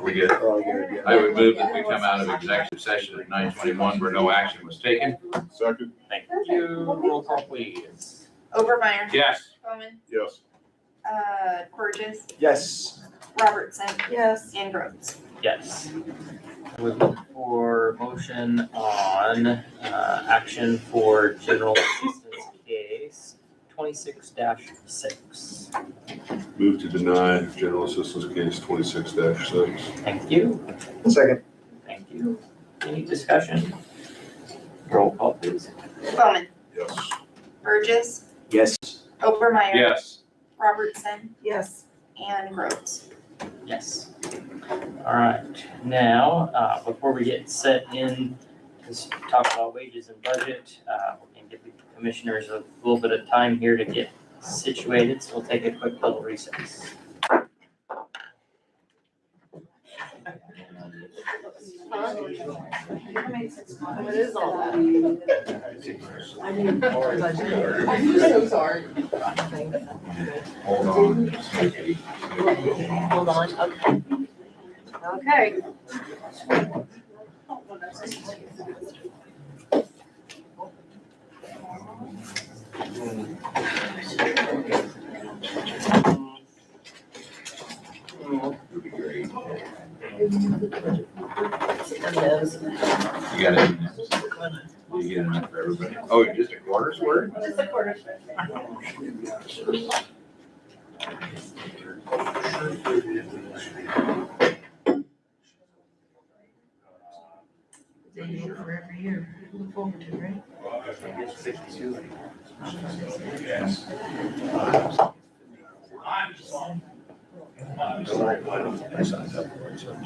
We good? I would move that we come out of executive session at 9:21 where no action was taken. Second. Thank you. Roll call, please. Overmeyer. Yes. Bowman. Yes. Burgess. Yes. Robertson. Yes. And Rhodes. Yes. We look for motion on action for general assistance case 26-6. Move to deny general assistance case 26-6. Thank you. Second. Thank you. Any discussion? Roll call, please. Bowman. Yes. Burgess. Yes. Overmeyer. Yes. Robertson. Yes. And Rhodes. Yes. All right. Now, before we get set in to talk about wages and budget, and give the commissioners a little bit of time here to get situated, so we'll take a quick little recess. It is all that. I'm so sorry. Hold on. Hold on, okay. Would be great. And those. You got it. You get enough for everybody? Oh, just a quarter's worth? Just a quarter. They do for every year. Look forward to, right? I guess 52. Yes. I signed up for it, so.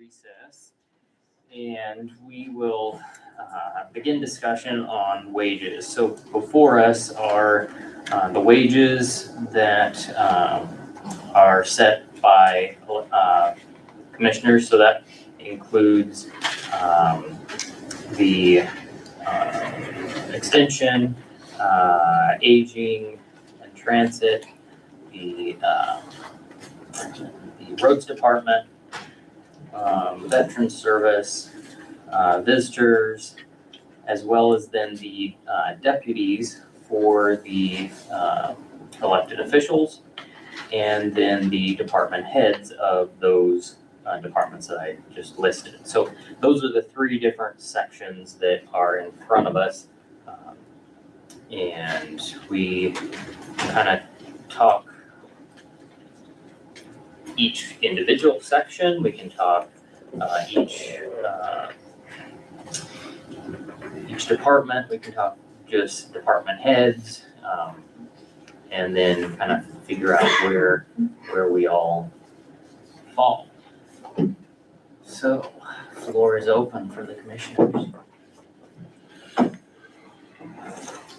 recess. And we will begin discussion on wages. So before us are the wages that are set by commissioners. So that includes the extension, aging and transit, the roads department, veteran service, visitors, as well as then the deputies for the elected officials, and then the department heads of those departments that I just listed. So those are the three different sections that are in front of us. And we kind of talk each individual section. We can talk each department. We can talk just department heads, and then kind of figure out where we all fall. So, floor is open for the commissioners.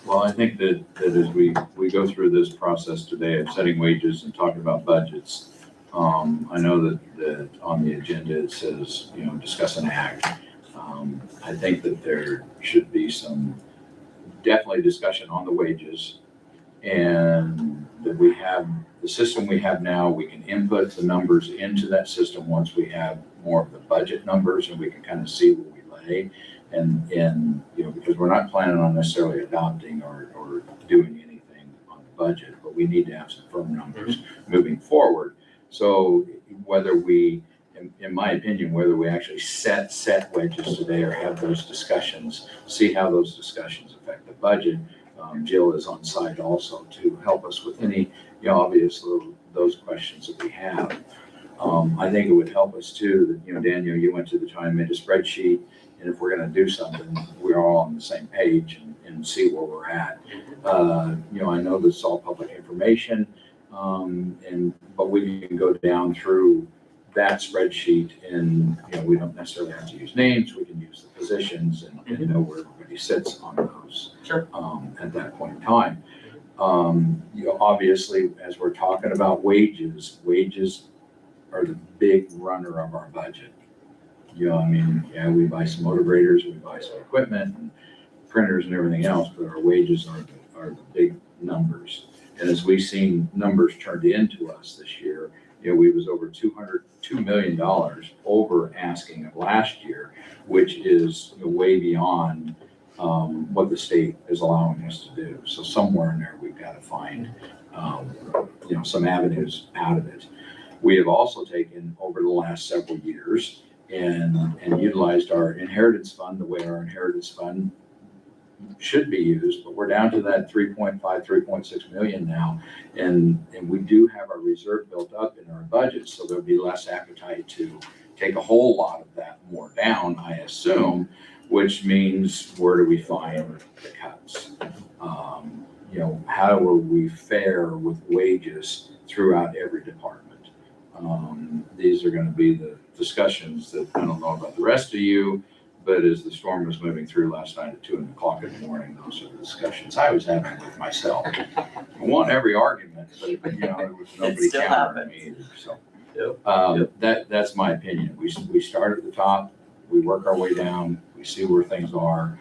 Well, I think that as we go through this process today of setting wages and talking about budgets, I know that on the agenda it says, discuss an act. I think that there should be some definitely discussion on the wages, and that we have the system we have now, we can input the numbers into that system once we have more of the budget numbers, and we can kind of see where we lay. And because we're not planning on necessarily adopting or doing anything on the budget, but we need to have some firm numbers moving forward. So whether we, in my opinion, whether we actually set wages today or have those discussions, see how those discussions affect the budget. Jill is on site also to help us with any, obvious those questions that we have. I think it would help us too that, Daniel, you went to the time, made a spreadsheet, and if we're going to do something, we're all on the same page and see where we're at. I know this is all public information, but we can go down through that spreadsheet, and we don't necessarily have to use names. We can use the positions and know where everybody sits on those. Sure. At that point in time, obviously, as we're talking about wages are the big runner of our budget. We buy some motor graders, we buy some equipment and printers and everything else, but our wages are the big numbers. And as we've seen numbers turned into us this year, we was over $2 million over asking of last year, which is way beyond what the state is allowing us to do. So somewhere in there, we've got to find, some avenues out of it. We have also taken over the last several years and utilized our inheritance fund the way our inheritance fund should be used, but we're down to that 3.6 million now. And we do have our reserve built up in our budget, so there'll be less appetite to take a whole lot of that more down, I assume, which means where do we find the cuts? How will we fare with wages throughout every department? These are going to be the discussions that I don't know about the rest of you, but as the storm was moving through last night at 2:00 in the morning, those are the discussions I was having with myself. I won every argument, but there was nobody still countering me either. So that's my opinion. We start at the top, we work our way down, we see where things are.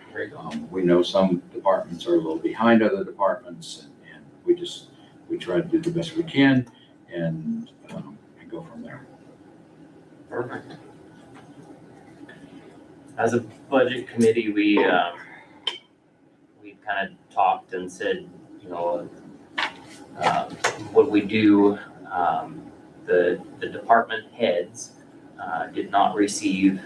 We know some departments are a little behind other departments, and we try to do the best we can and go from there. Perfect. As a budget committee, we kind of talked and said, what we do, the department heads did not receive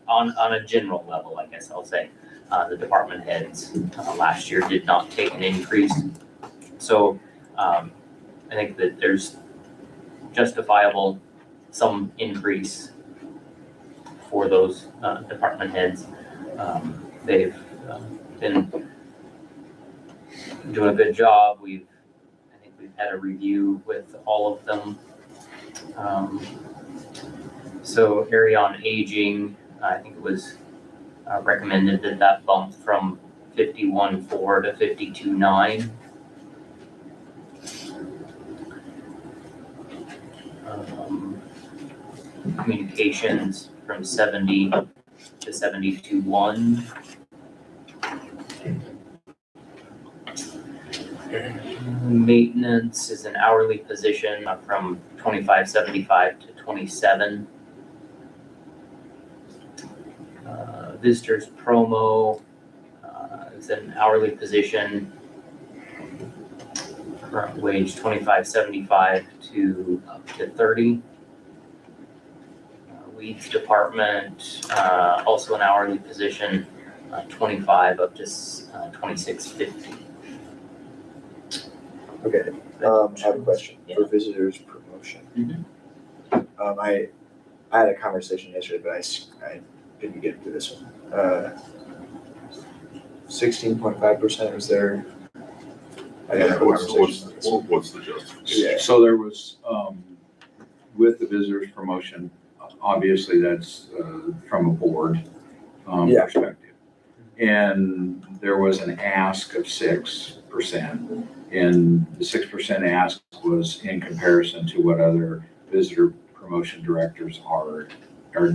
on a general level, I guess I'll say, the department heads last year did not take an increase. So I think that there's justifiable some increase for those department heads. They've been doing a good job. I think we've had a review with all of them So area on aging, I think it was recommended that bump from 51.4 to 52.9. Communications from 70 to 72.1. Maintenance is an hourly position from 25.75 to 27. Visitors promo is an hourly position. Current wage 25.75 to up to 30. Weeds department, also an hourly position, 25 up to 26.50. Okay, I have a question Yeah. for visitors promotion. I had a conversation yesterday, but I didn't get into this one. 16.5% was there? I didn't have a What's conversation. what's the justification? Yeah. So there was, with the visitors promotion, obviously that's from a board Yeah. perspective. And there was an ask of 6%. And the 6% ask was in comparison to what other visitor promotion directors are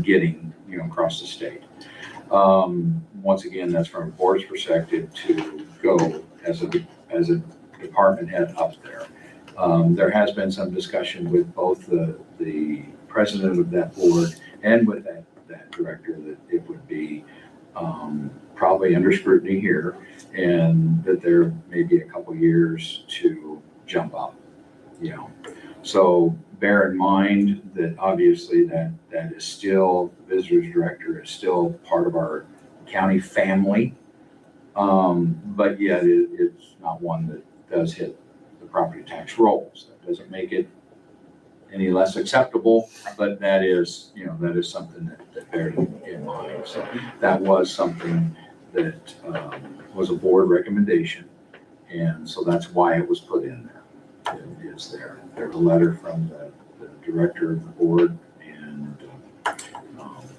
getting, across the state. Once again, that's from a board's perspective to go as a department head up there. There has been some discussion with both the president of that board and with that director that it would be probably under scrutiny here, and that there may be a couple years to jump up, So bear in mind that obviously that is still, the visitors director is still part of our county family. But yet it's not one that does hit the property tax rolls. That doesn't make it any less acceptable, but that is something that bears in mind. So that was something that was a board recommendation, and so that's why it was put in there. It is there. There's a letter from the director of the board, and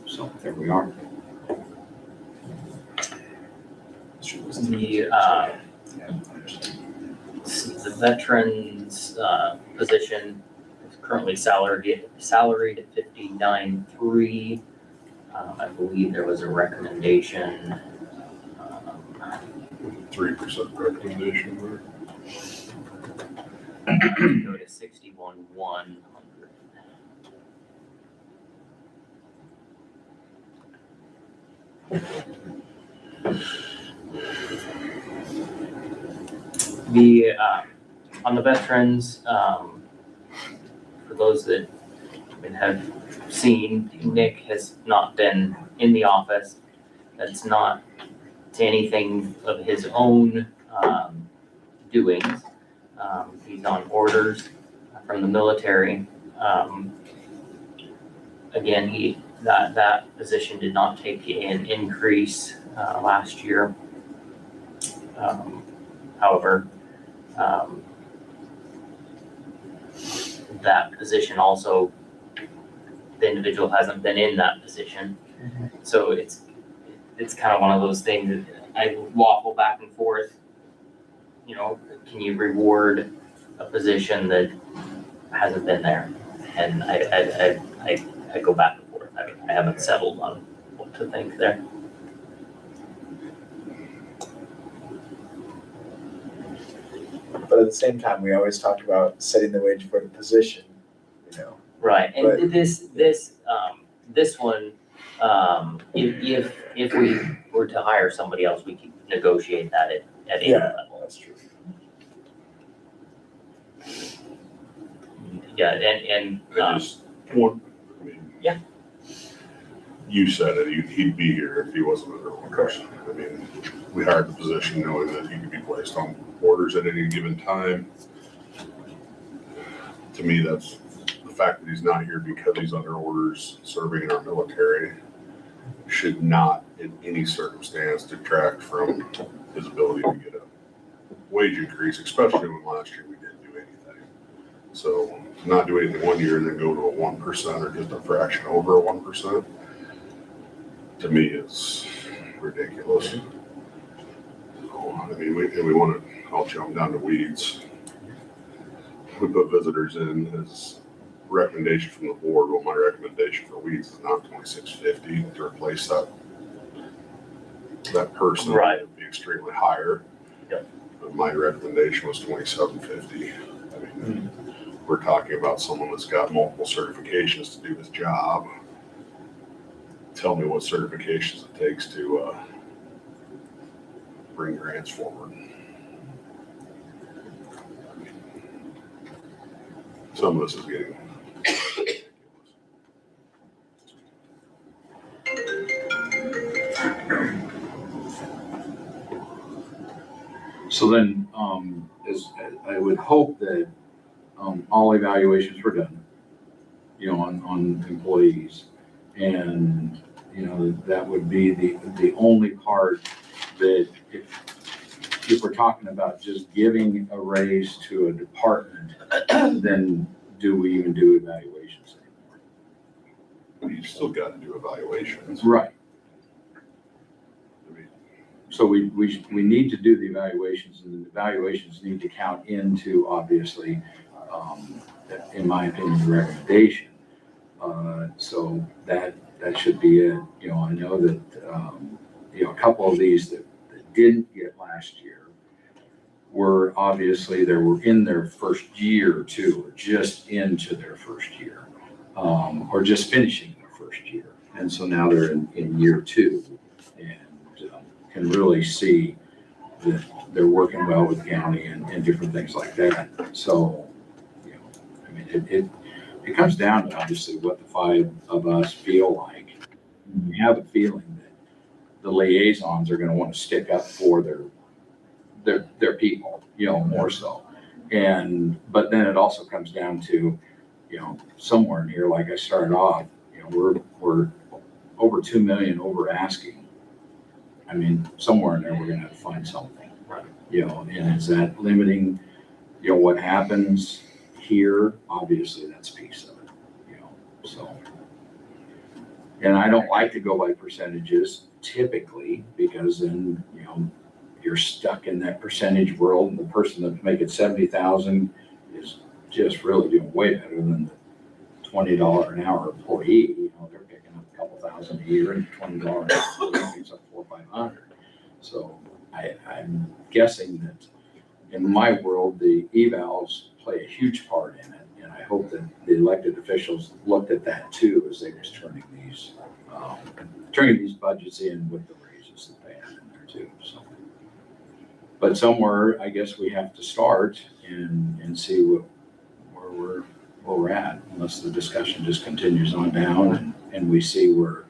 so there we are. The veterans position is currently salaried at 59.3. I believe there was a recommendation. 3% recommendation there. Go to 61.100. The on the veterans, for those that have seen, Nick has not been in the office. That's not to anything of his own doings. He's on orders from the military. Again, that position did not take an increase last year. However, that position also, the individual hasn't been in that position. So it's kind of one of those things that I waffle back and forth. Can you reward a position that hasn't been there? And I go back and forth. I haven't settled on what to think there. But at the same time, we always talk about setting the wage for the position, Right, and But- this one, if we were to hire somebody else, we could negotiate that at any Yeah. level. That's true. Yeah, and I just want, Yeah. You said it, he'd be here if he wasn't under orders. I mean, we hired the position knowing that he could be placed on orders at any given time. To me, that's the fact that he's not here because he's under orders serving in our military should not in any circumstance detract from his ability to get a wage increase, especially when last year we didn't do anything. So to not do anything one year and then go to a 1% or just a fraction over a 1%, to me is ridiculous. So, I mean, we want to, I'll jump down to weeds. We put visitors in as recommendation from the board. Well, my recommendation for weeds is not $26.50 to replace that person. Right. It would be extremely higher. Yep. But my recommendation was $27.50. I mean, we're talking about someone that's got multiple certifications to do this job. Tell me what certifications it takes to bring grants forward. Some of this is getting ridiculous. So then, I would hope that, all evaluations were done, on employees. And, that would be the only part that if we're talking about just giving a raise to a department, then do we even do evaluations anymore? But you still got to do evaluations. Right. I mean, So we need to do the evaluations, and the evaluations need to count into, obviously, in my opinion, the recommendation. So that should be it. I know that, a couple of these that didn't get last year were obviously, they were in their first year or two, or just into their first year, or just finishing their first year. And so now they're in year two, and can really see that they're working well with the county and different things like that. So, it comes down to obviously what the five of us feel like. We have a feeling that the liaisons are going to want to stick up for their people, more so. But then it also comes down to, somewhere in here, like I started off, we're over 2 million over asking. I mean, somewhere in there, we're going to have to find something. Right. And is that limiting, what happens here? Obviously, that's a piece of it, so. And I don't like to go by percentages typically, because then, you're stuck in that percentage world, and the person that's making 70,000 is just really doing way better than the $20 an hour employee. They're picking up a couple thousand a year, and $20 an hour makes up 400 or 500. So I'm guessing that in my world, the evals play a huge part in it, and I hope that the elected officials looked at that too as they was turning these budgets in with the raises that they had in there too. So, but somewhere, I guess we have to start and see where we're at, unless the discussion just continues on down and we see where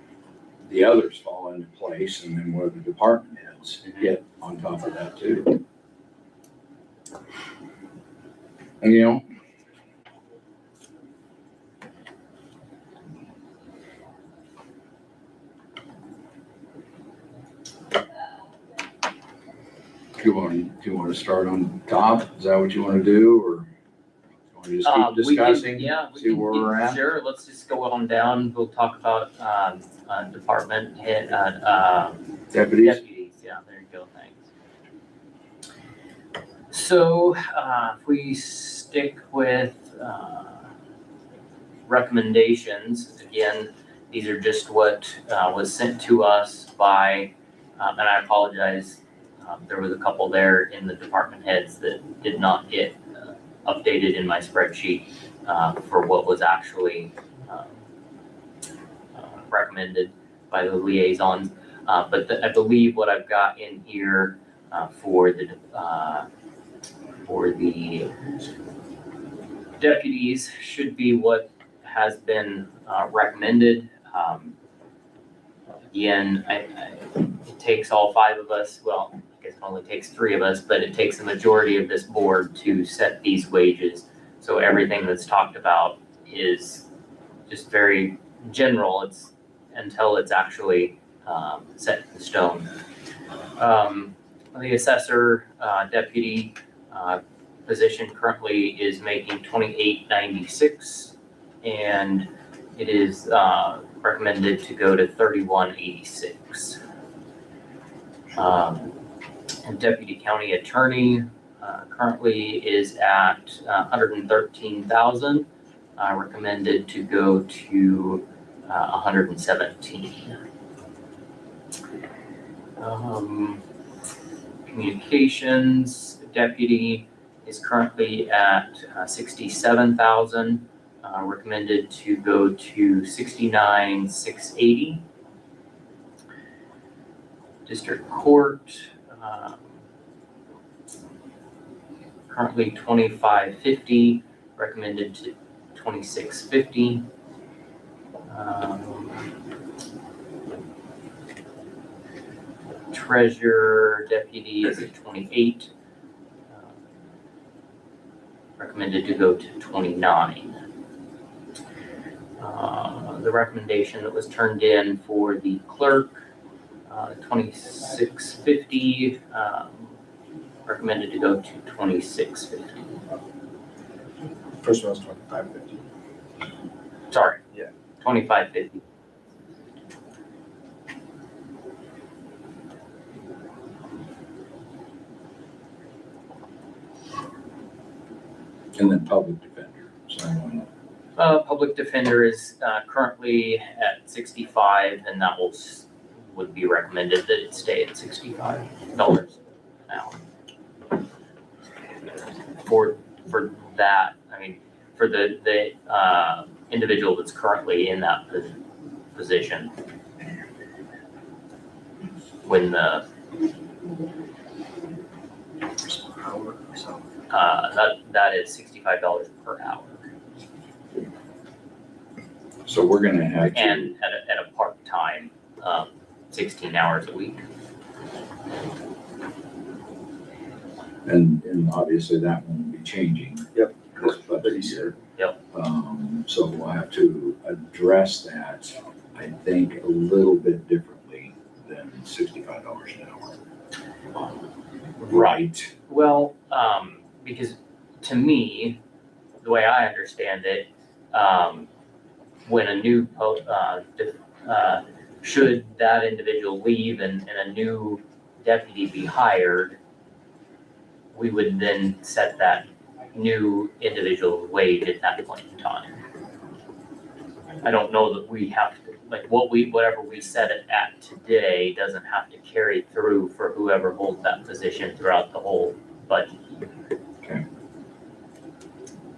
the others fall into place, and then where the department heads get on top of that too. And, do you want to start on top? Is that what you want to do, or you want to just keep We can- discussing? Yeah, we see can where we're at? Sure, let's just go on down. We'll talk about, department head, Deputies? deputies. Yeah, there you go, thanks. So, if we stick with, recommendations, again, these are just what, was sent to us by, and I apologize, there was a couple there in the department heads that did not get updated in my spreadsheet for what was actually recommended by the liaisons. But I believe what I've got in here for the deputies should be what has been recommended. Again, it takes all five of us, well, I guess it only takes three of us, but it takes the majority of this board to set these wages. So everything that's talked about is just very general. It's until it's actually set in stone. The assessor deputy, position currently is making $28.96, and it is recommended to go to $31.86. And Deputy County Attorney currently is at $113,000, recommended to go to $117,000. Communications Deputy is currently at $67,000, recommended to go to $69,680. District Court, currently $25.50, recommended to $26.50. Treasurer Deputy is at 28, recommended to go to 29. The recommendation that was turned in for the clerk, $26.50, recommended to go to $26.50. First one was 25.50. Sorry. Yeah. $25.50. And then public defender, so I don't know. Public defender is currently at 65, and that would be recommended that it stay at $65 an hour. For that, I mean, for the individual that's currently in that position, when the Hour or so. that is $65 per hour, So we're gonna have to, and at a part-time, 16 hours a week. and obviously that won't be changing. Yep. This budget Pretty year. Yep. So we'll have to address that, I think, a little bit differently than $65 an hour. Right. Well, because to me, the way I understand it, when a new, should that individual leave and a new deputy be hired, we would then set that new individual's wage at that point in time. I don't know that we have to, like, whatever we set it at today doesn't have to carry through for whoever holds that position throughout the whole budget.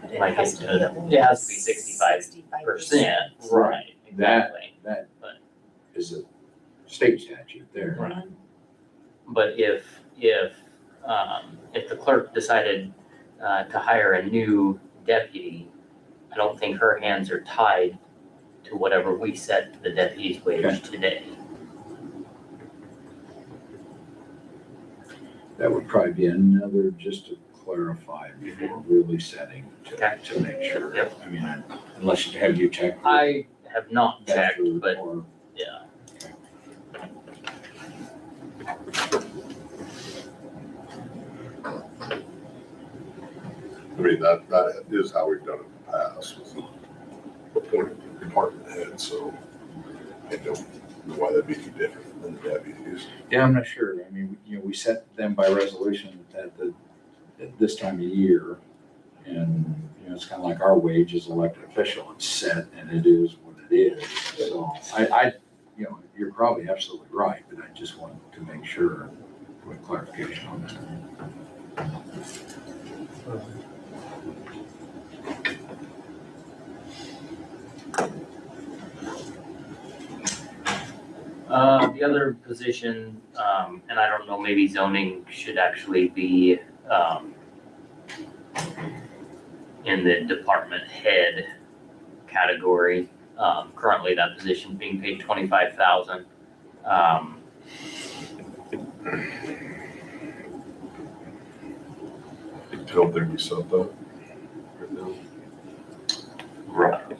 But Like it has to be at least it has to be 65%, right, exactly. That But- is a state statute there. Right. But if the clerk decided to hire a new deputy, I don't think her hands are tied to whatever we set the deputy's Okay. wage today. That would probably be another, just to clarify before really setting Okay. to make sure. Yep. I mean, unless you have checked. with I have not checked, Jennifer but or- yeah. I mean, that is how we've done it in the past, with appointed department head, so I don't know why that'd be any different than the deputies. Yeah, I'm not sure. I mean, we set them by resolution at this time of year. And, it's kind of like our wage as elected official. It's set and it is what it is. So you're probably absolutely right, but I just want to make sure with clarification on that. The other position, and I don't know, maybe zoning should actually be, in the department head category. Currently that position being paid $25,000. I don't think we set that right now. Right.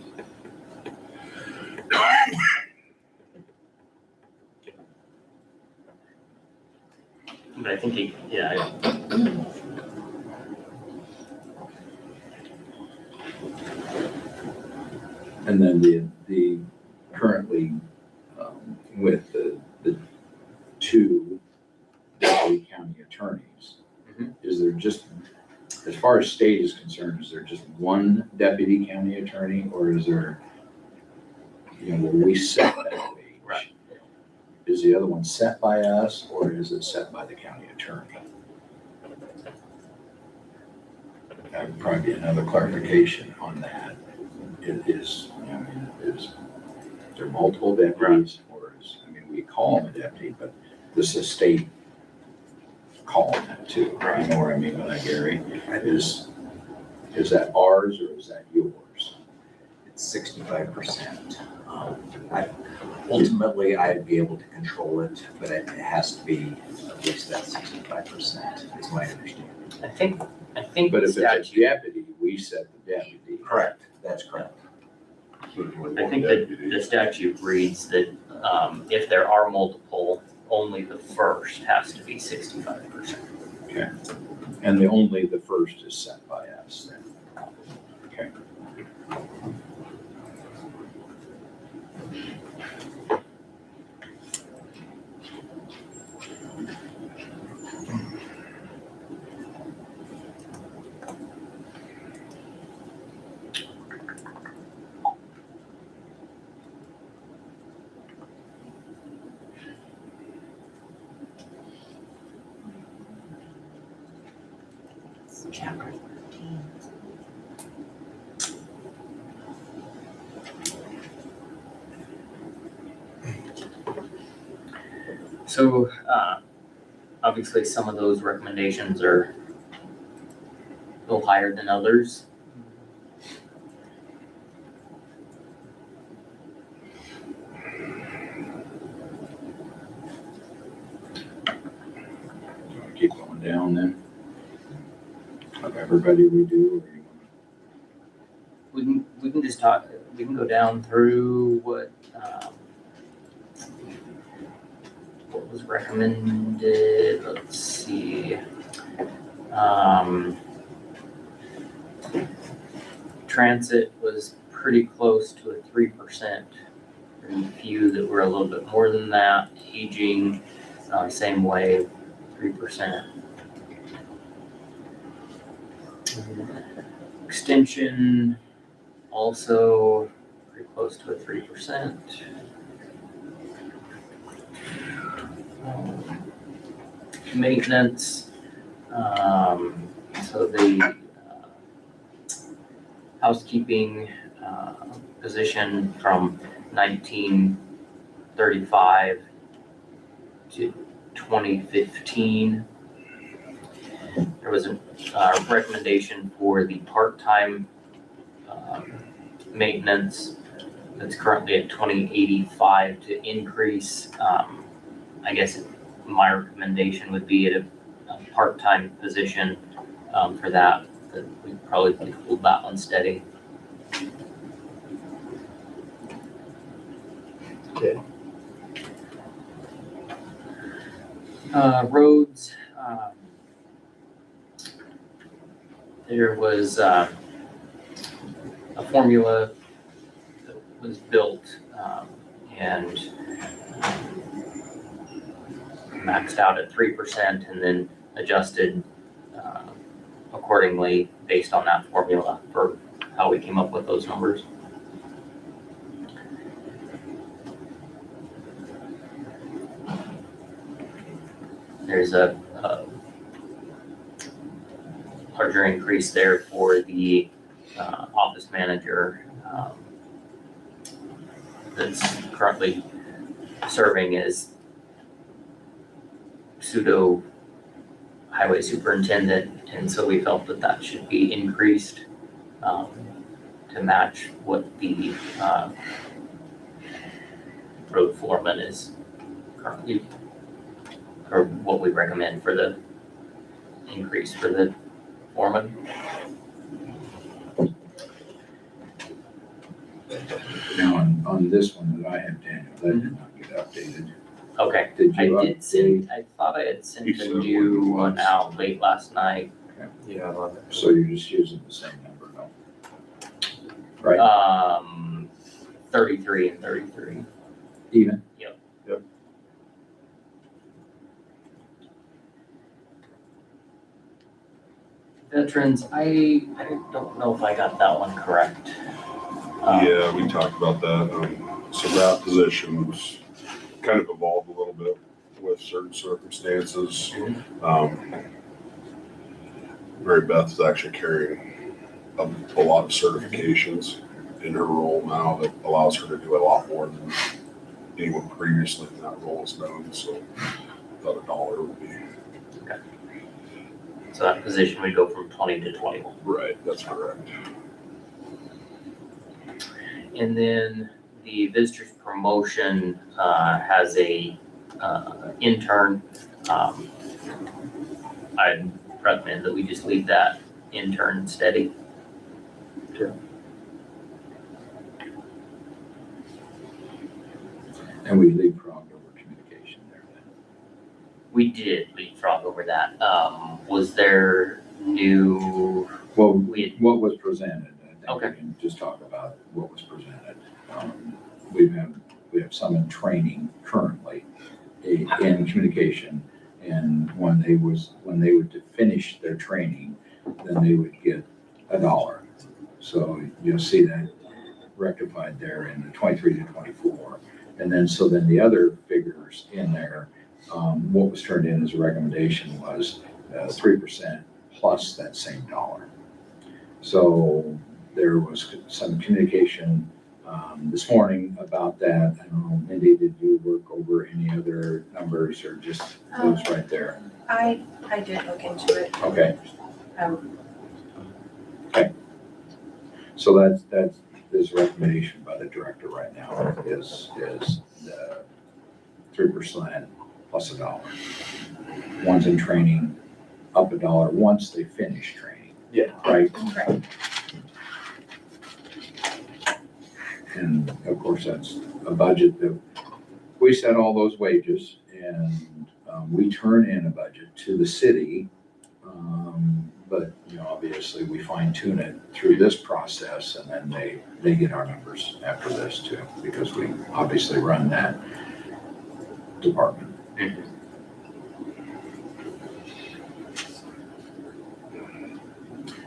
But I think And then the currently, with the two deputy county attorneys, Mhm. is there just, as far as state is concerned, is there just one deputy county attorney, or is there, will we set that wage? Right. Is the other one set by us, or is it set by the county attorney? That would probably be another clarification on that. It is, is there multiple deputies, or is, we call them a deputy, but this is state calling that too. You know what I mean by that, Gary? Is that ours or is that yours? It's 65%. Ultimately, I'd be able to control it, but it has to be at least that 65% is my understanding. I think But the if it's a statute, deputy, we set the deputy. Correct, that's correct. There's only I one think deputy. the statute reads that, if there are multiple, only the first has to be 65%. And only the first is set by us then. Okay. Chapter 13. So, obviously, some of those recommendations are a little higher than others. Keep going down then. Of everybody we do, or you We can just talk, we can go down through what was recommended, let's see. Transit was pretty close to a 3%. Very few that were a little bit more than that. Aging, same way, 3%. Extension, also pretty close to a 3%. Maintenance, so the housekeeping position from 1935 to 2015. There was a recommendation for the part-time maintenance that's currently at 2085 to increase. I guess my recommendation would be at a part-time position for that we probably hold that one steady. Okay. Roads, there was a formula that was built and maxed out at 3% and then adjusted accordingly based on that formula for how we came up with those numbers. There's a larger increase there for the office manager that's currently serving as pseudo highway superintendent, and so we felt that that should be increased to match what the road foreman is currently, or what we recommend for the increase for the foreman. Now, on this one that I have, Daniel, that did not get updated. Okay, Did I you did update? send, I thought I had sent He the sent new one one once. out late last night. Yeah, I'm on there. So you're just using the same number, no? Right? 33 and 33. Even? Veterans, I don't know if I got that one correct. Yeah, we talked about that. So that position was kind of evolved a little bit with certain circumstances. Mary Beth is actually carrying a lot of certifications in her role now that allows her to do a lot more than anyone previously in that role has done. So I thought $1 would be So that position would go from 20 to 21. right. That's correct. And then the visitors promotion has a intern. I'd recommend that we just leave that intern steady. And we leapfrogged over communication there then. We did leapfrog over that. Was there new, Well, we, what was presented, I think Okay. we can just talk about what was presented. We have some in training currently in communication. And when they would to finish their training, then they would get $1. So you'll see that rectified there in the 23 to 24. And then, so then the other figures in there, what was turned in as a recommendation was 3% plus that same $1. So there was some communication this morning about that. I don't know, Mindy, did you work over any other numbers or just those right there? I did look into it. Okay, Um, so that's this recommendation by the director right now is the 3% plus $1. One's in training, up $1 once they finish training. Yeah. Right? Right. And of course, that's a budget that we set all those wages and we turn in a budget to the city. But, you know, obviously we fine tune it through this process and then they get our numbers after this too, because we obviously run that department.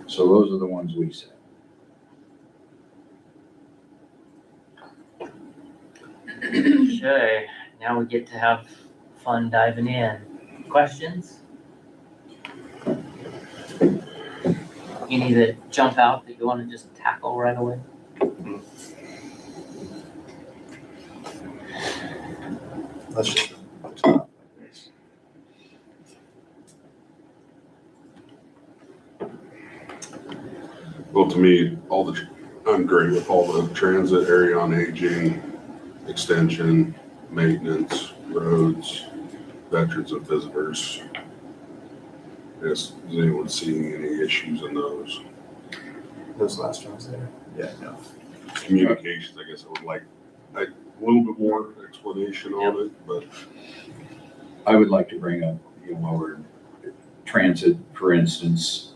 So those are the ones we set. okay, now we get to have fun diving in. Questions? Any that jump out that you want to just tackle right away? Let's just stop like this. Well, to me, I'm great with all the transit, area on aging, extension, maintenance, roads, veterans and visitors. Is anyone seeing any issues in those? Those last ones there. Yeah, no. Communications, I guess I would like a little bit more explanation on it, but I would like to bring up, you know, while we're transit, for instance,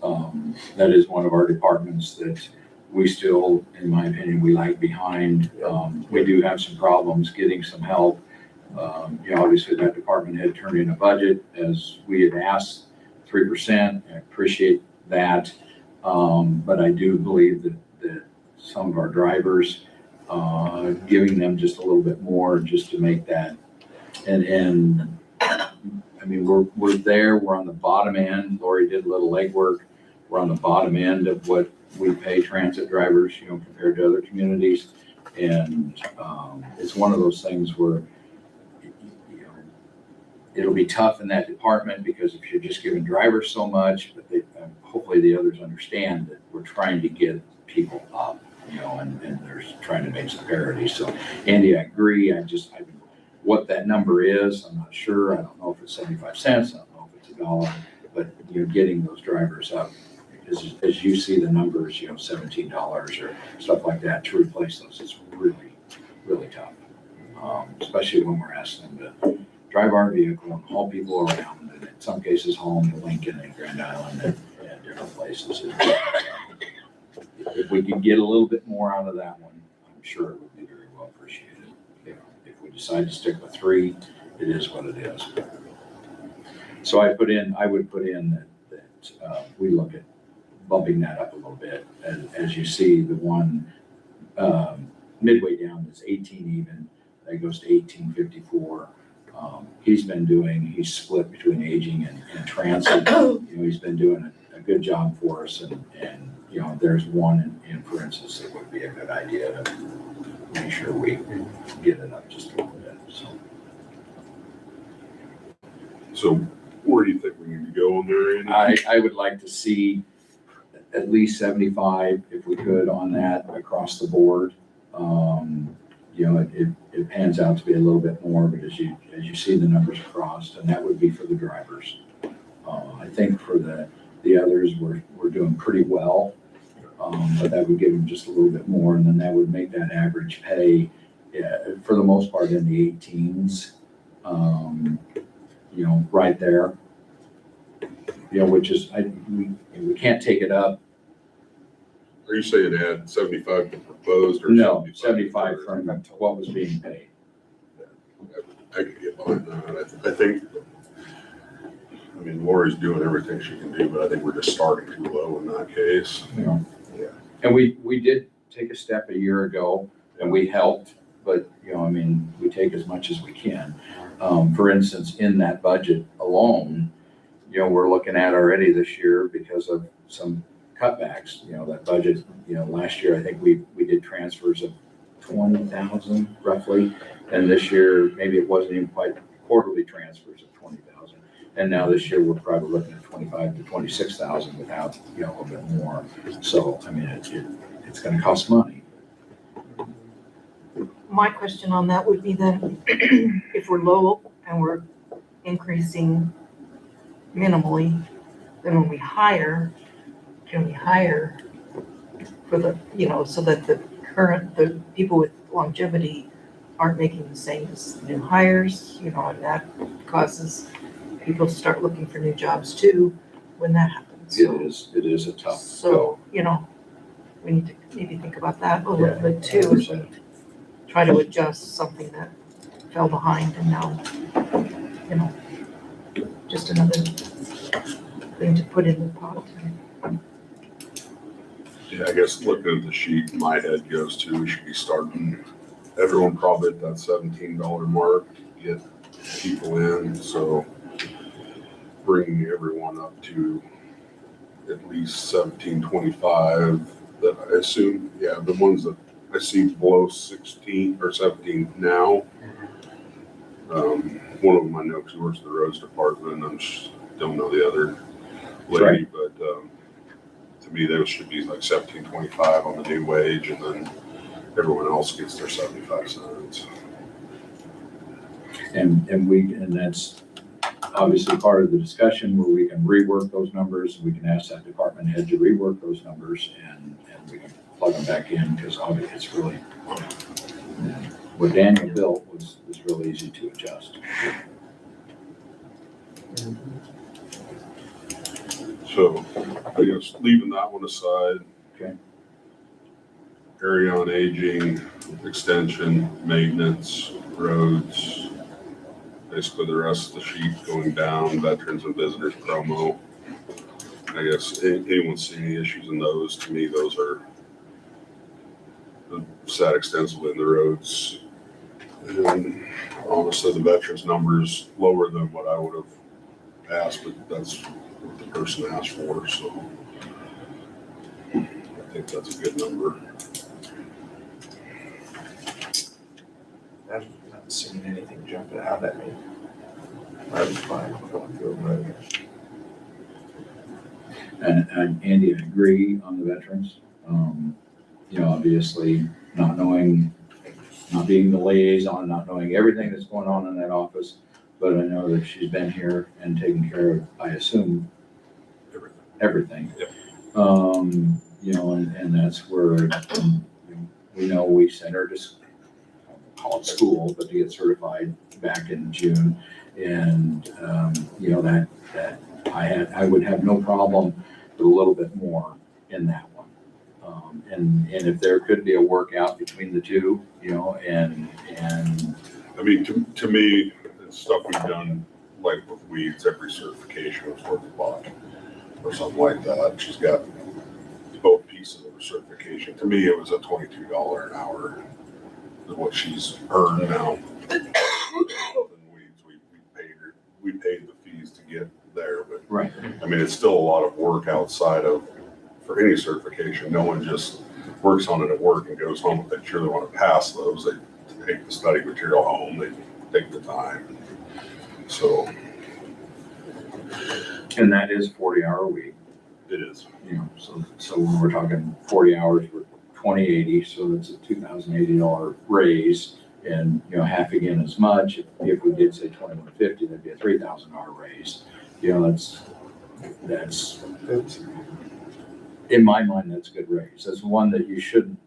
that is one of our departments that we still, in my opinion, we lag behind. We do have some problems getting some help. You know, obviously that department had turned in a budget as we had asked, 3%. I appreciate that. But I do believe that some of our drivers, giving them just a little bit more just to make that. And I mean, we're there, we're on the bottom end. Lori did a little legwork. We're on the bottom end of what we pay transit drivers, you know, compared to other communities. And it's one of those things where, you know, it'll be tough in that department because if you're just giving drivers so much, but hopefully the others understand that we're trying to get people up, you know, and there's trying to make some parity. So Andy, I agree. What that number is, I'm not sure. I don't know if it's 75 cents. I don't know if it's $1, but you're getting those drivers up. As you see the numbers, you know, $17 or stuff like that to replace those, it's really, really tough. Especially when we're asking them to drive our vehicle and haul people around, and in some cases home to Lincoln and Grand Island and different places. If we could get a little bit more out of that one, I'm sure it would be very well appreciate it. You know, if we decide to stick with 3, it is what it is. So I would put in that we look at bumping that up a little bit. As you see, the one midway down is 18 even, that goes to 1854. He's split between aging and transit. You know, he's been doing a good job for us, and you know, there's one in for instance, it would be a good idea to make sure we get it up just a little bit, so. So where do you think we need to go on there, Andy? I would like to see at least 75 if we could on that across the board. You know, it pans out to be a little bit more, but as you see the numbers crossed, and that would be for the drivers. I think for the others, we're doing pretty well, but that would give them just a little bit more, and then that would make that average pay, for the most part, in the 18s. You know, right there. You know, which is, we can't take it up. Are you saying add 75 to proposed or? No, 75 from what was being paid. I could get behind that. I think, I mean, Lori's doing everything she can do, but I think we're just starting too low in that case. You know? Yeah. And we did take a step a year ago and we helped, but, you know, I mean, we take as much as we can. For instance, in that budget alone, you know, we're looking at already this year because of some cutbacks, you know, that budget, you know, last year, I think we did transfers of 20,000 roughly. And this year, maybe it wasn't even quite quarterly transfers of 20,000. And now this year, we're probably looking at 25 to 26,000 without, you know, a little bit more. So, I mean, it's going to cost money. My question on that would be then, if we're low and we're increasing minimally, then when we hire, can we hire for the, you know, so that the people with longevity aren't making the same as new hires, you know, and that causes people to start looking for new jobs too, when that happens. It is a tough go. So, you know, we need to maybe think about that a little bit too, as we try to adjust something that fell behind and now, you know, just another thing to put in the pot. Yeah, I guess looking at the sheet, my head goes to, we should be starting, everyone probably at that $17 mark to get people in, so bringing everyone up to at least 17.25, that I assume, yeah, the ones that I see below 16 or 17 now. One of them I know because he works in the roads department, and I don't know the other lady, but to me, those should be like 17.25 on the new wage, and then everyone else gets their 75 cents. And that's obviously part of the discussion where we can rework those numbers. We can ask that department head to rework those numbers and we can plug them back in, because obviously it's really, what Daniel built was really easy to adjust. So I guess leaving that one aside. Okay. Area on aging, extension, maintenance, roads, basically the rest of the sheet going down, veterans and visitors promo. I guess anyone see any issues in those? To me, those are sat extensively in the roads. And honestly, the veterans numbers lower than what I would have asked, but that's what the person asked for, so I think that's a good number. I'm not seeing anything jumping out at me. I was fine going through it, And Andy, I agree on the veterans. You know, obviously not being the liaison, not knowing everything that's going on in that office, but I know that she's been here and taken care of, I assume, everything. Yep. You know, and that's where, we know we sent her to, call it school, but to get certified back in June. And, you know, that I would have no problem with a little bit more in that one. And if there could be a workout between the two, you know, and I mean, to me, it's stuff we've done, like with weeds, every certification was worth $1 or something like that. She's got both pieces of her certification. To me, it was a $22 an hour is what she's earned now. In weeds, we paid the fees to get there, but right. I mean, it's still a lot of work outside of, for any certification. No one just works on it at work and goes home if they truly want to pass those. They take the study material home, they take the time. So And that is 40-hour week, it is. you know, so when we're talking 40 hours, we're 2080, so that's a $2,080 raise. And, you know, half again as much, if we did say 2150, that'd be a $3,000 raise. You know, that's, in my mind, that's a good raise. That's one that you shouldn't,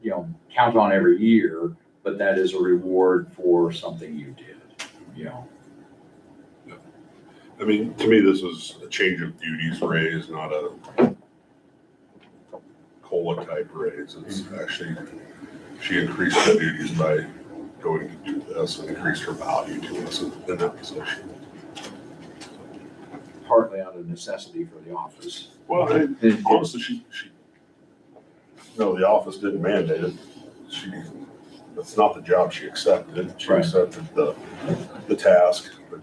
you know, count on every year, but that is a reward for something you did, you know. I mean, to me, this is a change of duties raise, not a COLA type raise. It's actually, she increased her duties by going to do this and increased her value to us in that position. Partly out of necessity for the office. Well, honestly, she, no, the office didn't mandate it. That's not the job she accepted. She Right. accepted the task. But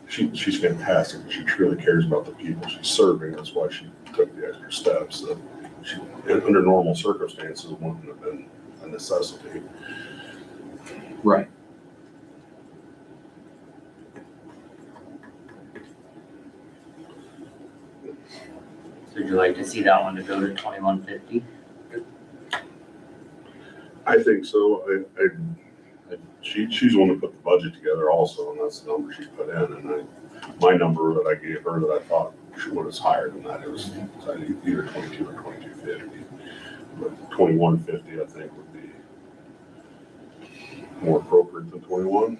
she's fantastic. She truly cares about the people she's serving. That's why she took the extra steps that she, under normal circumstances, wouldn't have been a necessity. Right. So would you like to see that one to go to 2150? I think so. She's the one that put the budget together also, and that's the number she put in. And my number that I gave her that I thought she was higher than that, it was either 22 or 2250. But 2150, I think, would be more appropriate than 21.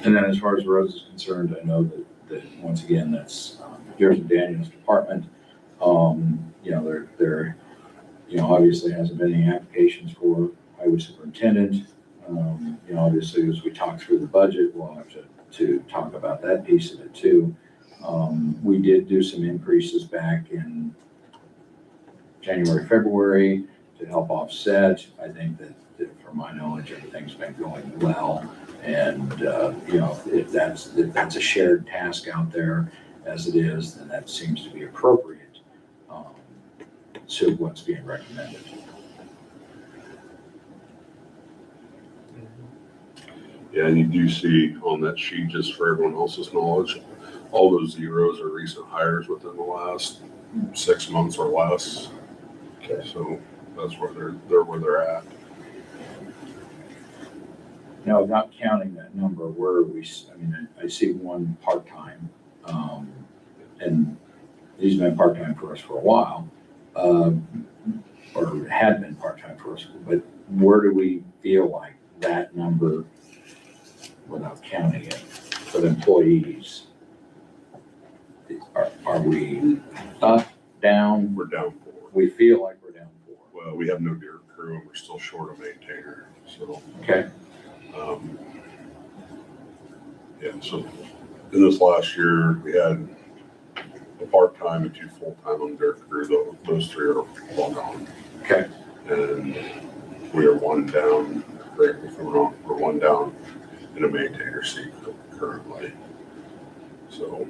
And then as far as roads is concerned, I know that once again, that's yours and Daniel's department. You know, there, you know, obviously hasn't been any applications for highway superintendent. You know, obviously, as we talk through the budget, we'll have to talk about that piece of it too. We did do some increases back in January, February to help offset. I think that from my knowledge, everything's been going well. And, you know, if that's a shared task out there as it is, then that seems to be appropriate to what's being recommended. Yeah, and you do see on that sheet, just for everyone else's knowledge, all those zeros are recent hires within the last 6 months or less. Okay. So that's where they're where they're at. Now, not counting that number, where are we, I mean, I see one part-time, and he's been part-time for us for a while, or had been part-time for us, but where do we feel like that number, without counting it, for the employees? Are we up, down? We're down 4. We feel like we're down 4. Well, we have no dirt crew and we're still short a maintainer, so. Okay, Yeah, so in this last year, we had a part-time and 2 full-time on dirt crew. Those 3 are all gone. okay, And we are 1 down, correct me if I'm wrong, we're 1 down in a maintainer seat currently. So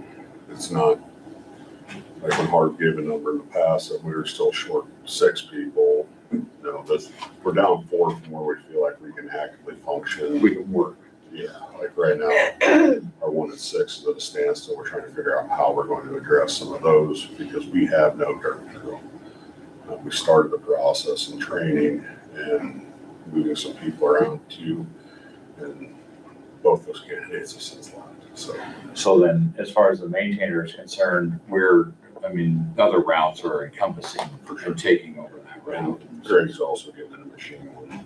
it's not, like when Harv gave a number in the past that we were still short 6 people. No, we're down 4 from where we feel like we can actively function. we can work. Yeah, like right now, our 1 and 6 is at a standstill. We're trying to figure out how we're going to address some of those because we have no dirt crew. We started the process and training and moving some people around too. And both those candidates have since left, so. So then, as far as the maintainer is concerned, other routes are encompassing and taking over that route. Greg's also getting a machine when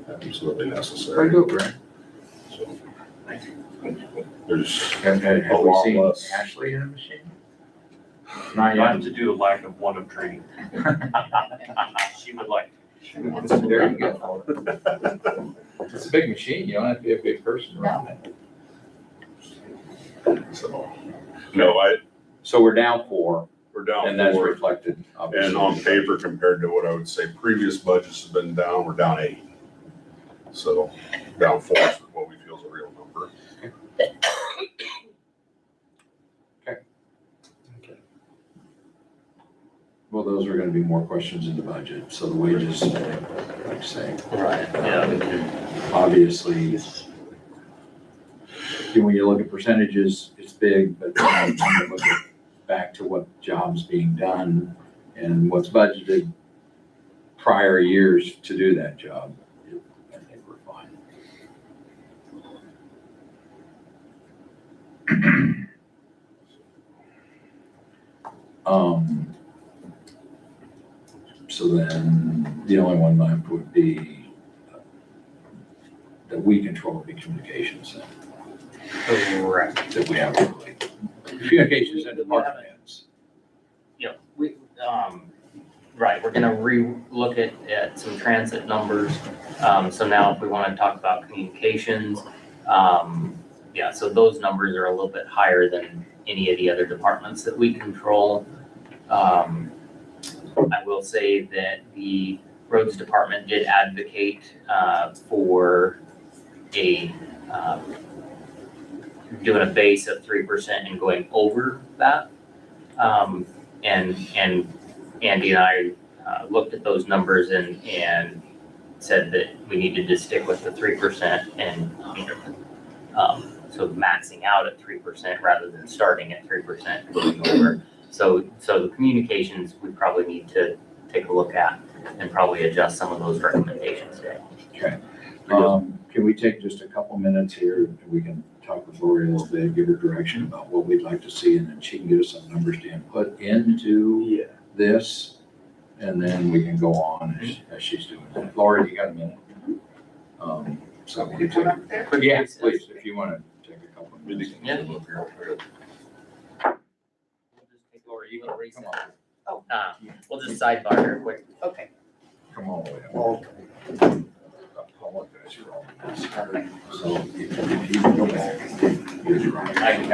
absolutely Very necessary. good, Greg. So, there's Have a we lot seen less. Ashley in a machine? Not Not yet. to do a lack of one of training. She would like. There you go. It's a big machine, you don't have to be a big person around it. So, no, So we're down 4, we're down and that's 4. reflected, obviously. And on paper, compared to what I would say previous budgets have been down, we're down 8. So down 4 is what we feel is a real number. Well, those are gonna be more questions in the budget, so the wages, like I say, Right, yeah, we can, obviously, when you look at percentages, it's big, but when you look at back to what jobs being done and what's budgeted prior years to do that job, I think we're fine. So then, the only one left would be that we control would be communications, correct. that we have, communications and department heads. Yeah, right, we're gonna re-look at some transit numbers. So now if we wanna talk about communications, yeah, so those numbers are a little bit higher than any of the other departments that we control. I will say that the roads department did advocate, for doing a base of 3% and going over that. And Andy and I looked at those numbers and said that we needed to stick with the 3% and, so maxing out at 3% rather than starting at 3% going over. So the communications, we probably need to take a look at and probably adjust some of those recommendations there. Okay. Can we take just a couple minutes here, and we can talk with Lori a little bit, give her direction about what we'd like to see, and then she can give us some numbers to input into this, and then we can go on as she's doing that. Lori, you got a minute? So we can take, but yeah, please, if you want to take a couple minutes. Yeah. We'll here. Lori, you can come on. We'll just sidebar here quick. Okay. Come on. I apologize for all of this. So if you go back, here's your. I can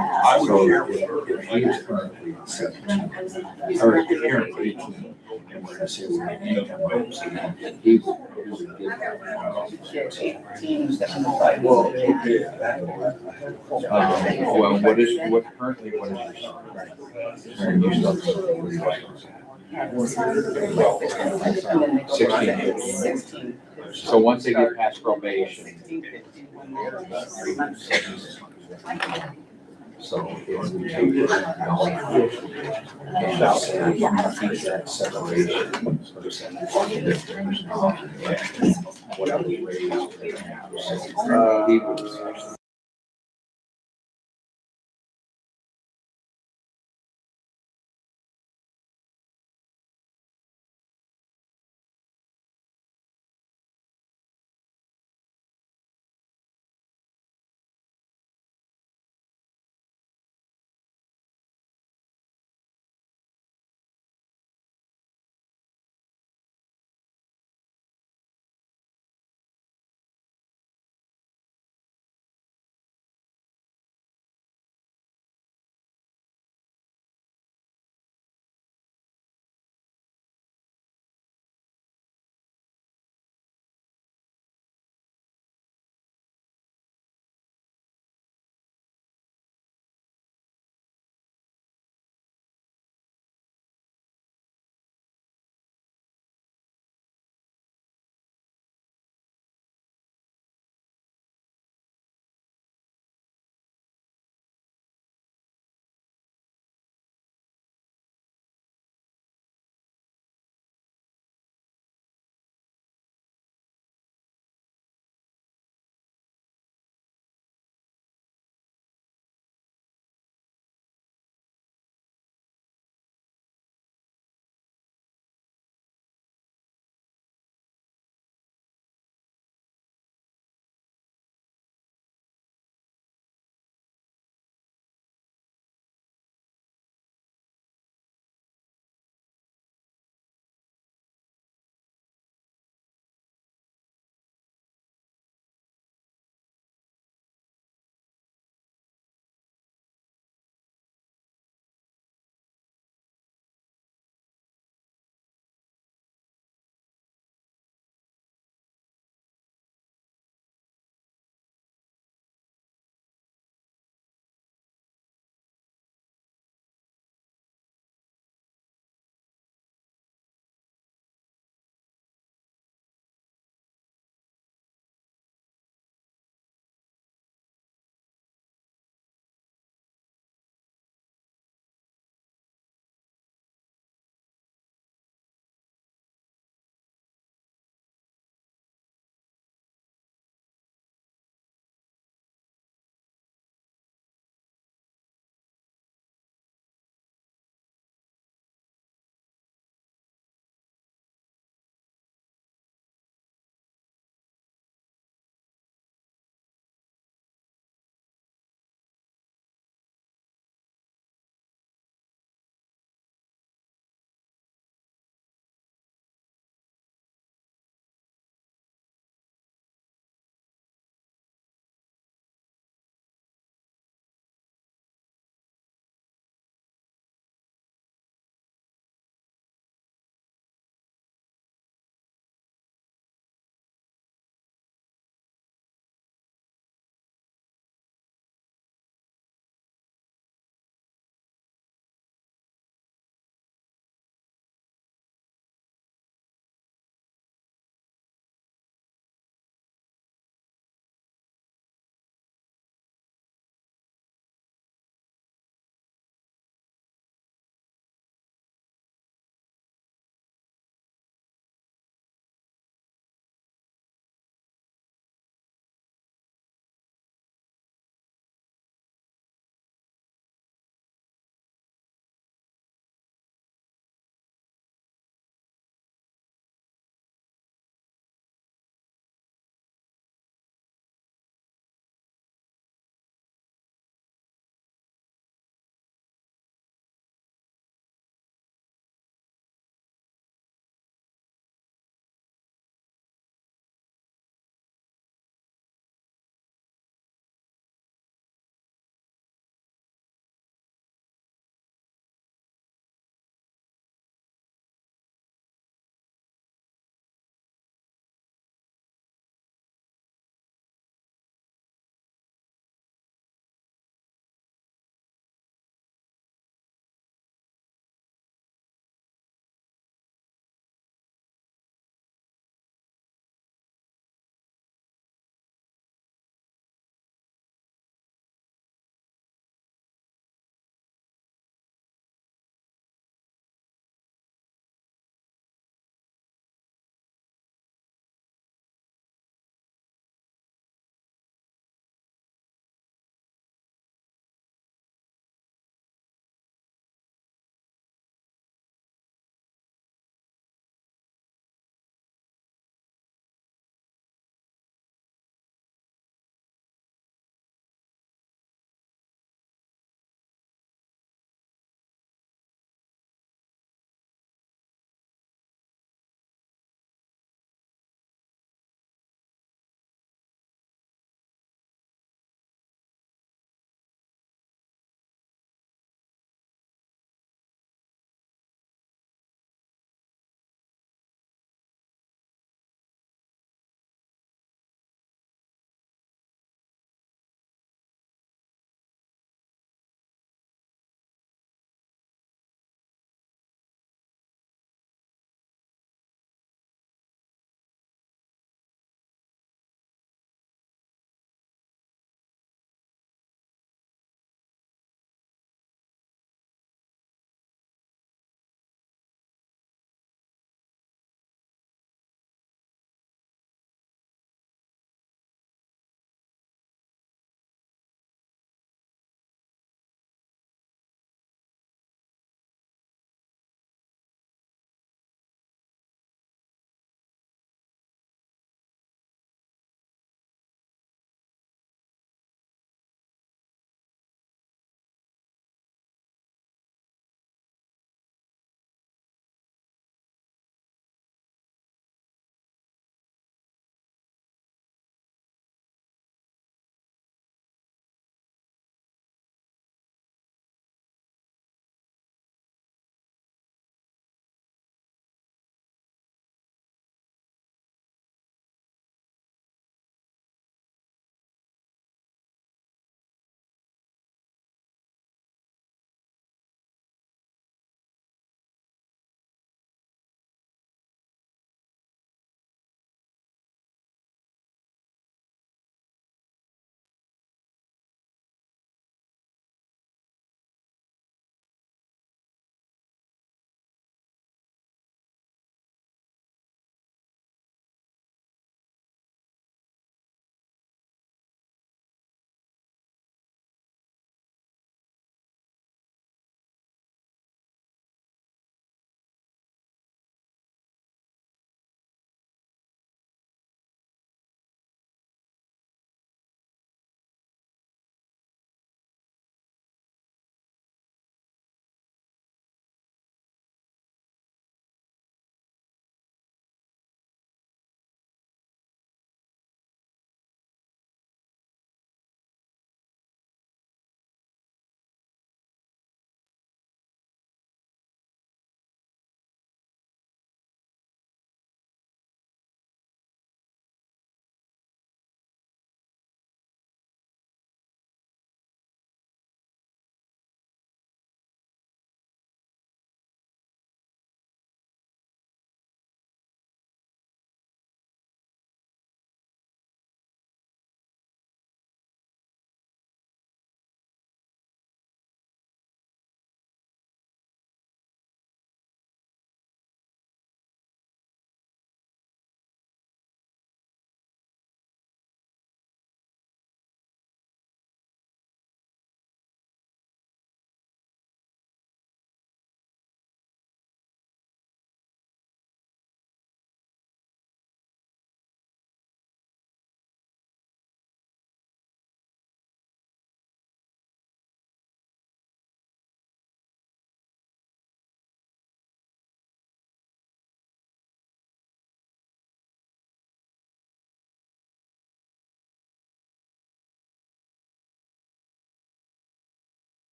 I would share with her, if he is currently 17, or currently 18, and we're gonna say we're in income groups, and he would get that. Well, what is your salary? 16. So once they get past probation. So if we take this dollar and say, keep that separation. Whatever we raise. He was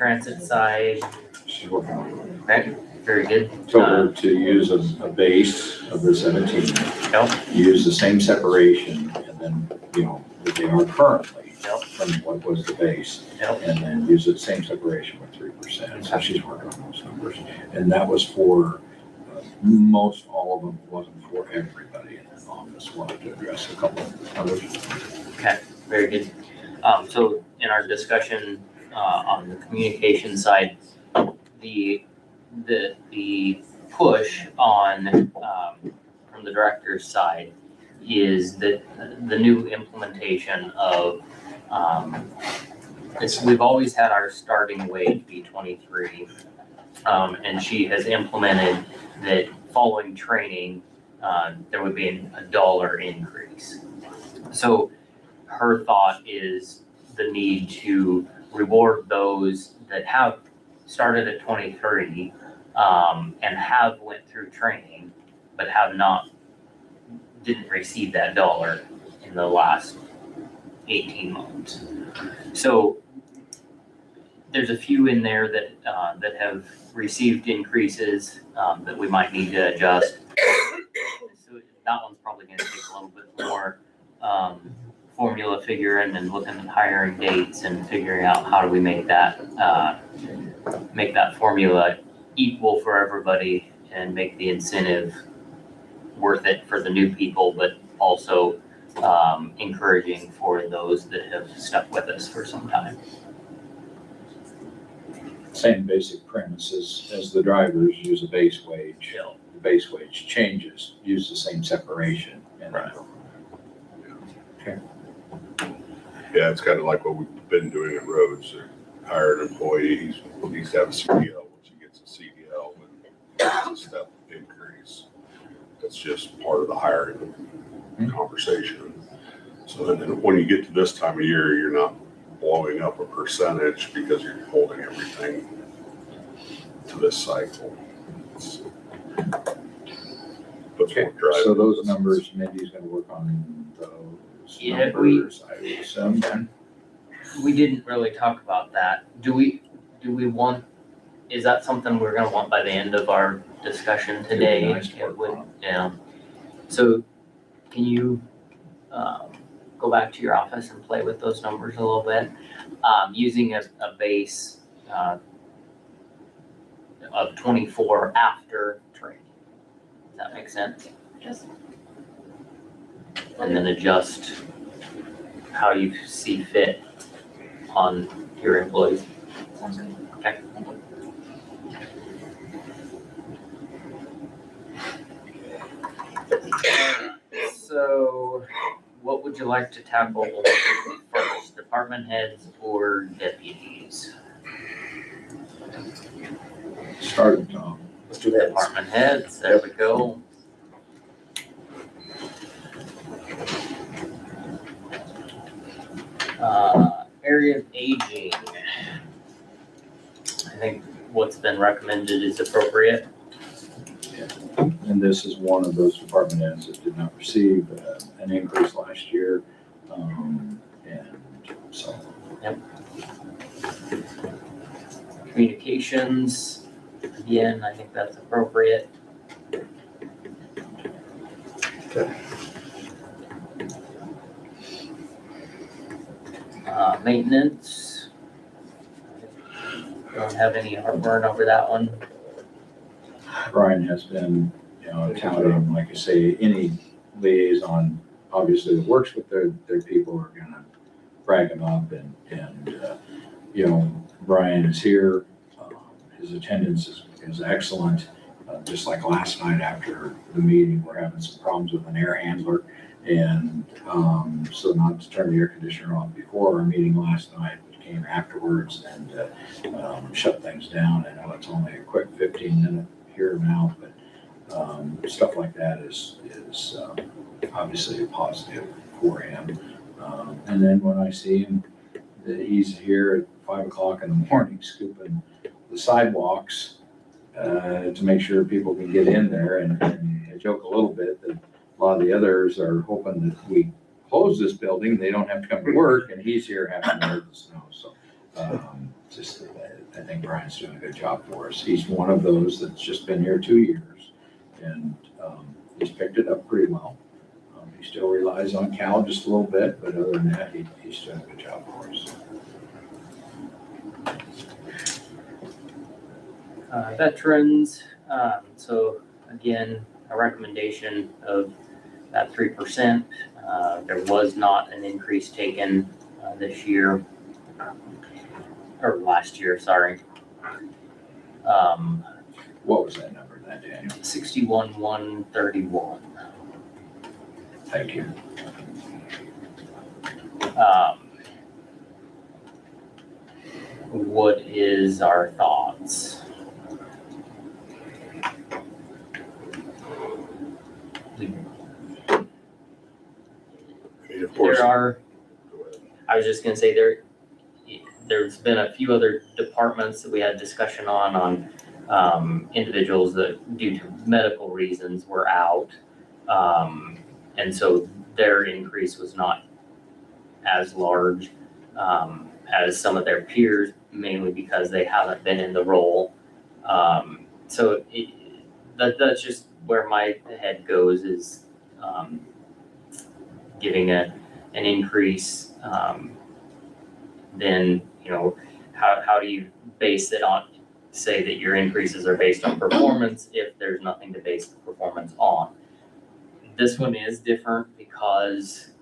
transit side, She's working on it. okay, very good. Told her to use a base of the 17, Yep. use the same separation, and then, that they are currently Yep. from what was the base. Yep. And then use the same separation with 3%. So she's working on those numbers. And that was for, most all of them, wasn't for everybody in the office. Wanted to address a couple of others. Very good. So in our discussion, on the communication side, the push on, from the director's side is that the new implementation of, we've always had our starting wage be 23. And she has implemented that following training, there would be a $1 increase. So her thought is the need to reward those that have started at 23, and have went through training, but didn't receive that $1 in the last 18 months. So there's a few in there that have received increases, that we might need to adjust. So that one's probably gonna take a little bit more, formula figuring and looking at hiring dates and figuring out how do we make that formula equal for everybody and make the incentive worth it for the new people, but also encouraging for those that have stuck with us for some time. Same basic premise as the drivers use a base wage. Yeah. The base wage changes, use the same separation. And Right. Yeah, it's kind of like what we've been doing in roads. Hire an employee, he needs to have a CDL. Once he gets a CDL, it's a step increase. That's just part of the hiring conversation. So then when you get to this time of year, you're not blowing up a percentage because you're holding everything to this cycle. Puts more drive. So those numbers, Mindy's gonna work on those Yeah, numbers, I would assume then. We didn't really talk about that. Do we want, is that something we're gonna want by the end of our discussion today? It'd be nice to It work would- on. Yeah. So can you, go back to your office and play with those numbers a little bit? Using a base, of 24 after training. Does that make sense? Just, And then adjust how you see fit on your employees. sounds good. Okay. Thank you. So what would you like to tackle first, department heads or deputies? Starting, Tom. Let's do that. Department heads, there we go. Area of aging. I think what's been recommended is appropriate. And this is one of those department heads that did not receive an increase last year. And so, Communications, again, I think that's appropriate. Maintenance. Don't have any heartburn over that one. Brian has been, touting, like I say, any liaison, obviously that works with their people are gonna brag them up and, Brian is here. His attendance is excellent. Just like last night after the meeting, we're having some problems with an air handler. And so not to turn the air conditioner off before our meeting last night, but came afterwards and shut things down. I know it's only a quick 15-minute here now, but stuff like that is obviously a positive for him. And then when I see him, that he's here at 5 o'clock in the morning scooping the sidewalks to make sure people can get in there. And I joke a little bit that a lot of the others are hoping that we close this building, they don't have to come to work, and he's here having to move the snow. So Just, I think Brian's doing a good job for us. He's one of those that's just been here 2 years, and he's picked it up pretty well. He still relies on Cal just a little bit, but other than that, he's doing a good job for us. Veterans, so again, a recommendation of that 3%. There was not an increase taken this year, or last year, sorry. What was that number, that Daniel? 61,131. Thank you. What is our thoughts? I mean, of course. There are, Go ahead. I was just gonna say there's been a few other departments that we had discussion on individuals that due to medical reasons were out. And so their increase was not as large as some of their peers, mainly because they haven't been in the role. So that's just where my head goes, is giving an increase. Then, you know, how do you base it on, say that your increases are based on performance if there's nothing to base the performance on? This one is different because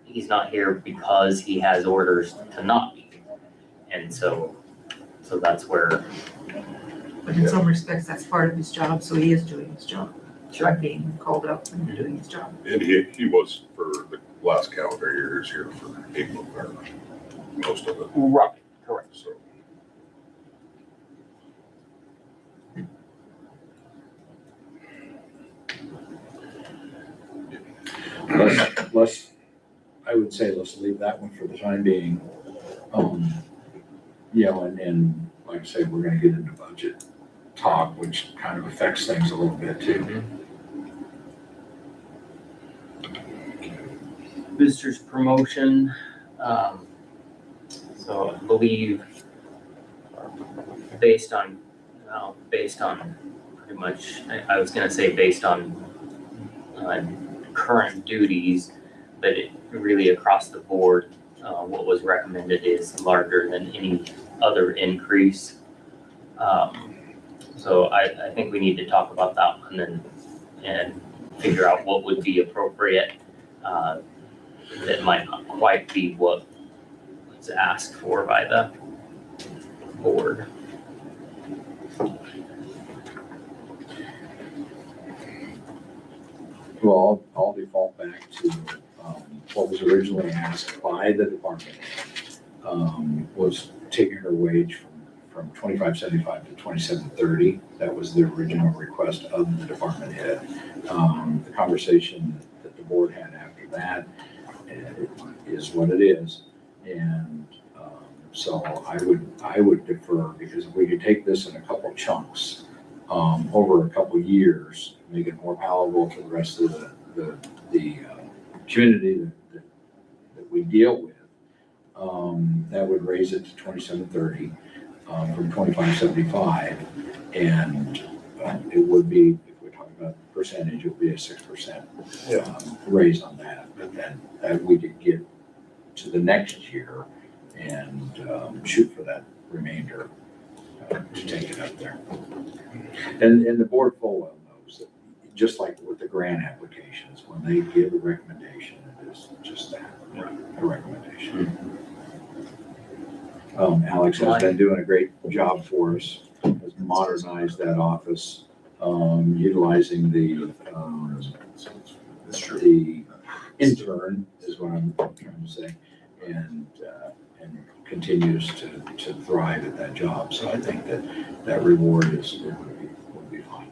he's not here because he has orders to not be. And so that's where, But in some respects, that's part of his job, so he is doing his job. Sure. By being called up and doing his job. And he was for the last calendar years here for April, or most of it, right, correct. so. I would say let's leave that one for the time being. You know, and like I say, we're gonna get into budget talk, which kind of affects things a little bit too. Visitors promotion, so I believe based on pretty much, I was gonna say based on current duties, but it really across the board, what was recommended is larger than any other increase. So I think we need to talk about that one and figure out what would be appropriate. That might not quite be what was asked for by the board. Well, I'll default back to what was originally asked by the department. Was taking her wage from $25.75 to $27.30. That was the original request of the department head. The conversation that the board had after that is what it is. And so I would defer, because if we could take this in a couple chunks over a couple years, make it more palatable to the rest of the community that we deal with, that would raise it to $27.30 from $25.75, and it would be, if we're talking about percentage, it would be a 6% raise on that. But then we could get to the next year and shoot for that remainder to take it up there. And the board full well knows that, just like with the grant applications, when they give a recommendation, it is just that, a recommendation. Alex has been doing a great job for us, has modernized that office, utilizing the intern is what I'm trying to say, and continues to thrive at that job. So I think that reward would be fine.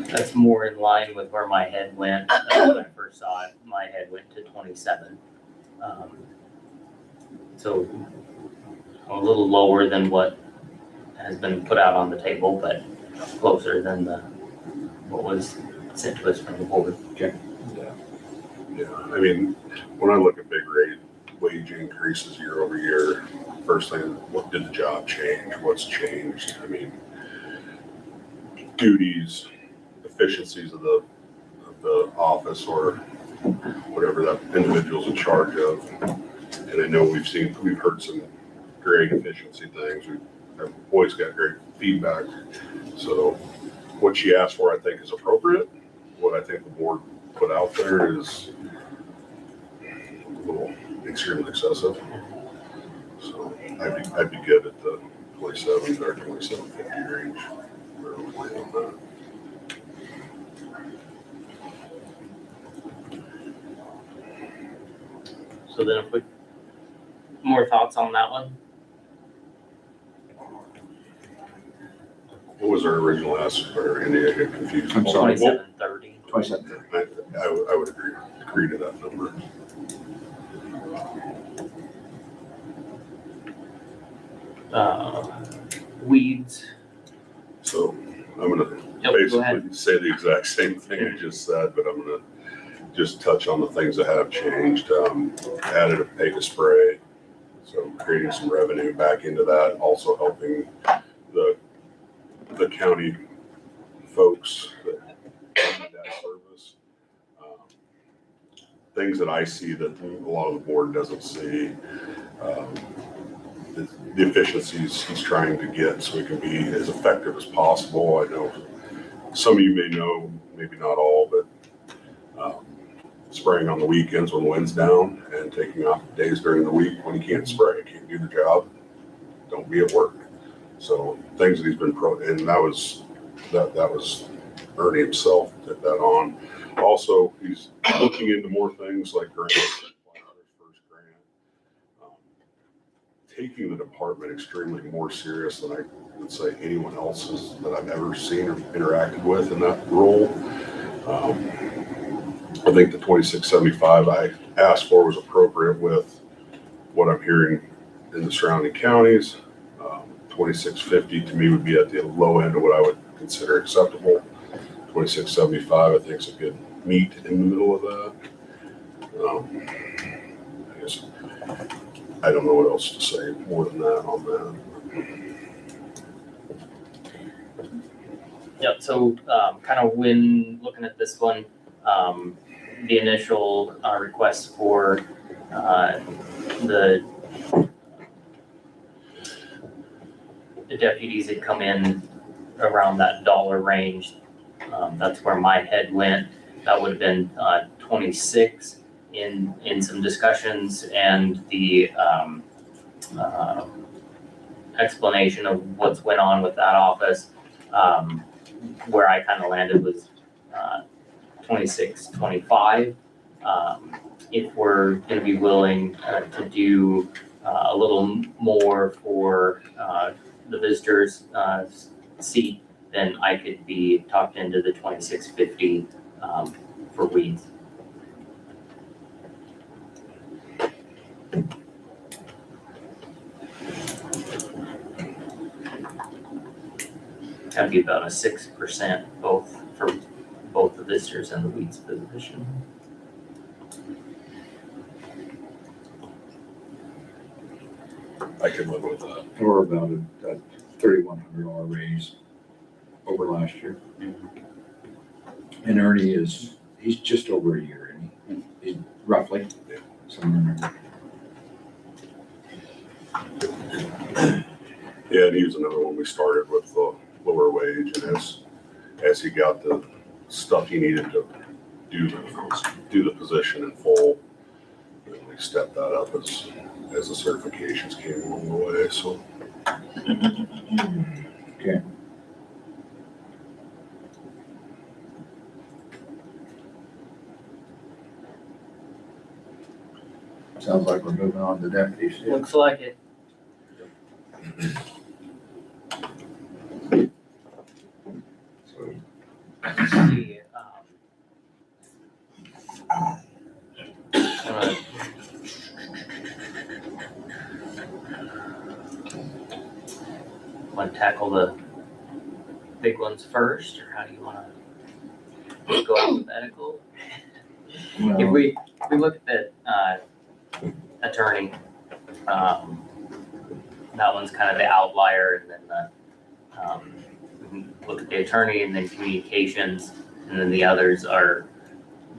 That's more in line with where my head went. When I first saw it, my head went to 27. So a little lower than what has been put out on the table, but closer than what was sent to us from the board. Yeah, I mean, when I look at big wage wage increases year over year, first thing, what did the job change? What's changed? I mean, duties, efficiencies of the office or whatever that individual's in charge of. And I know we've heard some great efficiency things. We've always got great feedback. So what she asked for, I think, is appropriate. What I think the board put out there is a little extremely excessive. So I'd be good at the 27 or 2750 range. Where we land on that. So then if we, more thoughts on that one? What was our original ask, or Andy, I get confused. I'm sorry. 2730. 2730. I would agree to that number. Weeds. So I'm gonna Yep, go ahead. basically say the exact same thing I just said, but I'm gonna just touch on the things that have changed. Added a pay to spray, so creating some revenue back into that, also helping the county folks that need that service. Things that I see that a lot of the board doesn't see. The efficiencies he's trying to get so we can be as effective as possible. I know some of you may know, maybe not all, but spraying on the weekends when the wind's down and taking off days during the week when you can't spray, can't do the job, don't be at work. So things that he's been and that was Ernie himself took that on. Also, he's looking into more things like grants, like his first grant. Taking the department extremely more serious than I would say anyone else's that I've ever seen or interacted with in that role. I think the 2675 I asked for was appropriate with what I'm hearing in the surrounding counties. 2650 to me would be at the low end of what I would consider acceptable. 2675 I think is a good meet in the middle of that. I guess I don't know what else to say more than that on that. Yep, so kind of when looking at this one, the initial request for the deputies had come in around that dollar range. That's where my head went. That would have been 26 in some discussions, and the explanation of what's went on with that office. Where I kind of landed was 26, 25. If we're going to be willing to do a little more for the visitors seat, then I could be talked into the 2650 for weeds. That'd be about a 6% both for both the visitors and the weeds position. I can live with that. Or about a $3,100 raise over last year. And Ernie he's just over a year, and he's roughly, somewhere in there. Yeah, and he was another one we started with the lower wage, and as he got the stuff he needed to do the position in full, then we stepped that up as the certifications came along the way, so. Okay. Sounds like we're moving on to deputies. Looks like it. So, Let's see, want to tackle the big ones first, or how do you want to go alphabetical? If well, we look at attorney. That one's kind of the outlier, and then we can look at the attorney and then communications, and then the others are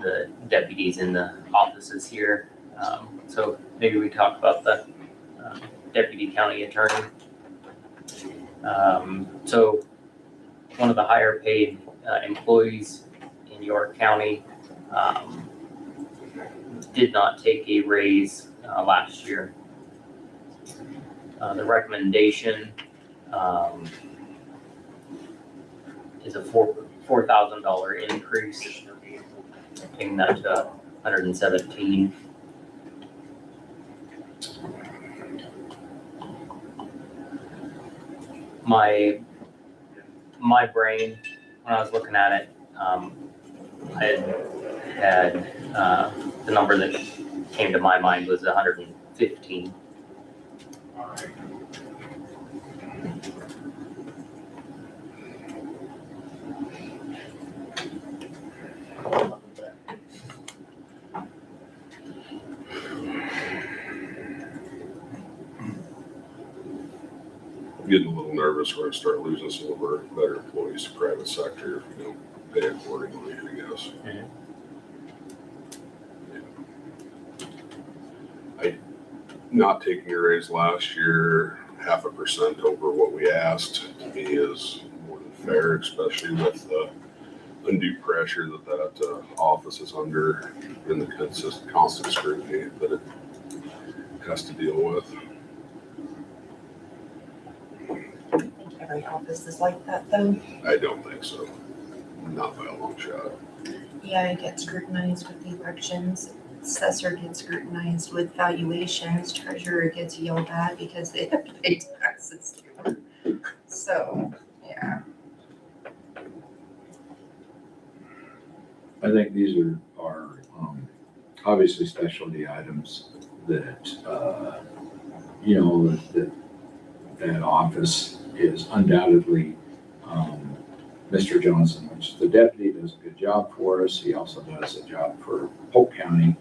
the deputies in the offices here. So maybe we talk about the deputy county attorney. So one of the higher paid employees in York County did not take a raise last year. The recommendation is a $4,000 increase, taking that to 117. My brain, when I was looking at it, I had the number that came to my mind was 115. I'm getting a little nervous where I start losing some of our better employees to private sector if we don't pay accordingly, I guess. Not taking a raise last year, 0.5% over what we asked, to me is more than fair, especially with the undue pressure that office is under and the constant scrutiny that it has to deal with. Every office is like that though. I don't think so. Not by a long shot. Yeah, I get scrutinized with the elections. Assessor gets scrutinized with valuations. Treasurer gets yelled at because they have to pay taxes too. So, yeah. I think these are obviously specialty items that, that office is undoubtedly Mr. Johnson, which the deputy does a good job for us. He also does a job for Polk County.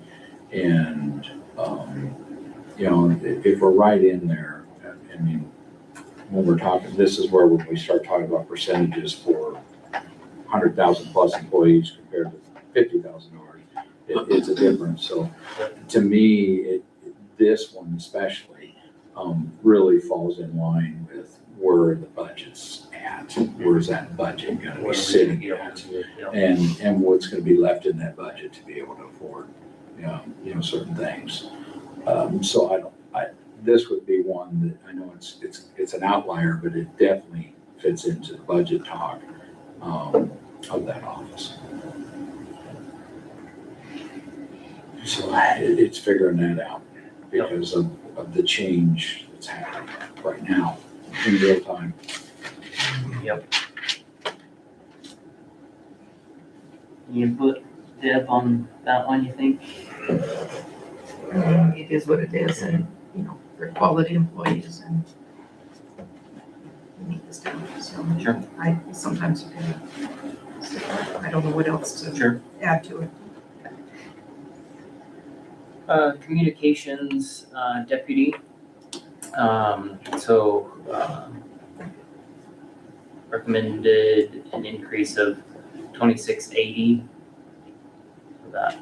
And, if we're right in there, I mean, when we're talking, this is where when we start talking about percentages for 100,000 plus employees compared to 50,000 already, it's a difference. So to me, this one especially really falls in line with where the budget's at. Where's that budget gonna be sitting at? And what's gonna be left in that budget to be able to afford, certain things. So this would be one that I know it's an outlier, but it definitely fits into the budget talk of that office. So it's figuring that out because of the change that's happening right now in real time. Yep. You put Deb on that one, you think? It is what it is, and, they're quality employees and we need this done, so. Sure. I sometimes agree. So I don't know what else to Sure. add to it. Communications deputy. Recommended an increase of 2680. That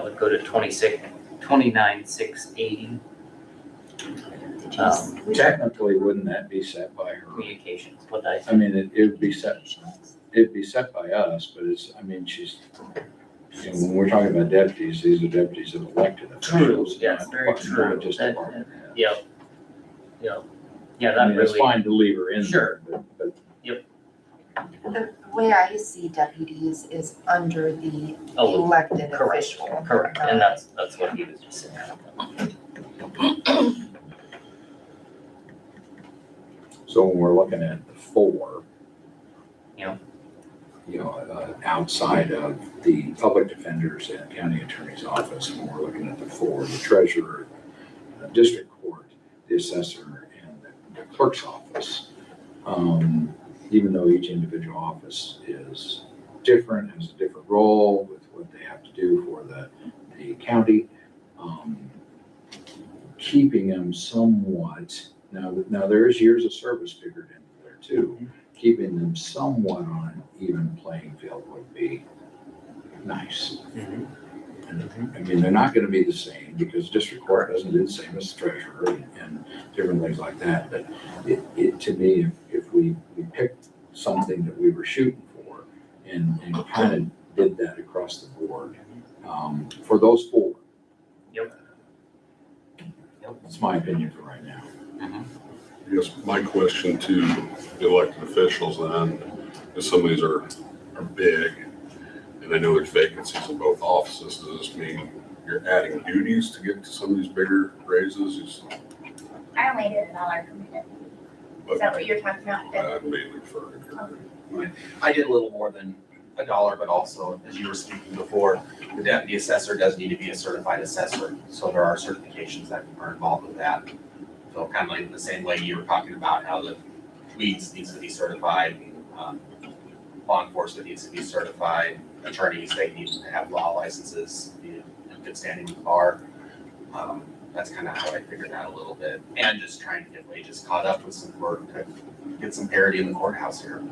would go to 29,680. Technically, wouldn't that be set by her? Communications, what did I say? I mean, it would be set by us, but she's, when we're talking about deputies, these are deputies of elected officials. Yes, not very true. just That- department heads. Yep. Yeah, I that mean, it's really, fine to leave her in Sure. there, but The way I see deputies is under the oh, elected correct, official. correct, and that's what he was just saying. so when we're looking at the four, Yeah. Outside of the public defenders and county attorney's office, when we're looking at the four, the treasurer, the district court, the assessor, and the clerk's office. Even though each individual office is different, has a different role with what they have to do for the county, keeping them somewhat, now there is years of service figured in there too. Keeping them somewhat on an even playing field would be nice. I mean, they're not gonna be the same because district court doesn't do the same as the treasurer and different things like that. But it to me, if we picked something that we were shooting for and kind of did that across the board, for those four. Yep. That's my opinion for right now. I guess my question to the elected officials then, is some of these are big, and I know there's vacancies in both offices. Does this mean you're adding duties to get to some of these bigger raises? I only did $1 per minute. Is that what you're talking about? I'm mainly referring to. I did a little more than $1, but also, as you were speaking before, the deputy assessor does need to be a certified assessor. So there are certifications that are involved with that. So kind of like the same way you were talking about how the weeds needs to be certified, law enforcement needs to be certified, attorneys, they need to have law licenses, be in good standing with the bar. That's kind of how I figured out a little bit. And just trying to get wages caught up with some work to get some parity in the courthouse here.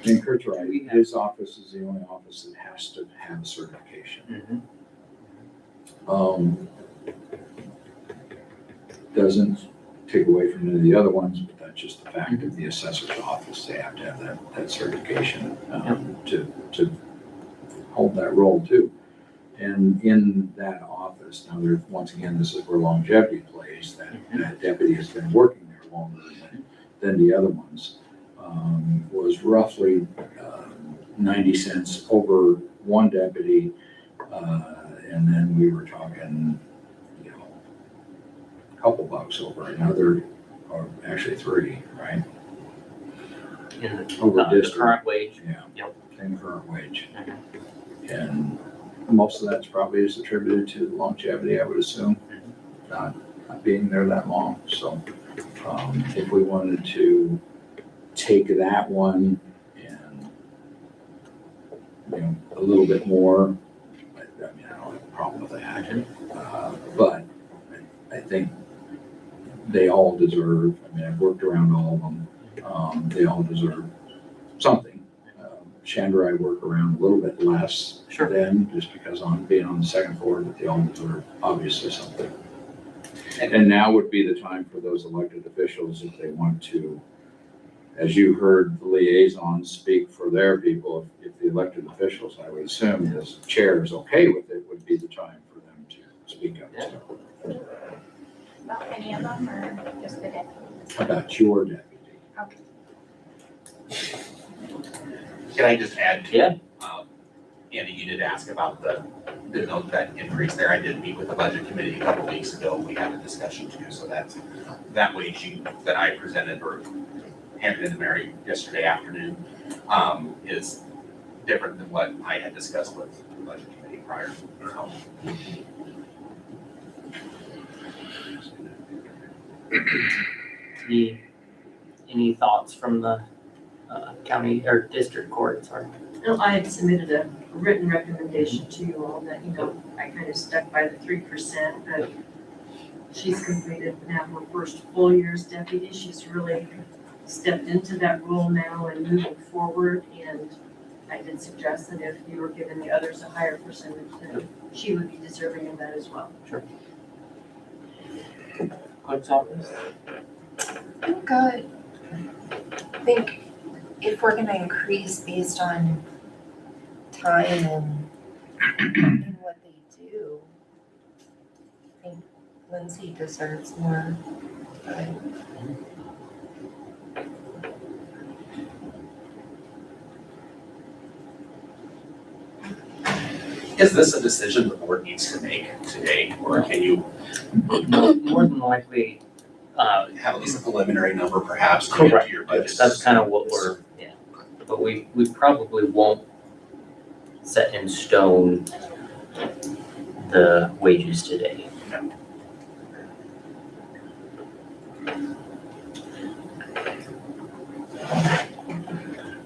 And Kurt's right, his office is the only office that has to have a certification. Doesn't take away from any of the other ones, but that's just the fact of the assessor's office, they have to have that certification to hold that role too. And in that office, now there's, once again, this is where longevity plays, that deputy has been working there longer than the other ones. Was roughly 90 cents over one deputy, and then we were talking, a couple bucks over another, or actually three, right? In Over the district. current wage. Yeah. Yep. Same current wage. And most of that's probably is attributed to longevity, I would assume, not being there that long. So if we wanted to take that one and, a little bit more, I mean, I don't have a problem with that. But I think they all deserve, I mean, I've worked around all of them. They all deserve something. Chandra, I work around a little bit less than, just because I'm being on the second floor, but they all deserve obviously something. And now would be the time for those elected officials, if they want to, as you heard the liaisons speak for their people, if the elected officials, I would assume, as chair is okay with it, would be the time for them to speak up. So, About any of them or just the deputy? how about your deputy? Okay. Can I just add to? Yeah. Andy, you did ask about the note that increase there. I did meet with the budget committee a couple of weeks ago. We had a discussion too. So that wage sheet that I presented or handed in to Mary yesterday afternoon is different than what I had discussed with the budget committee prior. So, Any thoughts from the county or district court, sorry? No, I had submitted a written recommendation to you all that, I kind of stuck by the 3%, but she's completed now her first full year as deputy. She's really stepped into that role now and moving forward, and I did suggest that if you were giving the others a higher percentage, that she would be deserving of that as well. Sure. Clerk's office? I'm good. I think if we're gonna increase based on time and what they do, I think Lindsay deserves more. But is this a decision the board needs to make today, or can you More than likely, have at least a preliminary number perhaps to get to your budget? that's kind of what we're, but we probably won't set in stone the wages today.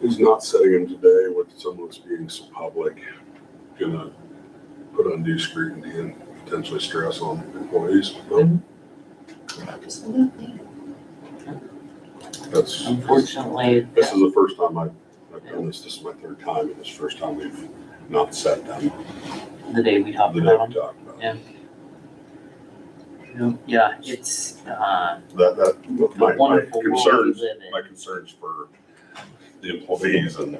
Is not setting them today with some of this being so public, gonna put undue scrutiny and potentially stress on employees. Absolutely. That's, Unfortunately, this is the first time I've done this. This is my third time, and this is the first time we've not set them the day we talked the day we about them. talked about. Yeah. Yeah, it's That, a my wonderful world we concerns, live in. my concerns for the employees and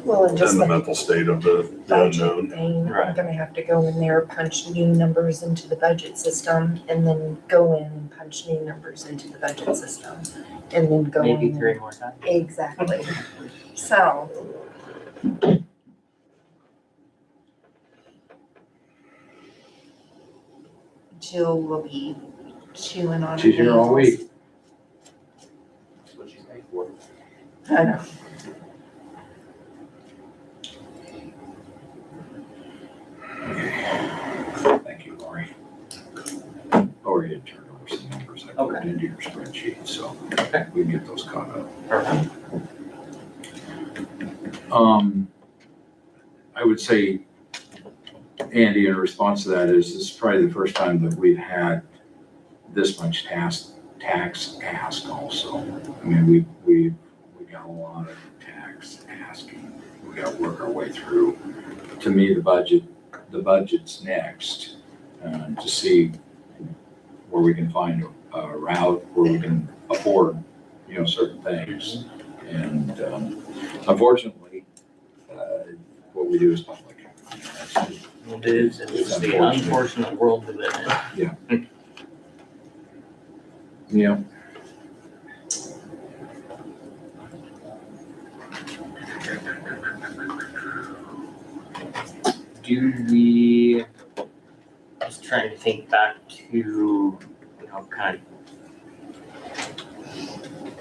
Well, and just the like mental state of the budget unknown. thing, Right. I'm gonna have to go in there, punch new numbers into the budget system, and then go in and punch new numbers into the budget system, and then go in. Maybe 3 more times. Exactly. So. Jill will be chewing on. She's here all nails. week. That's what she's paid for. I know. Thank you, Lori. Lori had turned over some numbers I put Okay. into your spreadsheet, so Okay. we can get those caught up. Perfect. I would say, Andy, in response to that, this is probably the first time that we've had this much tax ask also. I mean, we got a lot of tax asking. We got to work our way through. To me, the budget's next, to see where we can find a route where we can afford, certain things. And unfortunately, what we do is public. It is, it's the unfortunate world we live in. Yeah. Do we, just trying to think back to, kind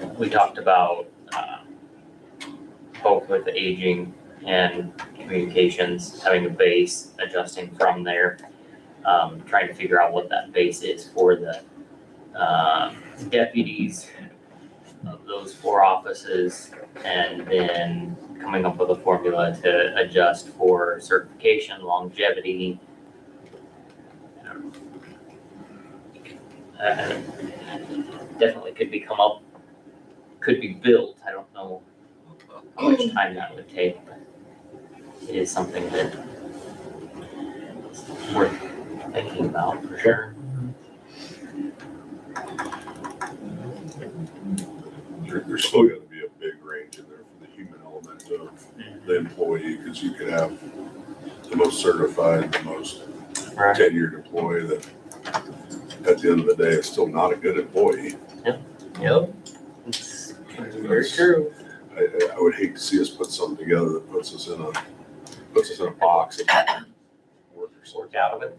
of, we talked about both with aging and communications, having a base, adjusting from there, trying to figure out what that base is for the deputies of those 4 offices, and then coming up with a formula to adjust for certification, longevity. Definitely could be built. I don't know how much time that would take, but it is something that is worth thinking about for sure. There's still gotta be a big range in there for the human element of the employee, because you could have the most certified, the most Right. tenured employee that at the end of the day is still not a good employee. Yep. It's very true. I would hate to see us put something together that puts us in a box and Work out of it.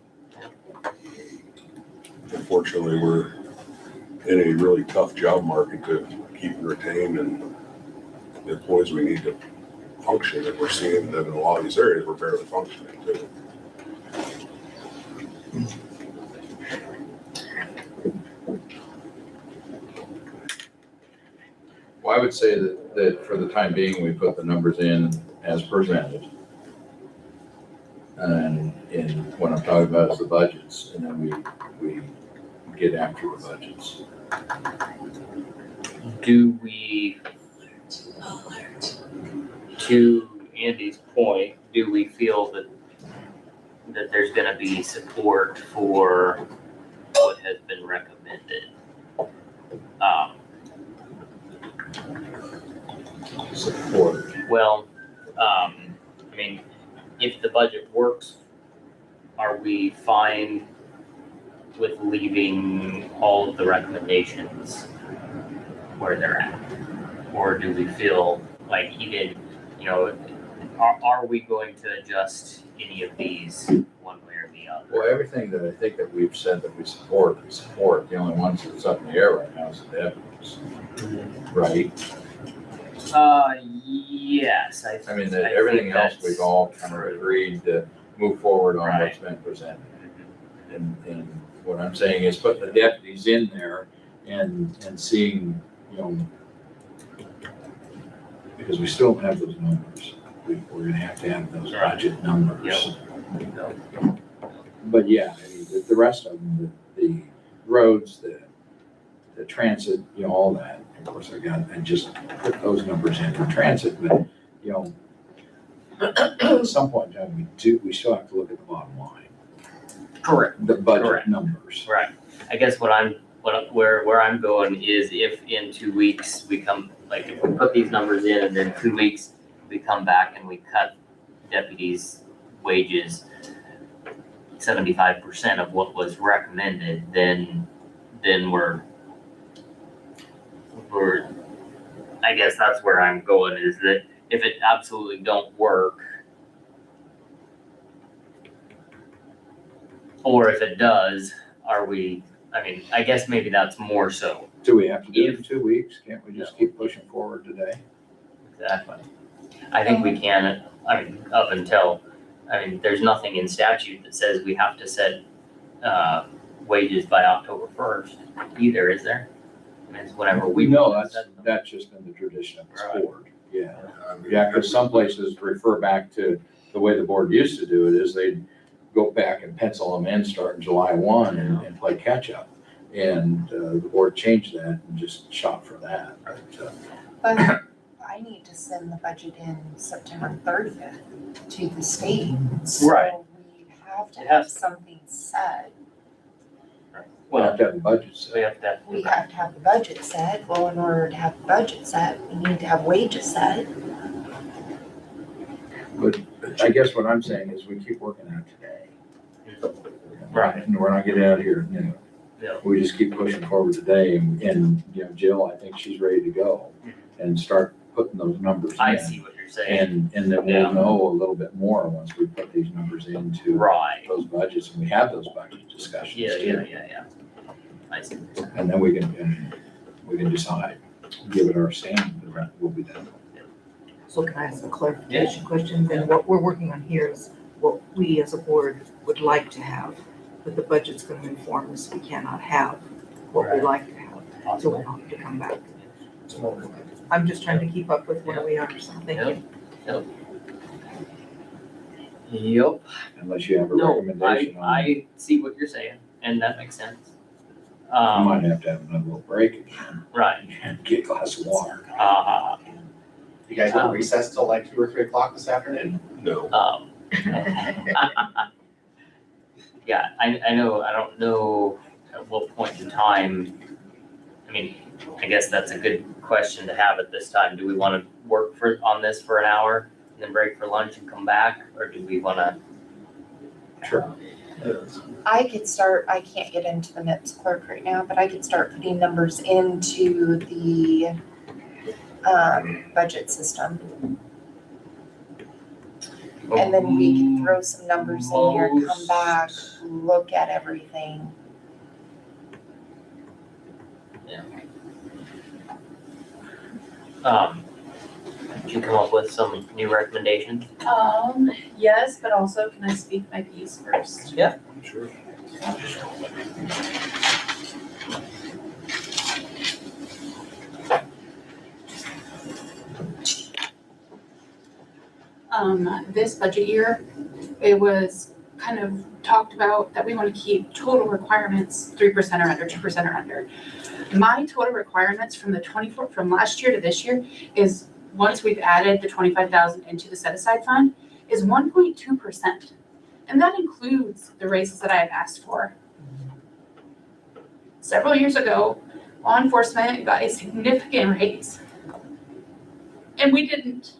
unfortunately, we're in a really tough job market to keep and retain, and the employees we need to function, and we're seeing that in a lot of these areas, we're barely functioning too. Well, I would say that for the time being, we put the numbers in as presented. And what I'm talking about is the budgets, and then we get after the budgets. Do we, to Andy's point, do we feel that there's gonna be support for what has been recommended? Support. Well, I mean, if the budget works, are we fine with leaving all of the recommendations where they're at? Or do we feel like even, are we going to adjust any of these one way or the other? Well, everything that I think that we've said that we support, we support. The only ones that's up in the air right now is the deputies. Right? Yes, I mean, think everything else that's- we've all kind of agreed to move forward on Right. what's been presented. And what I'm saying is put the deputies in there and seeing, you know, because we still don't have those numbers. We're gonna have to have those Right. budget numbers. Yep. But yeah, I mean, the rest of them, the roads, the transit, you know, all that. Of course, I just put those numbers in for transit, but, you know, at some point in time, we still have to look at the bottom line, Correct. the budget Correct. numbers. Right. I guess where I'm going is if in 2 weeks we come, like if we put these numbers in and then 2 weeks we come back and we cut deputies' wages 75% of what was recommended, then we're, I guess that's where I'm going, is that if it absolutely don't work, or if it does, are we, I mean, I guess maybe that's more so. Do we have to do it in 2 weeks? Can't we just keep pushing forward today? Exactly. I think we can, I mean, up until, I mean, there's nothing in statute that says we have to set, wages by October 1st either, is there? I mean, it's whenever we. No, set them. that's just been the tradition of Right. the board, yeah. I mean, Yeah, because some places refer back to the way the board used to do it, is they'd go back and pencil them in starting July 1 and play catch up. And the board changed that and just shot for that. But I need to send the budget in September 30th to the state. Right. So we have to It have has to. something set. We have Well, to have the budget set. we have to. We have to have the budget set. Well, in order to have the budget set, we need to have wages set. But I guess what I'm saying is we keep working on it today. Right. And we're not getting out of here, you know. Yeah. We just keep pushing forward today and, you know, Jill, I think she's ready to go and start putting those numbers in. I see what you're saying. And then Yeah. we'll know a little bit more once we put these numbers into Right. those budgets and we have those budget discussions Yeah, too. yeah. I see. And then we can decide, give it our stamp, and we'll be done. So can I ask a clarification question? Then what we're working on here is what we as a board would like to have, but the budget's gonna inform us we cannot have what we like to have, so we'll have to come back. I'm just trying to keep up with where we are, so thank you. Yep. Unless you have a No, recommendation on it. I see what you're saying, and that makes sense. I might have to have another little break again Right. and get a glass of water. You guys want to recess till like 2 or 3 o'clock this afternoon? No. Yeah, I know, I don't know at what point in time, I mean, I guess that's a good question to have at this time. Do we want to work on this for an hour, and then break for lunch and come back, or do we want to? Sure. I could start, I can't get into the MIPS clerk right now, but I could start putting numbers into the budget system. And then we can throw some numbers in here, come back, look at everything. Did you come up with some new recommendations? Yes, but also can I speak my piece first? Yeah. Sure. This budget year, it was kind of talked about that we want to keep total requirements 3% or under, 2% or under. My total requirements from from last year to this year is, once we've added the 25,000 into the set aside fund, is 1.2%. And that includes the raises that I have asked for. Several years ago, law enforcement got a significant raise. And we didn't.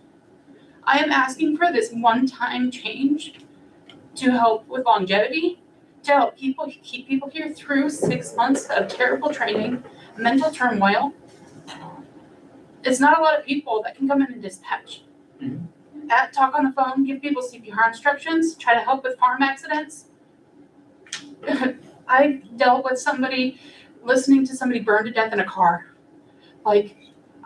I am asking for this one-time change to help with longevity, to help keep people here through 6 months of terrible training, mental turmoil. It's not a lot of people that can come in and dispatch. Talk on the phone, give people CPR instructions, try to help with farm accidents. I dealt with somebody listening to somebody burn to death in a car. Like,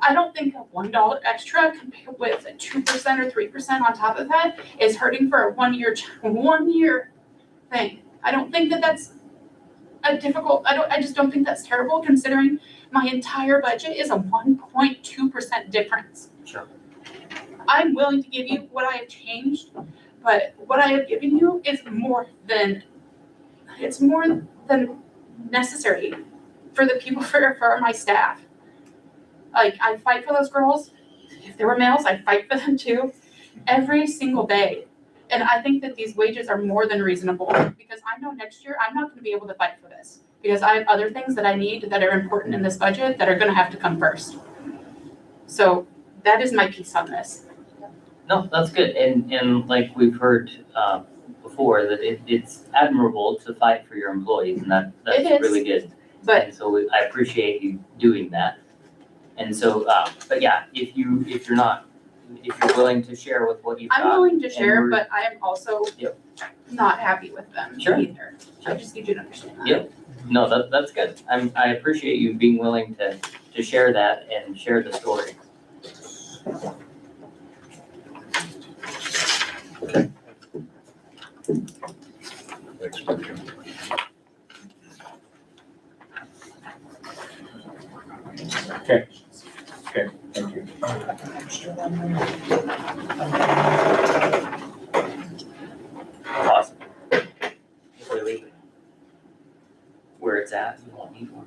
I don't think a $1 extra compared with a 2% or 3% on top of that is hurting for a 1 year thing. I don't think that that's I just don't think that's terrible considering my entire budget is a 1.2% difference. Sure. I'm willing to give you what I have changed, but what I have given you is more than necessary for the people for my staff. Like, I fight for those girls. If there were males, I'd fight for them too, every single day. And I think that these wages are more than reasonable because I know next year I'm not gonna be able to fight for this. Because I have other things that I need that are important in this budget that are gonna have to come first. So that is my piece on this. No, that's good, and like we've heard, before, that it's admirable to fight for your employees, and that's It is. really good. But And so I appreciate you doing that. And so, but yeah, if you're willing to share with what you've got. I'm willing to and share, we're- but I am also Yep. not happy with them Sure. either. I just need you to understand that. Yep. No, that's good. I appreciate you being willing to share that and share the story. Thanks, Jim. Thank you. Awesome. If we leave it where it's at, we won't need one.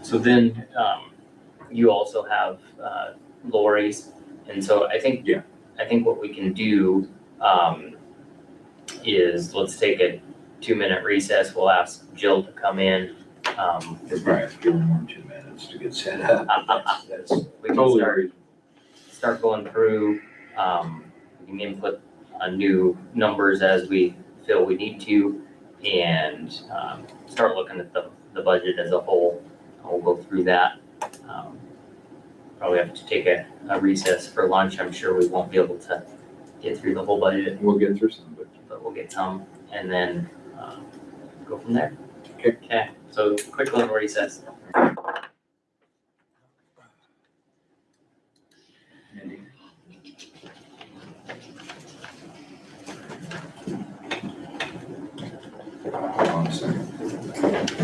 So then, you also have, Lori's, and so I think. Yeah. I think what we can do, is let's take a 2-minute recess, we'll ask Jill to come in. We'll probably have to give them 1 or 2 minutes to get set up. That's We can totally start, reasonable. start going through, we can input new numbers as we feel we need to, and, start looking at the budget as a whole. We'll go through that. Probably have to take a recess for lunch. I'm sure we won't be able to get through the whole budget, We'll get through some, but we'll get some and then, go from there. Okay. Okay, so quick little recess. Mindy. Hold on a second.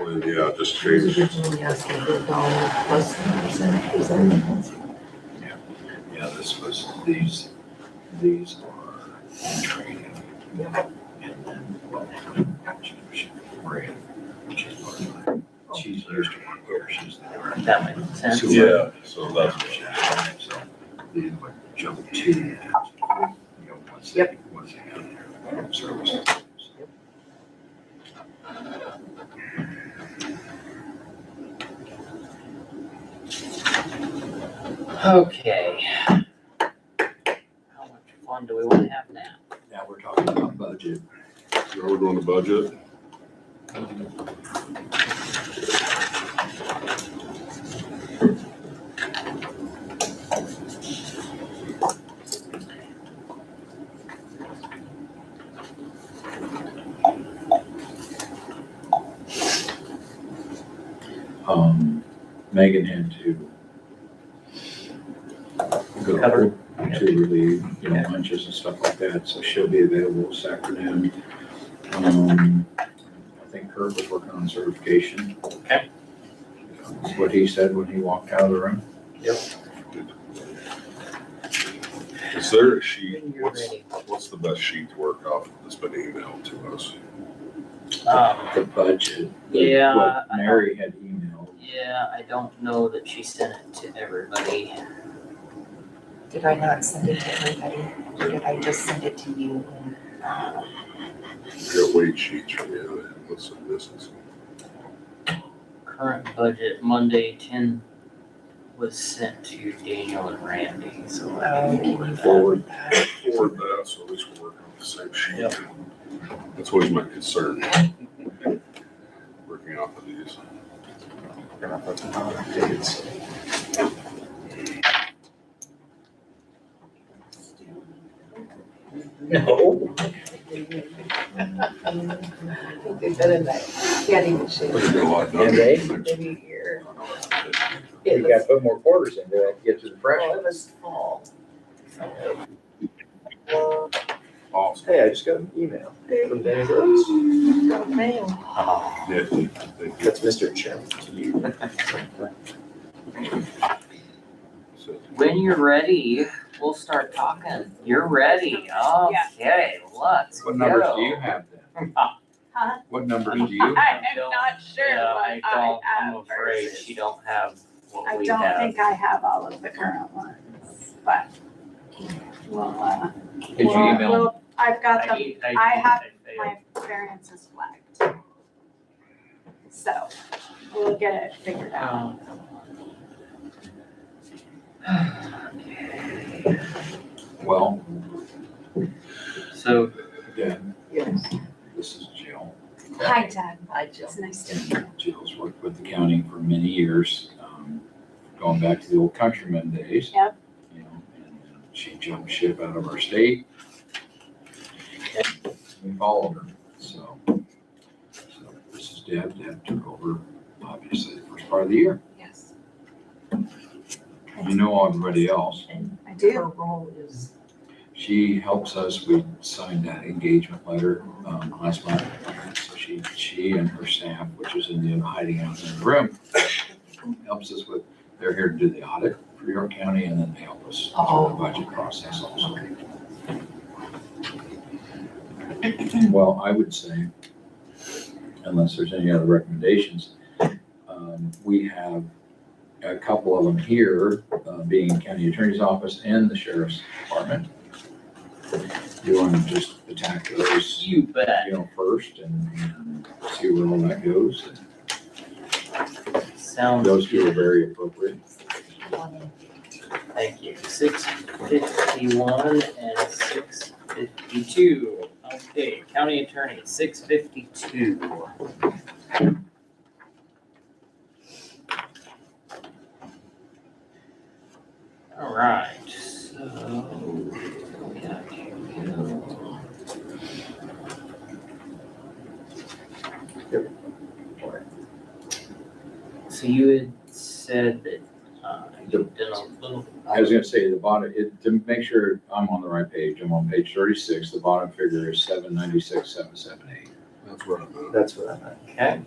Well, yeah, just She was change. originally asking for $1 plus 10%, is that what Yeah, this was, these are training. And then, well, Maria, she's part of it. She's used to work here, she's the director. That makes sense. Yeah, so that's. So they would jump to that, you know, once they have their service. Okay. How much fun do we want to have now? Now we're talking about budget. Now we're doing the budget. Megan had to go Cover. to relieve, you know, lunches and stuff like that, so she'll be available this afternoon. I think Kurt was working on certification. Okay. That's what he said when he walked out of the room. Is there a sheet? When you're ready. What's the best sheet to work off that's been emailed to us? The budget. Yeah, What I Mary had emailed. Yeah, I don't know that she sent it to everybody. Did I not send it to everybody? Or did I just send it to you? Got wage sheets from you. What's this is? Current budget, Monday, 10 was sent to Daniel and Randy, so Oh, can you Forward. Forward that, so at least we're working on the same sheet. Yep. That's always my concern. Working off of these. No. I think they've been in that candy machine But you get a lot done. And they- maybe a year. You gotta put more quarters in there to get to the fresh. Well, it was fall. Awesome. Hey, I just got an email from Danny Rhodes. Got mail. Oh, Yeah, thank you. That's Mr. Chairman to you. So, when you're ready, we'll start talking. You're ready. Okay, let's What numbers go. do you have then? Huh? What numbers do you have? I'm not sure Yeah, what I I don't, I'm have afraid versus. she don't have what I we don't have. think I have all of the current ones, but well, Did you email? I've got them, I have failed. my variances flagged. So we'll get it figured out. Well, So, again, Yes. this is Jill. Hi, Dad. I just. It's nice to meet you. Jill's worked with the county for many years, going back to the old countryman days. Yep. You know, and she jumped ship out of our state. We followed her, so this is Deb. Deb took over, obviously, the first part of the year. Yes, You know everybody else. I Her do. role is, She helps us, we signed that engagement letter last month. So she and her staff, which is in the hiding out in the room, helps us with, they're here to do the audit for York County and then they help us through the budget process also. Well, I would say, unless there's any other recommendations, we have a couple of them here, being County Attorney's Office and the Sheriff's Department. You want to just attack those, you bet. you know, first and see where all that goes. Sounds Those two are good. very appropriate. Thank you. 651 and 652. Okay, county attorney, 652. All right, so we got here we go. So you had said that you've done a little. I was gonna say the bottom, to make sure I'm on the right page, I'm on page 36, the bottom figure is 796,778. That's what I'm at. That's what I meant. Okay.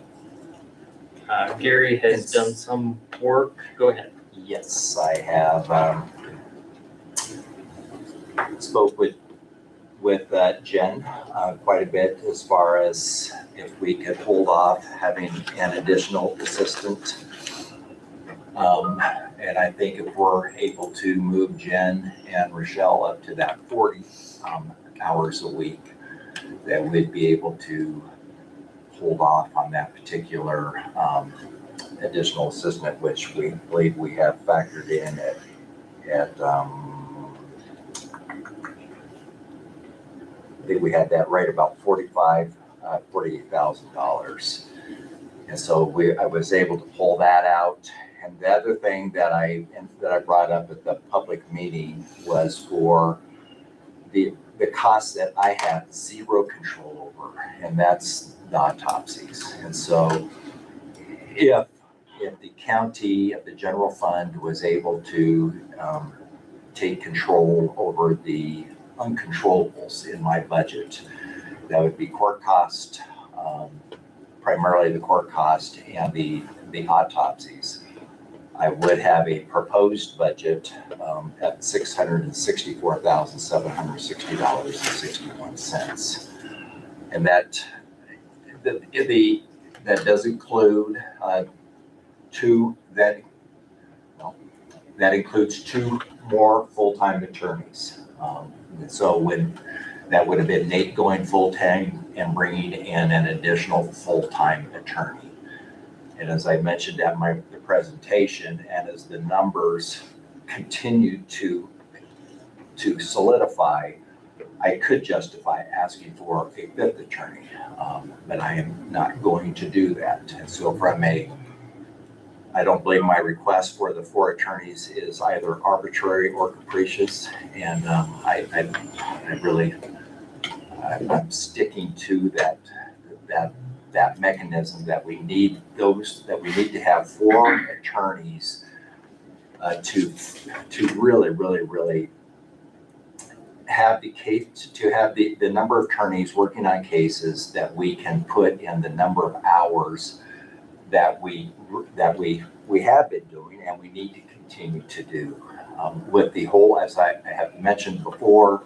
Gary has done some work. Go ahead. Yes, I have, spoke with Jen quite a bit as far as if we could hold off having an additional assistant. And I think if we're able to move Jen and Rochelle up to that 40 hours a week, that we'd be able to hold off on that particular additional assistant, which we believe we have factored in at I think we had that right about $48,000. And so I was able to pull that out. And the other thing that I brought up at the public meeting was for the costs that I have zero control over, and that's the autopsies. And so if the county, if the general fund was able to take control over the uncontrollables in my budget, that would be court cost, primarily the court cost and the autopsies. I would have a proposed budget at $664,760.61. And that does include that includes 2 more full-time attorneys. And so when that would have been Nate going full-time and bringing in an additional full-time attorney. And as I mentioned at the presentation, and as the numbers continue to solidify, I could justify asking for a 5th attorney, but I am not going to do that. And so I don't believe my request for the 4 attorneys is either arbitrary or capricious, and I'm sticking to that mechanism that we need to have 4 attorneys to really have the case, to have the number of attorneys working on cases that we can put in the number of hours that we have been doing and we need to continue to do. With the whole, as I have mentioned before,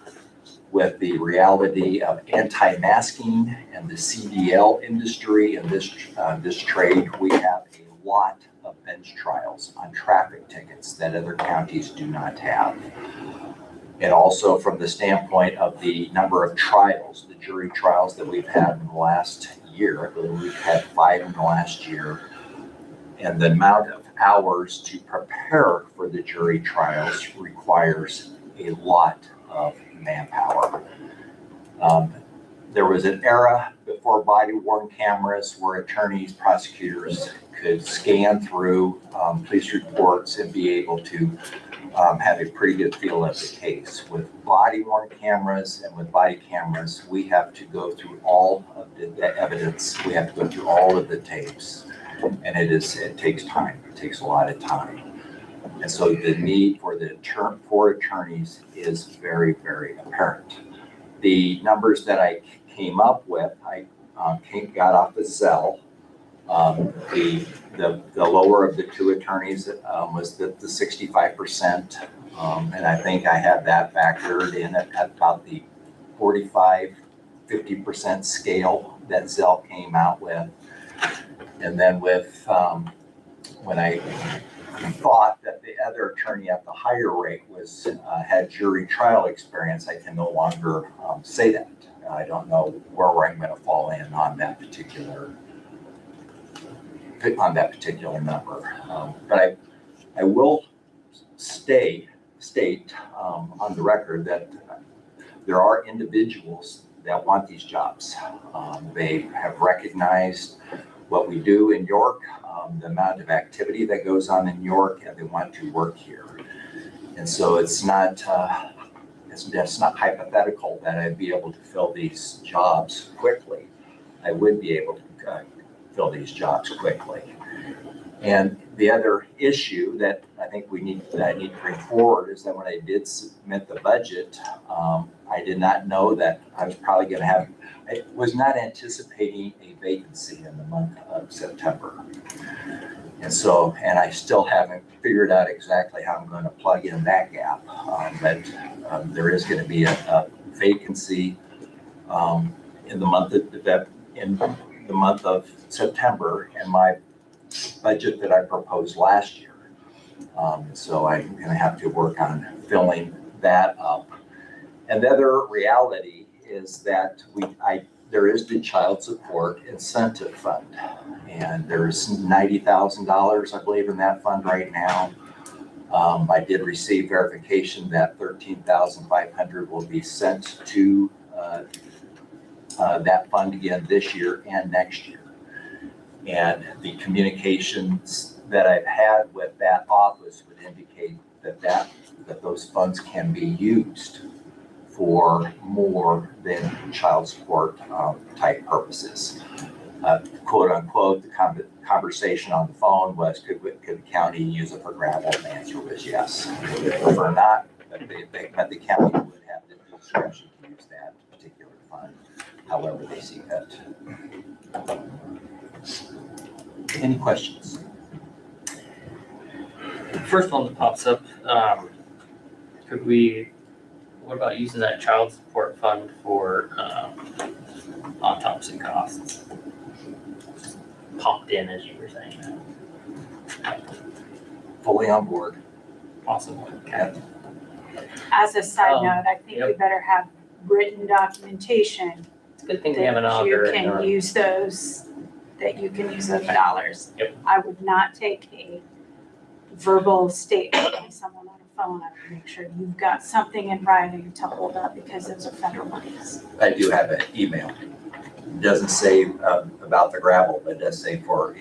with the reality of anti-masking and the CDL industry and this trade, we have a lot of bench trials on traffic tickets that other counties do not have. And also from the standpoint of the number of trials, the jury trials that we've had in the last year, I believe we've had 5 in the last year, and the amount of hours to prepare for the jury trials requires a lot of manpower. There was an era before body-worn cameras where attorneys, prosecutors could scan through police reports and be able to have a pretty good feel of the case. With body-worn cameras and with body cameras, we have to go through all of the evidence. We have to go through all of the tapes, and it takes time. It takes a lot of time. And so the need for for attorneys is very, very apparent. The numbers that I came up with, I got off the Zelle. The lower of the 2 attorneys was the 65%, and I think I had that factored in at about the 45-50% scale that Zelle came out with. And then with when I thought that the other attorney at the higher rate had jury trial experience, I can no longer say that. I don't know where I'm going to fall in on that particular number. But I will state on the record that there are individuals that want these jobs. They have recognized what we do in York, the amount of activity that goes on in York, and they want to work here. And so it's just not hypothetical that I'd be able to fill these jobs quickly. I would be able to fill these jobs quickly. And the other issue that I think that I need to bring forward is that when I did submit the budget, I did not know that I was probably gonna have, I was not anticipating a vacancy in the month of September. And so, and I still haven't figured out exactly how I'm gonna plug in that gap. But there is gonna be a vacancy in the month of September, and my budget that I proposed last year. So I'm gonna have to work on filling that up. And the other reality is that there is the child support incentive fund. And there's $90,000, I believe, in that fund right now. I did receive verification that $13,500 will be sent to that fund again this year and next year. And the communications that I've had with that office would indicate that those funds can be used for more than child support type purposes. Quote unquote, the conversation on the phone was, could the county use it for gravel? And the answer was yes. They prefer not, but the county would have the discretion to use that particular fund, however they see fit. Any questions? First one that pops up, what about using that child support fund for autopsy costs? Popped in as you were saying that. Fully on board. Possible. Okay. As a side note, I think we Yep. better have written documentation It's a good thing to have an that auger. you can use those dollars. Yep. I would not take a verbal statement from someone on a phone. I would make sure you've got something in writing to hold up because those are federal monies. I do have an email. It doesn't say about the gravel, but it does say for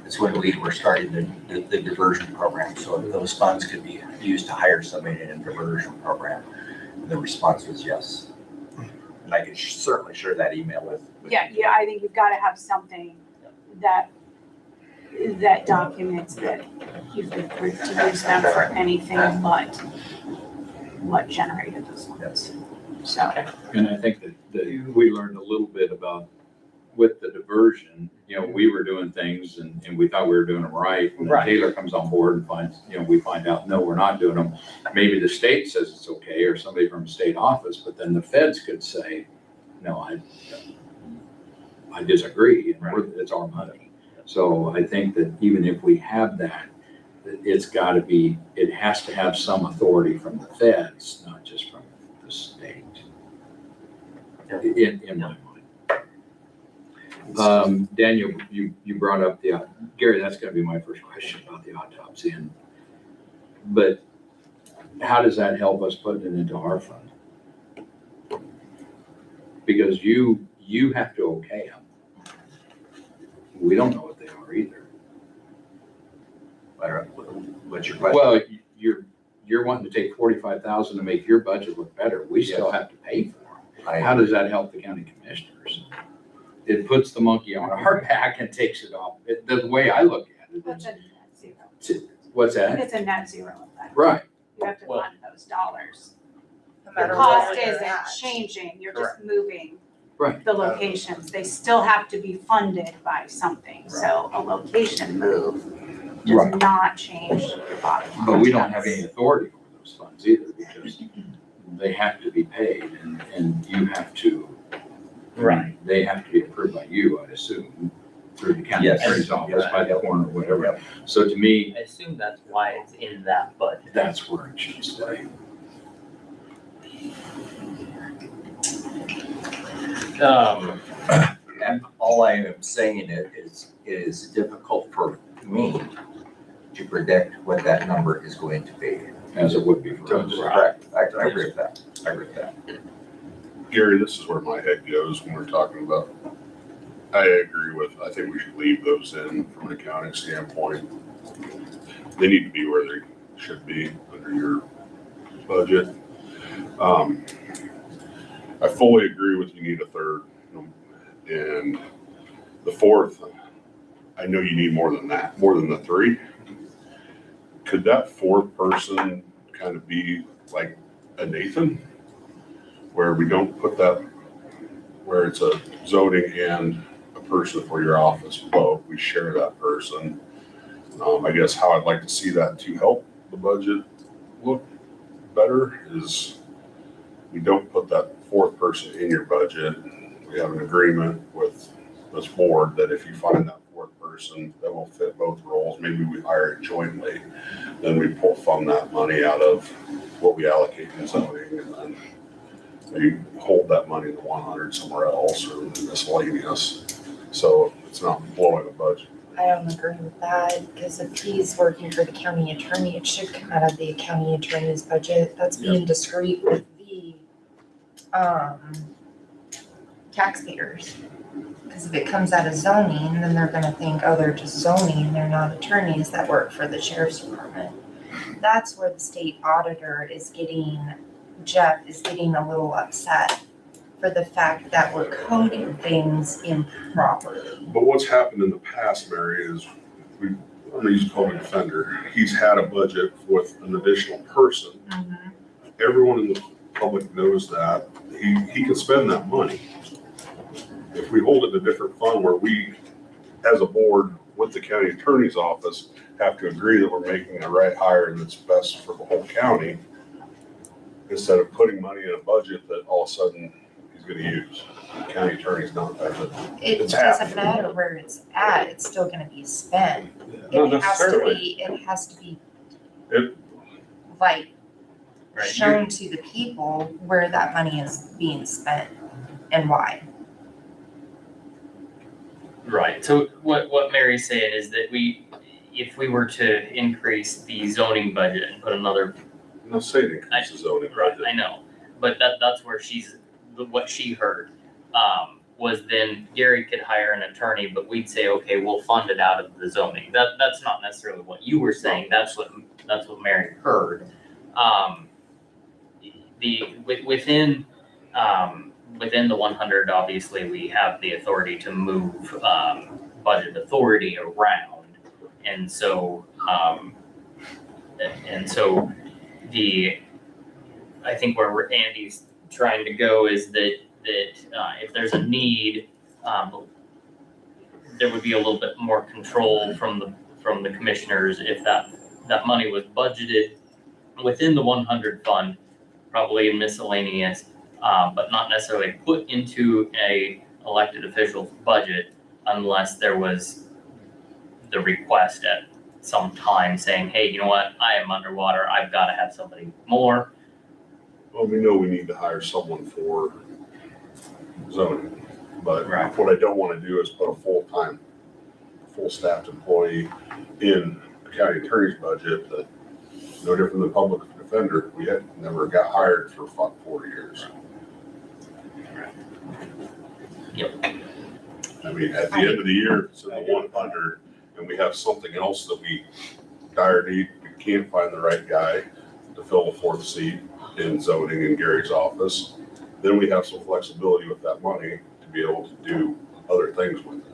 it's when we were starting the diversion program. So those funds could be used to hire somebody in a diversion program. And the response was yes. And I can certainly share that email with. Yeah, I think you've got to have something that documents that you've been approved to use them for anything but what generated those funds. So, And I think that we learned a little bit about with the diversion, we were doing things and we thought we were doing them right. When Right. Taylor comes on board and finds, we find out, no, we're not doing them. Maybe the state says it's okay, or somebody from a state office, but then the feds could say, no, I disagree, and it's our money. So I think that even if we have that, it has to have some authority from the feds, not just from the state. In my mind. Daniel, you brought up Gary, that's gonna be my first question about the autopsy. But how does that help us put it into our fund? Because you have to okay them. We don't know what they are either. What's your question? Well, you're wanting to take 45,000 to make your budget look better. We still have to pay for them. How does that help the county commissioners? It puts the monkey on our back and takes it off. The way I look at it, that's a net zero. what's that? It's a net zero effect. Right. You have to Well- fund those dollars. No The matter cost what they're isn't at. changing, you're just moving Right. the locations. They still have to be funded by something, so a location move does Right. not change your bottom line. But we don't have any authority over those funds either, because they have to be paid and you have to. Right. They have to be approved by you, I assume, through the county Yes. attorney's office, by the corner, whatever. Yep. So to me, I assume that's why it's in that budget. that's where it should stay. And all I am saying is, it is difficult for me to predict what that number is going to be. As it would be for us. Correct. I agree with that. I agree with that. Gary, this is where my head goes when we're talking about, I think we should leave those in from an accounting standpoint. They need to be where they should be under your budget. I fully agree with you need a third. And the fourth, I know you need more than that, more than the three. Could that fourth person kind of be like a Nathan? Where we don't put that, where it's a zoning and a person for your office both, we share that person. I guess how I'd like to see that to help the budget look better is we don't put that fourth person in your budget. We have an agreement with this board that if you find that fourth person that will fit both roles, maybe we hire it jointly, then we fund that money out of what we allocate in zoning, and then we hold that money in the 100 somewhere else or miscellaneous. So it's not blowing the budget. I don't agree with that, because if he's working for the county attorney, it should come out of the county attorney's budget. That's being discreet with the, taxpayers. Because if it comes out of zoning, then they're gonna think, oh, they're just zoning, they're not attorneys that work for the sheriff's department. That's where the state auditor is getting, Jeff is getting a little upset for the fact that we're coding things improperly. But what's happened in the past, Mary, is I'm gonna use code defender. He's had a budget with an additional person. Everyone in the public knows that. He can spend that money. If we hold it in a different fund where we, as a board with the county attorney's office, have to agree that we're making the right hire and that's best for the whole county, instead of putting money in a budget that all of a sudden he's gonna use. The county attorney's not there, but It It's doesn't happening. matter where it's at, it's still gonna be spent. Not It has to necessarily. be, it has to be It- like Right, shown to the people where that money is being spent and why. Right, so what Mary's saying is that if we were to increase the zoning budget and put another, no say it increases zoning budget. I know, but that's where what she heard, was then Gary could hire an attorney, but we'd say, okay, we'll fund it out of the zoning. That's not necessarily what you were saying, that's what Mary heard. Within the 100, obviously, we have the authority to move budget authority around. And so, I think where Andy's trying to go is that if there's a need, there would be a little bit more control from the commissioners if that money was budgeted within the 100 fund, probably in miscellaneous, but not necessarily put into a elected official's budget unless there was the request at some time saying, hey, you know what, I am underwater, I've gotta have somebody more. Well, we know we need to hire someone for zoning, but Right. what I don't wanna do is put a full-time, full-staffed employee in the county attorney's budget that, no different than public defender, we had never got hired for 4 years. Yep. I mean, at the end of the year, if it's in the 100, and we have something else that we dire need, we can't find the right guy to fill the fourth seat in zoning in Gary's office, then we have some flexibility with that money to be able to do other things with it.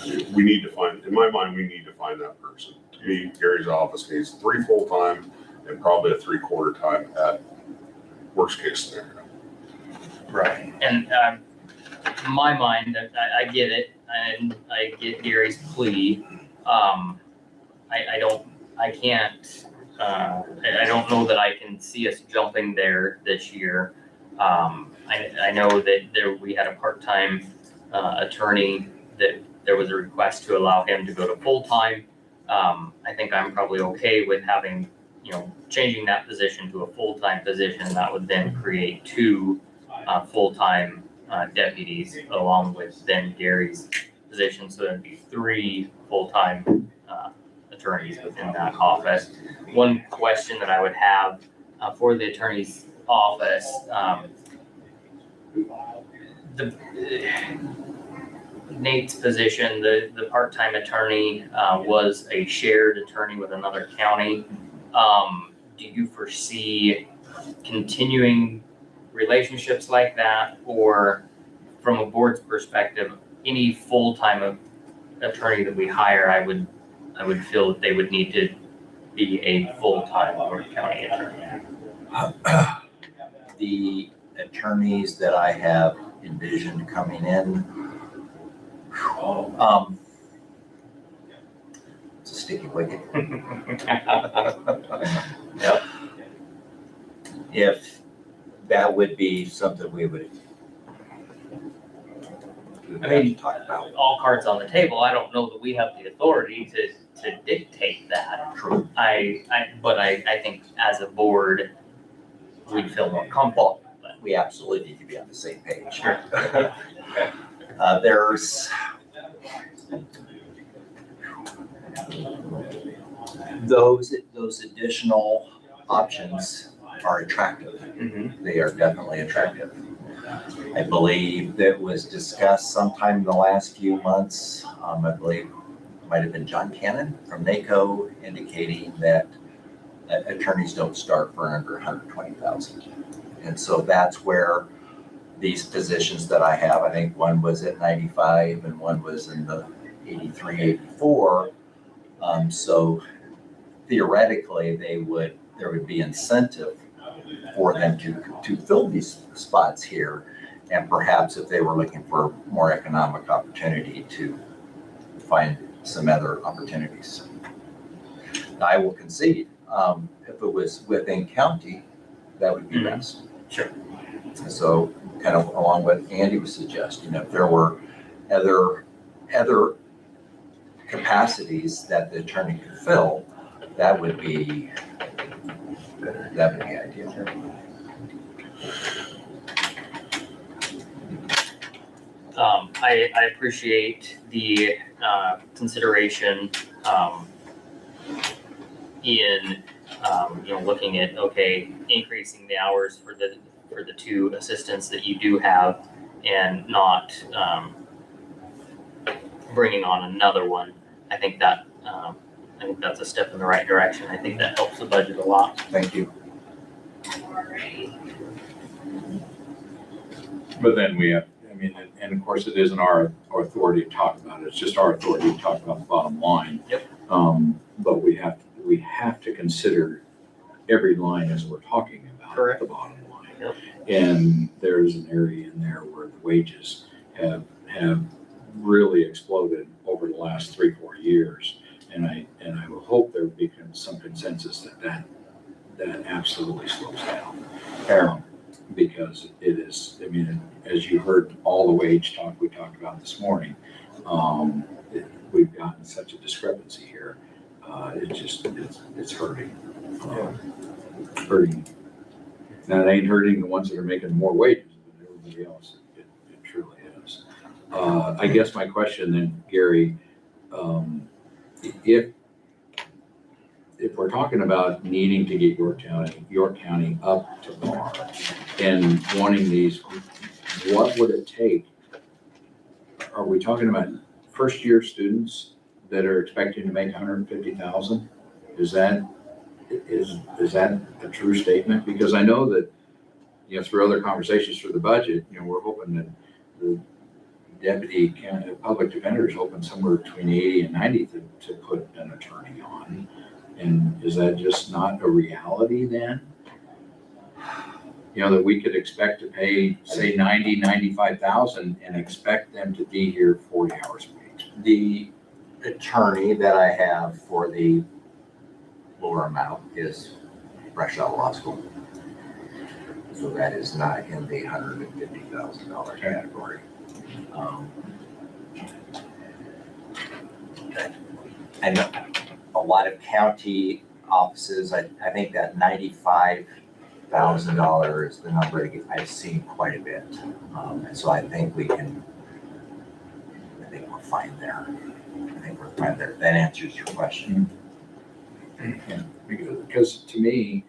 I mean, we need to find, in my mind, we need to find that person. To me, Gary's office needs 3 full-time and probably a 3/4 time at worst case scenario. Right. And in my mind, I get it, and I get Gary's plea. I don't know that I can see us jumping there this year. I know that we had a part-time attorney that there was a request to allow him to go to full-time. I think I'm probably okay with having, changing that position to a full-time position. That would then create 2 full-time deputies along with then Gary's position. So that'd be 3 full-time attorneys within that office. One question that I would have for the attorney's office, Nate's position, the part-time attorney was a shared attorney with another county. Do you foresee continuing relationships like that, or from a board's perspective, any full-time attorney that we hire, I would feel that they would need to be a full-time Lord County attorney. The attorneys that I have envisioned coming in, it's a sticky wicket. Yep. If that would be something we would I mean, talk about. All cards on the table, I don't know that we have the authority to dictate that. True. But I think as a board, we'd feel more comfortable. We absolutely need to be on the same page. Sure. There's those additional options are attractive. Mhm. They are definitely attractive. I believe that was discussed sometime in the last few months. I believe it might have been John Cannon from NACO indicating that attorneys don't start for under 120,000. And so that's where these positions that I have, I think one was at 95 and one was in the 83, 84. So theoretically, there would be incentive for them to fill these spots here. And perhaps if they were looking for more economic opportunity, to find some other opportunities. I will concede, if it was within county, that would be best. Sure. So kind of along what Andy was suggesting, if there were other capacities that the attorney could fill, that would be ideal. I appreciate the consideration in looking at, okay, increasing the hours for the two assistants that you do have and not bringing on another one. I think that's a step in the right direction. I think that helps the budget a lot. Thank you. But then we have, and of course, it isn't our authority to talk about it. It's just our authority to talk about the bottom line. Yep. But we have to consider every line as we're talking about. Correct. The bottom line. Yep. And there's an area in there where the wages have really exploded over the last 3-4 years. And I will hope there becomes some consensus that absolutely slows down. Because it is, as you heard all the wage talk we talked about this morning, we've gotten such a discrepancy here. It's hurting. Hurting. Now, it ain't hurting the ones that are making more wages than everybody else. It truly is. I guess my question then, Gary, if we're talking about needing to get York County up to par and wanting these, what would it take? Are we talking about first-year students that are expecting to make 150,000? Is that a true statement? Because I know that, through other conversations for the budget, we're hoping that the deputy county public defender is hoping somewhere between 80 and 90 to put an attorney on. And is that just not a reality then? That we could expect to pay, say, 95,000 and expect them to be here 40 hours a week. The attorney that I have for the lower amount is fresh out of law school. So that is not in the $150,000 category. And a lot of county offices, I think that $95,000 is the number I've seen quite a bit. And so I think we're fine there. That answers your question. Yeah, because to me,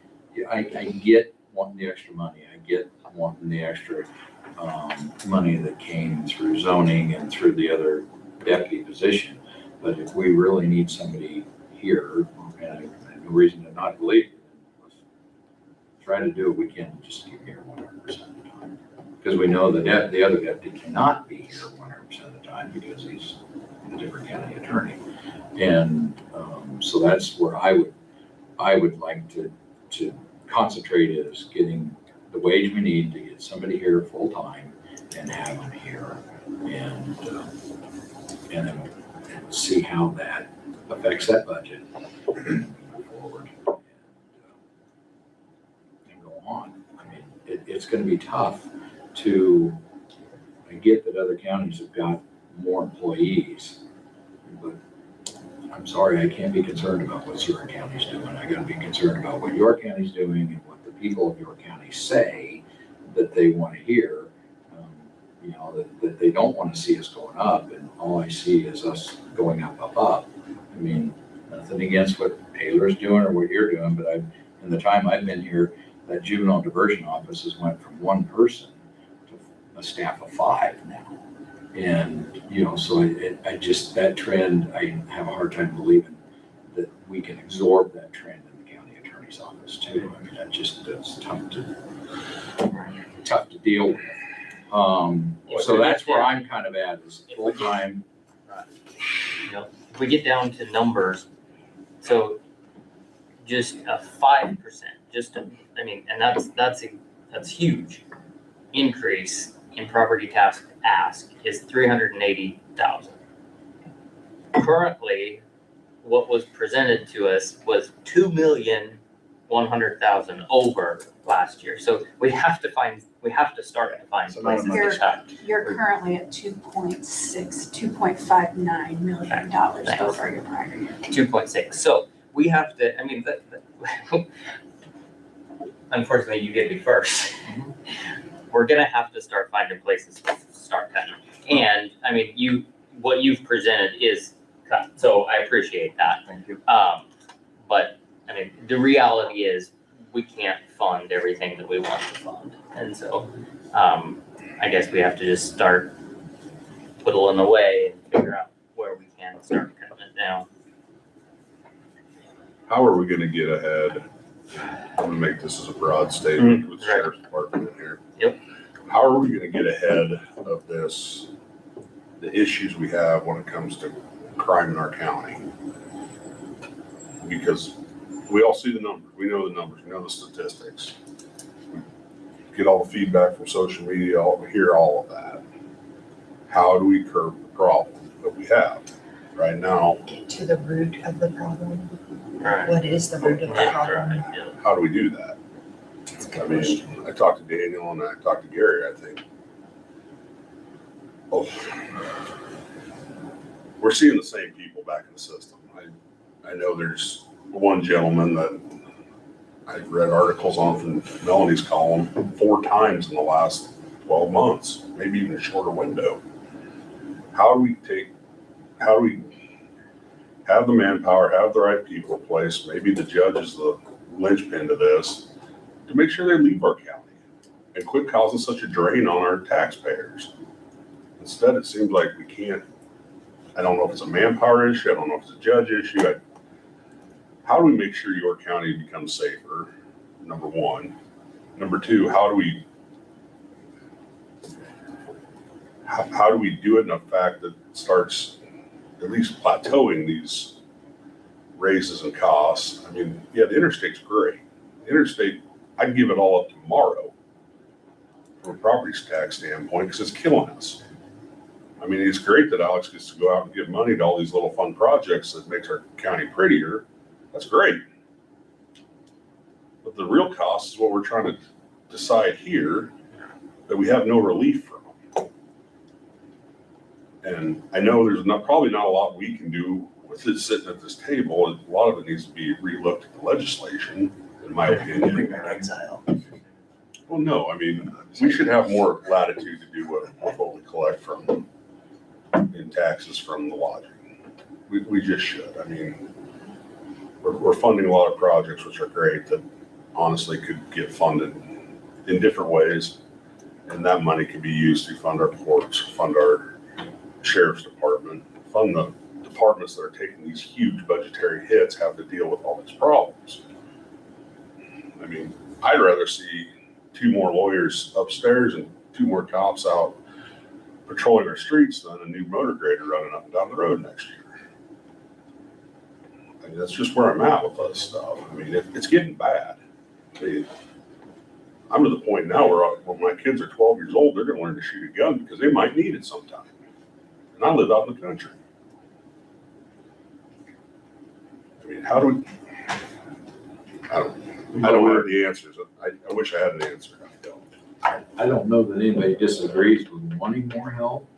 I get wanting the extra money. I get wanting the extra money that came through zoning and through the other deputy position. But if we really need somebody here, and I have no reason to not believe it, let's try to do what we can just keep here 100% of the time. Because we know the other deputy cannot be here 100% of the time because he's a different county attorney. And so that's where I would like to concentrate is getting the wage we need to get somebody here full-time and have them here. And then see how that affects that budget and move forward and go on. I mean, it's gonna be tough to, I get that other counties have got more employees, but I'm sorry, I can't be concerned about what Seward County's doing. I gotta be concerned about what York County's doing and what the people of York County say that they wanna hear. You know, that they don't wanna see us going up, and all I see is us going up. I mean, nothing against what Taylor's doing or what you're doing, but in the time I've been here, that juvenile diversion office has went from one person to a staff of 5 now. And, you know, so I just, that trend, I have a hard time believing that we can absorb that trend in the county attorney's office too. I mean, that's tough to deal with. So that's where I'm kind of at, is full-time. You know, if we get down to numbers, so just a 5%, and that's huge increase in property tax ask is 380,000. Currently, what was presented to us was 2,100,000 over last year. So we have to start to find It's a lot of places money. to cut. You're currently at $2.59 million Thanks. over your prior year. 2.6. So we have to, unfortunately, you get me first. We're gonna have to start finding places to start cutting. And what you've presented is cut, so I appreciate that. Thank you. But the reality is we can't fund everything that we want to fund. And so, I guess we have to just start whittling away and figure out where we can start cutting it down. How are we gonna get ahead? I'm gonna make this as a broad statement with the sheriff's department in here. Yep. How are we gonna get ahead of this, the issues we have when it comes to crime in our county? Because we all see the numbers, we know the numbers, we know the statistics. We get all the feedback from social media, we hear all of that. How do we curb the problem that we have right now? Get to the root of the problem. Right. What is the root of the problem? How do we do that? It's a I good mean, question. I talked to Daniel and I talked to Gary, I think. Oh, we're seeing the same people back in the system. I know there's one gentleman that I've read articles on from Melanie's column 4 times in the last 12 months, maybe even a shorter window. How do we have the manpower, have the right people in place? Maybe the judge is the linchpin to this, to make sure they leave our county and quit causing such a drain on our taxpayers. Instead, it seems like we can't, I don't know if it's a manpower issue, I don't know if it's a judge issue. How do we make sure York County becomes safer, number one? Number two, how do we do it in a fact that starts at least plateauing these raises and costs? I mean, yeah, the interstate's great. The interstate, I'd give it all up tomorrow from a property tax standpoint, because it's killing us. I mean, it's great that Alex gets to go out and give money to all these little fun projects that makes our county prettier. That's great. But the real cost is what we're trying to decide here, that we have no relief from. And I know there's probably not a lot we can do with it sitting at this table. A lot of it needs to be relooked at the legislation, in my opinion. Exile. Well, no, I mean, we should have more latitude to do what we collect from in taxes from the lodging. We just should. I mean, we're funding a lot of projects which are great that honestly could get funded in different ways. And that money could be used to fund our courts, fund our sheriff's department, fund the departments that are taking these huge budgetary hits, have to deal with all these problems. I mean, I'd rather see 2 more lawyers upstairs and 2 more cops out patrolling our streets than a new motor grader running up and down the road next year. I mean, that's just where I'm at with this stuff. I mean, it's getting bad. I mean, I'm to the point now where when my kids are 12 years old, they're gonna learn to shoot a gun because they might need it sometime. And I live out in the country. I mean, how do we, I don't have the answers. I wish I had an answer. I don't. I don't know that anybody disagrees with wanting more help.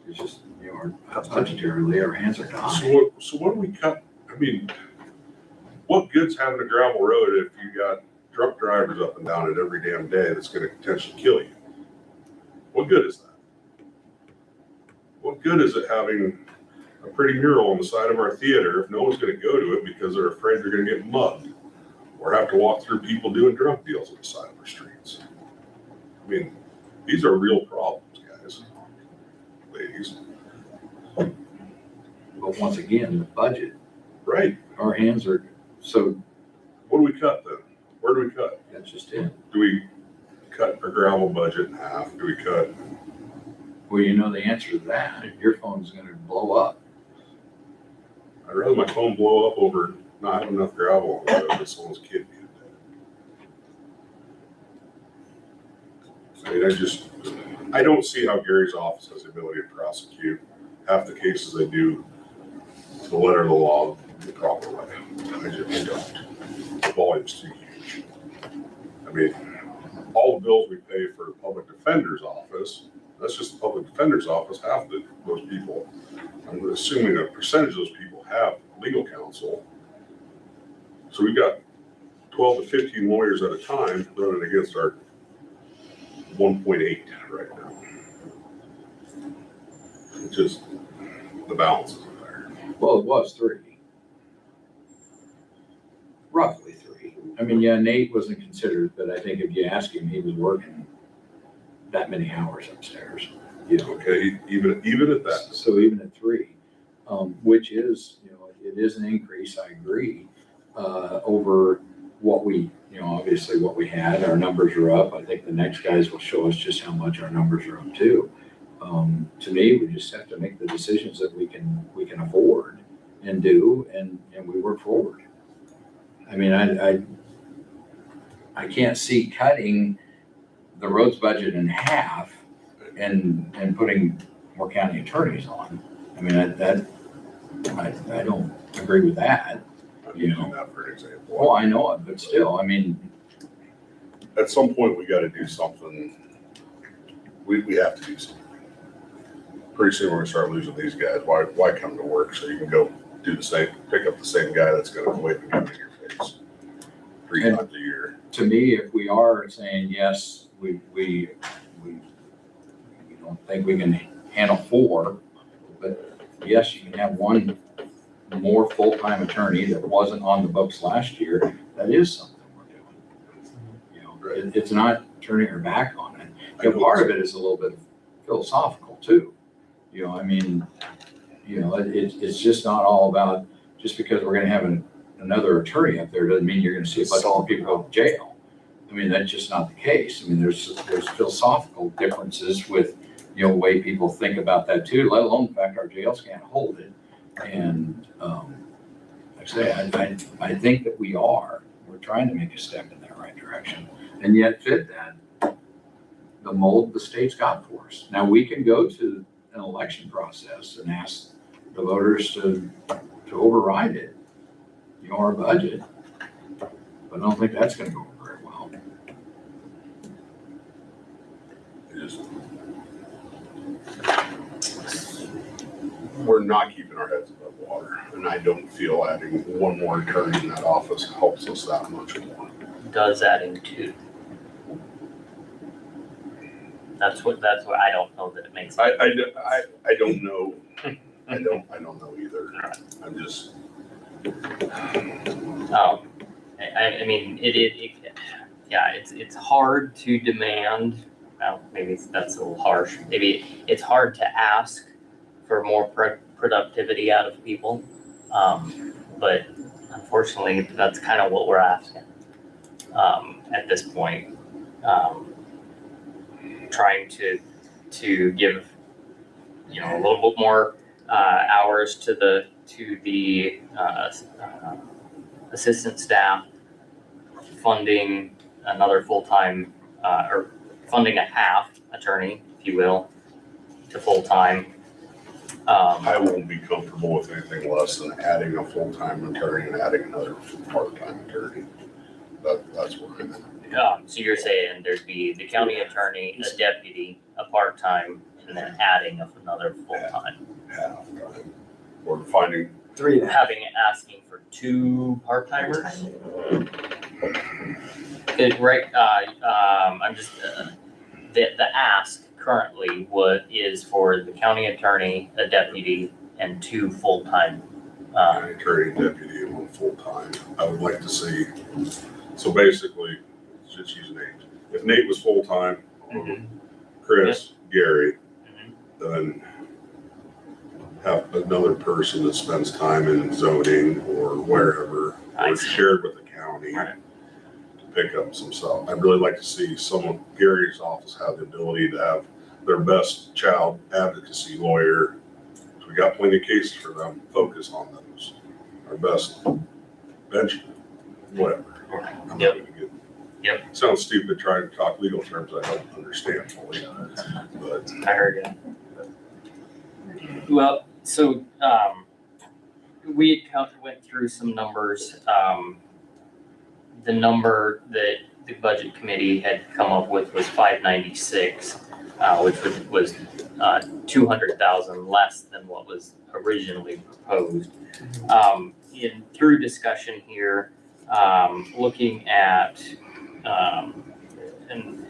It's just, budgetarily, our hands are tied. So what do we cut? I mean, what good's having a gravel road if you got drunk drivers up and down it every damn day that's gonna potentially kill you? What good is that? What good is it having a pretty mural on the side of our theater if no one's gonna go to it because they're afraid they're gonna get mugged or have to walk through people doing drug deals on the side of our streets? I mean, these are real problems, guys, ladies. But once again, the budget, Right. our hands are, so What do we cut then? Where do we cut? that's just it. Do we cut our gravel budget in half? Do we cut? Well, you know the answer to that. Your phone's gonna blow up. I'd rather my phone blow up over not having enough gravel on the road than someone's kid being dead. I mean, I don't see how Gary's office has the ability to prosecute half the cases they do to the letter of the law the proper way. I don't. The volume's too huge. I mean, all the bills we pay for the public defender's office, that's just the public defender's office, half of those people, I'm assuming a percentage of those people have legal counsel. So we've got 12 to 15 lawyers at a time running against our 1.8 right now. It's just, the balance isn't there. Well, it was 3. Roughly 3. I mean, yeah, Nate wasn't considered, but I think if you ask him, he was working that many hours upstairs, you know. Okay, even at that. So even at 3, which is, it is an increase, I agree, over what we, obviously what we had. Our numbers are up. I think the next guys will show us just how much our numbers are up too. To me, we just have to make the decisions that we can afford and do, and we work forward. I mean, I can't see cutting the roads budget in half and putting more county attorneys on. I mean, I don't agree with that. I'm using that for an example. Well, I know it, but still, I mean, At some point, we gotta do something. We have to do something. Pretty soon, we're gonna start losing these guys. Why come to work so you can go do the same, pick up the same guy that's gonna wave a gun in your face 3 And- times a year? to me, if we are saying, yes, we don't think we can handle 4, but yes, you can have 1 more full-time attorney that wasn't on the books last year, that is something we're doing. It's not turning our back on it. Part of it is a little bit philosophical too. I mean, it's just not all about, just because we're gonna have another attorney up there doesn't mean you're gonna see a bunch of people go to jail. I mean, that's just not the case. I mean, there's philosophical differences with, the way people think about that too, let alone the fact our jails can't hold it. And, like I say, I think that we're trying to make a step in that right direction and yet fit the mold the state's got for us. Now, we can go to an election process and ask the voters to override it, our budget, but I don't think that's gonna go very well. We're not keeping our heads above water, and I don't feel adding 1 more attorney in that office helps us that much more. Does adding 2. That's what I don't know that it makes. I don't know. I don't know either. I'm just. I mean, it's hard to demand, well, maybe that's a little harsh. Maybe it's hard to ask for more productivity out of people. But unfortunately, that's kind of what we're asking, at this point. trying to give, you know, a little bit more hours to the assistant staff, funding another full-time, or funding a half attorney, if you will, to full-time. I won't be comfortable with anything less than adding a full-time attorney and adding another part-time attorney. That's where I'm at. So you're saying there'd be the county attorney, a deputy, a part-time, and then adding of another full-time. Half-time. Or finding, 3.5. Asking for 2 part-timers? Right, I'm just, the ask currently is for the county attorney, a deputy, and 2 full-time. an attorney, deputy, and 1 full-time. I would like to see, so basically, just use Nate. If Nate was full-time, Chris, Gary, then have another person that spends time in zoning or wherever, I or see. shared with the county Right. to pick up some stuff. I'd really like to see some of Gary's office have the ability to have their best child advocacy lawyer. So we got plenty of cases for them, focus on those. Our best bench, whatever. I'm not Yep. gonna get- Yep. Sounds stupid trying to talk legal terms I don't understand fully, but I heard you. Well, so, we had went through some numbers. The number that the budget committee had come up with was 596, which was 200,000 less than what was originally proposed. Through discussion here, looking at, and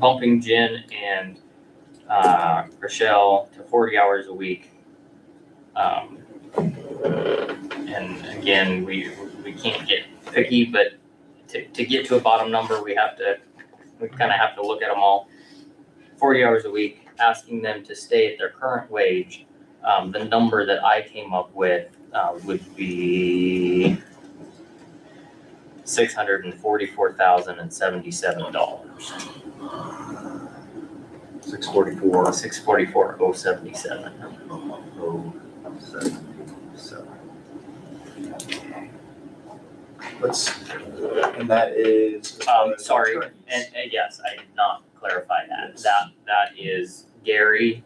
bumping Jen and Rochelle to 40 hours a week. And again, we can't get picky, but to get to a bottom number, we kind of have to look at them all. 40 hours a week, asking them to stay at their current wage. The number that I came up with would be $644,077. 644. 644,077. 077. And that is. Sorry, and yes, I did not clarify that. That is Gary,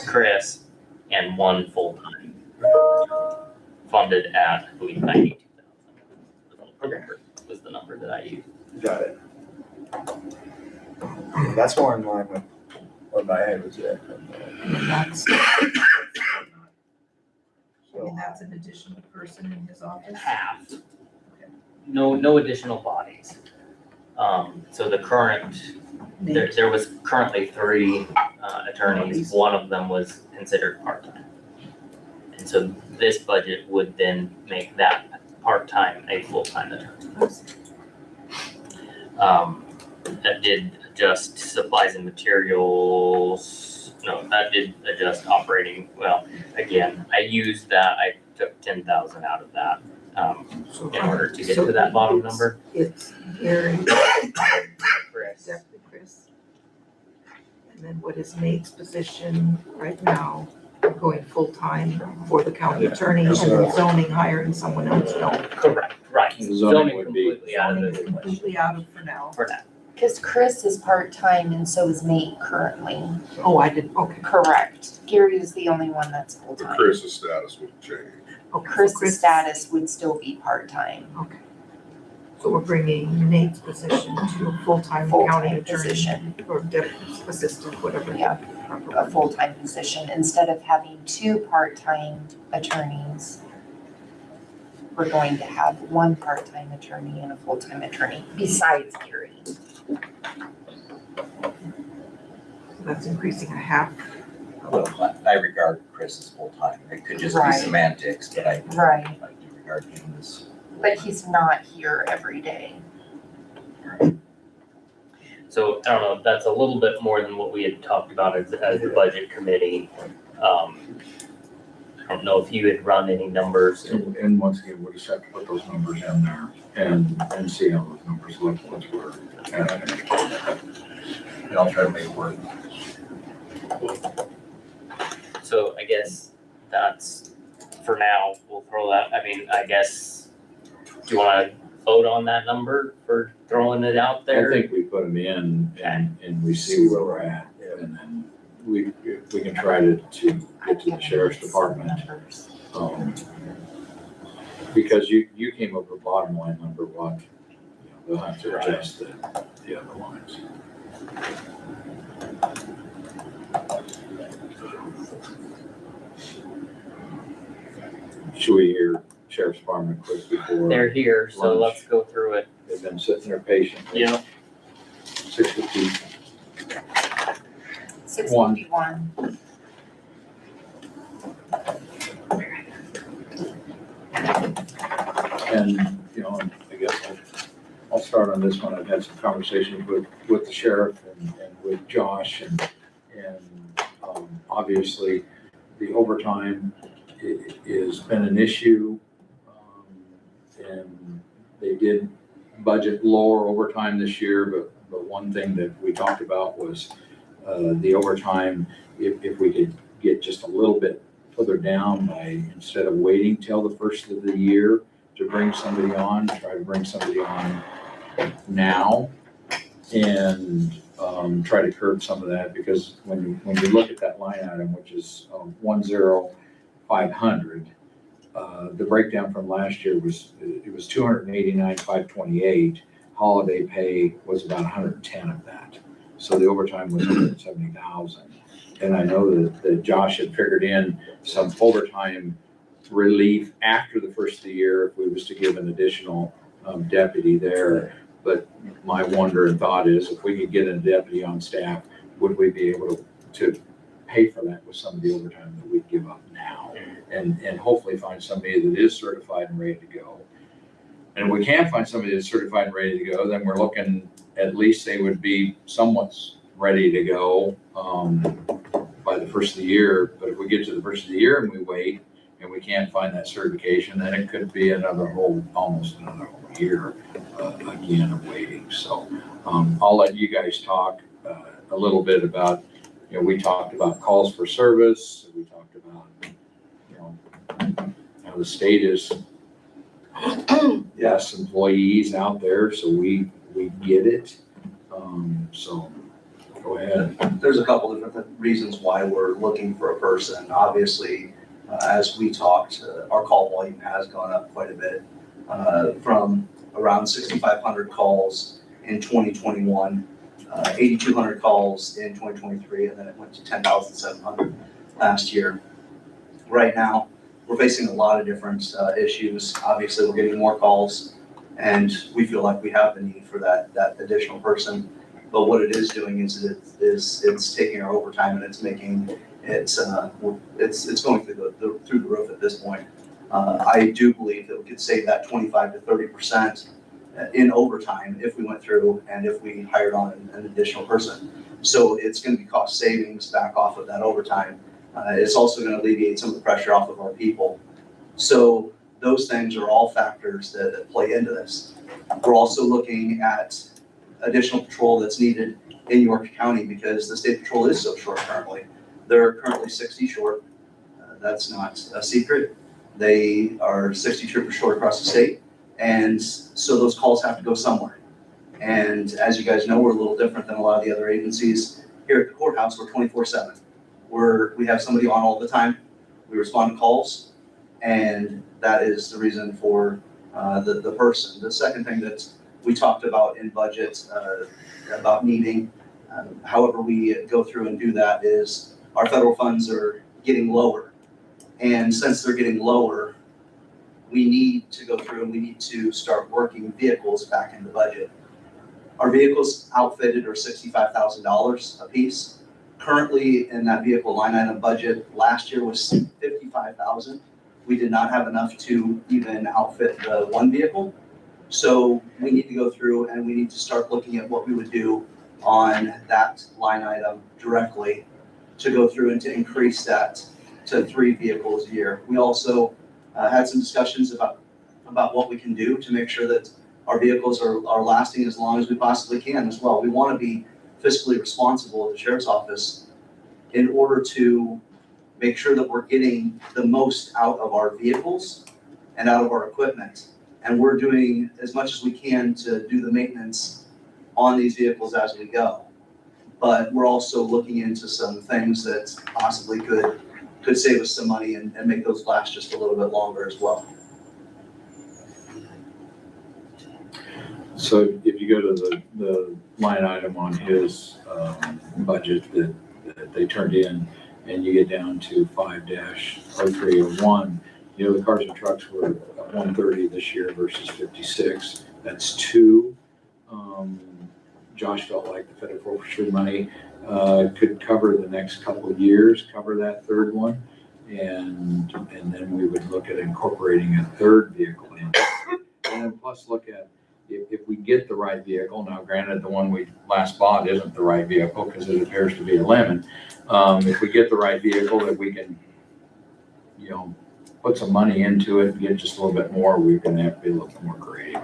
Chris, and 1 full-time. Funded at, I believe, 92,000. Was the number that I used. Got it. That's more in line with what my head was at. That's, So, that's an additional person in his office? Half. No additional bodies. So the current, there was currently 3 attorneys. One of them was considered part-time. And so this budget would then make that part-time a full-time attorney. That did adjust supplies and materials. No, that did adjust operating. Well, again, I used that. I took 10,000 out of that in order to get to that bottom number. It's Gary, Chris. Deputy Chris. And then what is Nate's position right now, going full-time for the county attorney and then zoning hiring someone else? No, Correct, right. Zoning would be- Completely out of zoning is the question completely out of for now. for now. Because Chris is part-time and so is Nate currently. Oh, I didn't, okay. Correct. Gary is the only one that's but full-time. Chris's status would change. Okay, so Chris's status would still be part-time. Okay. So we're bringing Nate's position to a full-time county Full-time attorney position. or deputy assistant, whatever. Yeah. A full-time position, instead of having 2 part-time attorneys. We're going to have 1 part-time attorney and a full-time attorney besides Gary. That's increasing a half. Well, I regard Chris as full-time. It could just be Right. semantics, but I Right. do regard him as. But he's not here every day. So I don't know, that's a little bit more than what we had talked about as the budget committee. I don't know if you had run any numbers. And once again, we'll just have to put those numbers in there and see how those numbers look once we're at it. And I'll try to make it work. So I guess that's, for now, we'll throw that, I mean, I guess, do you wanna vote on that number for throwing it out I there? think we put them in and we see where we're at. And then we can try to get to the sheriff's department. Because you came up with a bottom line number, what, they'll have to adjust the other lines. Should we hear sheriff's department quick before? They're here, so Lunch. let's go through it. They've been sitting there patiently. Yeah. 6:50. 651. And, I guess I'll start on this one. I've had some conversations with the sheriff and with Josh and obviously the overtime has been an issue. And they did budget lower overtime this year, but one thing that we talked about was the overtime, if we could get just a little bit further down by, instead of waiting till the first of the year to bring somebody on, try to bring somebody on now and try to curb some of that, because when you look at that line item, which is 10500, the breakdown from last year was 289,528. Holiday pay was about 110 of that. So the overtime was 170,000. And I know that Josh had figured in some overtime relief after the first of the year if we was to give an additional deputy there. But my wonder and thought is, if we could get a deputy on staff, would we be able to pay for that with some of the overtime that we'd give up now? And hopefully find somebody that is certified and ready to go. And if we can't find somebody that's certified and ready to go, then we're looking, at least they would be somewhat ready to go by the first of the year. But if we get to the first of the year and we wait and we can't find that certification, then it could be almost another whole year again of waiting. So I'll let you guys talk a little bit about, we talked about calls for service. We talked about, how the state is, yes, employees out there, so we get it. So go ahead. There's a couple different reasons why we're looking for a person. Obviously, as we talked, our call volume has gone up quite a bit, from around 6,500 calls in 2021, 8,200 calls in 2023, and then it went to 10,700 last year. Right now, we're facing a lot of different issues. Obviously, we're getting more calls, and we feel like we have the need for that additional person. But what it is doing is it's taking our overtime and it's making it's going through the roof at this point. I do believe that we could save that 25 to 30% in overtime if we went through and if we hired on an additional person. So it's going to be cost savings back off of that overtime. It's also going to alleviate some of the pressure off of our people. So those things are all factors that play into this. We're also looking at additional patrol that's needed in York County because the state patrol is so short currently. They're currently 60 short. That's not a secret. They are 60 troopers short across the state. And so those calls have to go somewhere. And as you guys know, we're a little different than a lot of the other agencies. Here at the courthouse, we're 24/7. We have somebody on all the time. We respond to calls, and that is the reason for the person. The second thing that we talked about in budget about needing, however we go through and do that, is our federal funds are getting lower. And since they're getting lower, we need to go through and we need to start working vehicles back in the budget. Our vehicles outfitted are $65,000 a piece. Currently in that vehicle line item budget last year was $55,000. We did not have enough to even outfit the one vehicle. So we need to go through and we need to start looking at what we would do on that line item directly to go through and to increase that to 3 vehicles a year. We also had some discussions about what we can do to make sure that our vehicles are lasting as long as we possibly can as well. We want to be fiscally responsible at the sheriff's office in order to make sure that we're getting the most out of our vehicles and out of our equipment. And we're doing as much as we can to do the maintenance on these vehicles as we go. But we're also looking into some things that possibly could save us some money and make those last just a little bit longer as well. So if you go to the line item on his budget that they turned in, and you get down to 5-0301, the cars and trucks were at 130 this year versus 56. That's 2. Josh felt like the federal forfeiture money could cover the next couple of years, cover that third one, and then we would look at incorporating a third vehicle in. And then plus look at if we get the right vehicle. Now, granted, the one we last bought isn't the right vehicle because it appears to be a lemon. If we get the right vehicle that we can, put some money into it and get just a little bit more, we're going to have to be a little bit more creative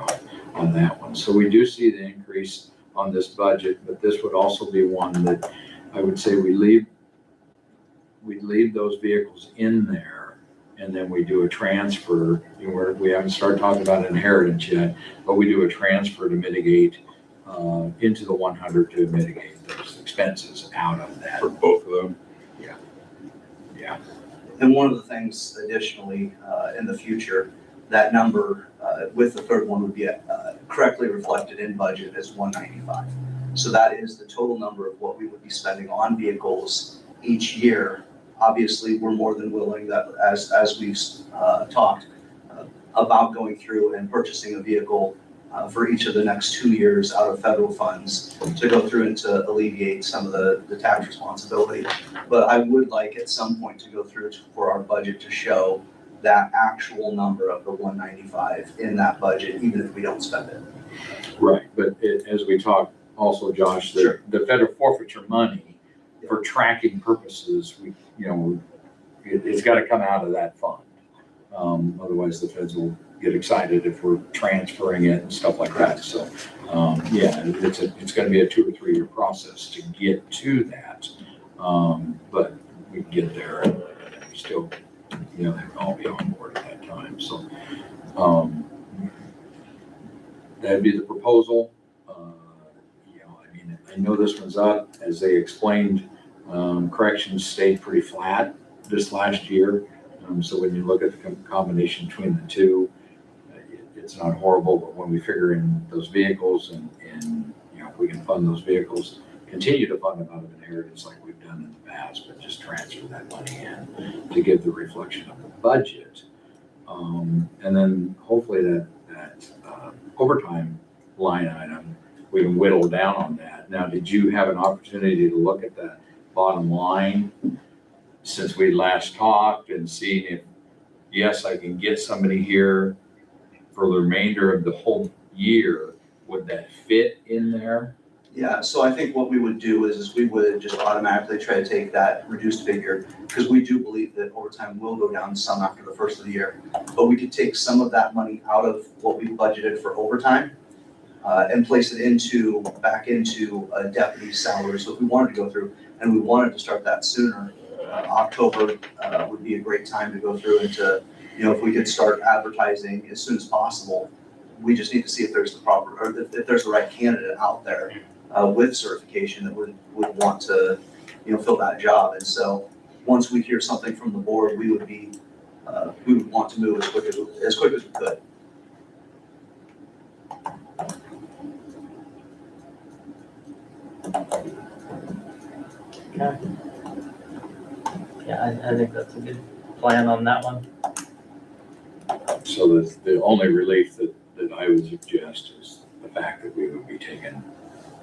on that one. So we do see the increase on this budget, but this would also be one that I would say we'd leave those vehicles in there. And then we do a transfer. We haven't started talking about inheritance yet, but we do a transfer to mitigate into the 100 to mitigate those expenses out of that. For both of them? Yeah. And one of the things additionally, in the future, that number with the third one would be correctly reflected in budget as 195. So that is the total number of what we would be spending on vehicles each year. Obviously, we're more than willing that as we've talked about going through and purchasing a vehicle for each of the next 2 years out of federal funds to go through and to alleviate some of the tax responsibility. But I would like at some point to go through for our budget to show that actual number of the 195 in that budget, even if we don't spend it. Right, but as we talked also, Josh, the federal forfeiture money for tracking purposes, it's got to come out of that fund. Otherwise, the feds will get excited if we're transferring it and stuff like that. So, it's going to be a 2 or 3 year process to get to that. But we can get there and we still, they will all be on board at that time. So, that'd be the proposal. I know this one's up, as they explained. Corrections stayed pretty flat this last year. So when you look at the combination between the two, it's not horrible, but when we figure in those vehicles and if we can fund those vehicles, continue to fund them out of inheritance like we've done in the past, but just transfer that money in to give the reflection of the budget. And then hopefully that overtime line item, we can whittle down on that. Now, did you have an opportunity to look at that bottom line since we last talked and seeing if, yes, I can get somebody here for the remainder of the whole year, would that fit in there? Yeah, so I think what we would do is we would just automatically try to take that reduced figure, because we do believe that overtime will go down some after the first of the year. But we could take some of that money out of what we budgeted for overtime and place it back into a deputy's salary. So if we wanted to go through and we wanted to start that sooner, October would be a great time to go through and to, if we could start advertising as soon as possible. We just need to see if there's if there's the right candidate out there with certification that would want to, fill that job. And so once we hear something from the board, we would want to move as quick as we could. Okay. Yeah, I think that's a good plan on that one. So the only relief that I would suggest is the fact that we would be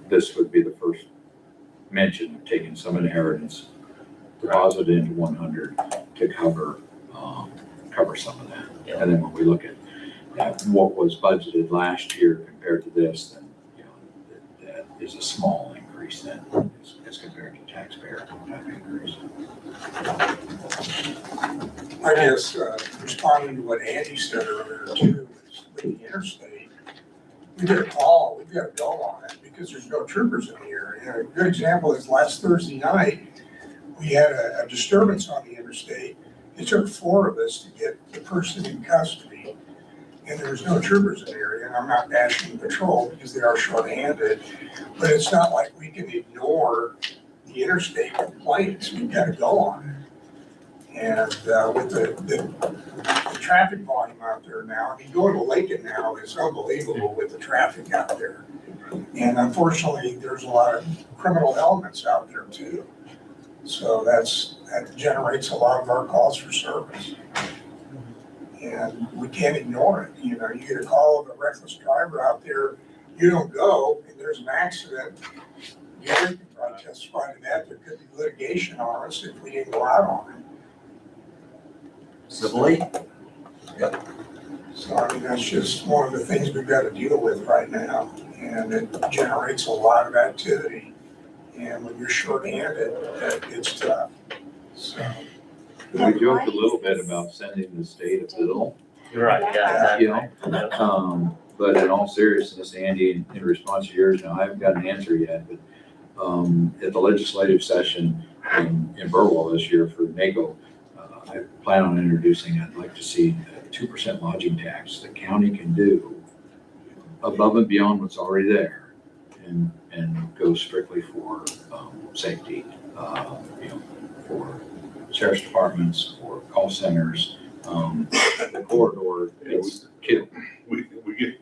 this would be the first mention of taking some inheritance, deposit into 100 to cover some of that. Yeah. And then when we look at what was budgeted last year compared to this, then, that is a small increase then as compared to taxpayer type increase. I guess, responding to what Andy said earlier too, is with the interstate, we get a call, we've got to go on it because there's no troopers in the area. A good example is last Thursday night, we had a disturbance on the interstate. It took 4 of us to get the person in custody, and there was no troopers in the area. And I'm not bashing the patrol because they are short-handed, but it's not like we can ignore the interstate complaints. We've got to go on it. And with the traffic volume out there now, I mean, going to Lincoln now is unbelievable with the traffic out there. And unfortunately, there's a lot of criminal elements out there too. So that generates a lot of our calls for service. And we can't ignore it. You know, you get a call of a reckless driver out there, you don't go, and there's an accident. Gary can probably testify to that. There could be litigation on us if we didn't go out on it. Civilly? So I mean, that's just one of the things we've got to deal with right now. And it generates a lot of activity. And when you're short-handed, it's tough. So. We joked a little bit about sending the state a bill. You're right, yeah, You exactly. know, but in all seriousness, Andy, in response to yours, now I haven't got an answer yet, but at the legislative session in Burwell this year for NACO, I plan on introducing, I'd like to see a 2% lodging tax the county can do above and beyond what's already there and go strictly for safety, you know, for sheriff's departments, for call centers, the corridor, it's killed. We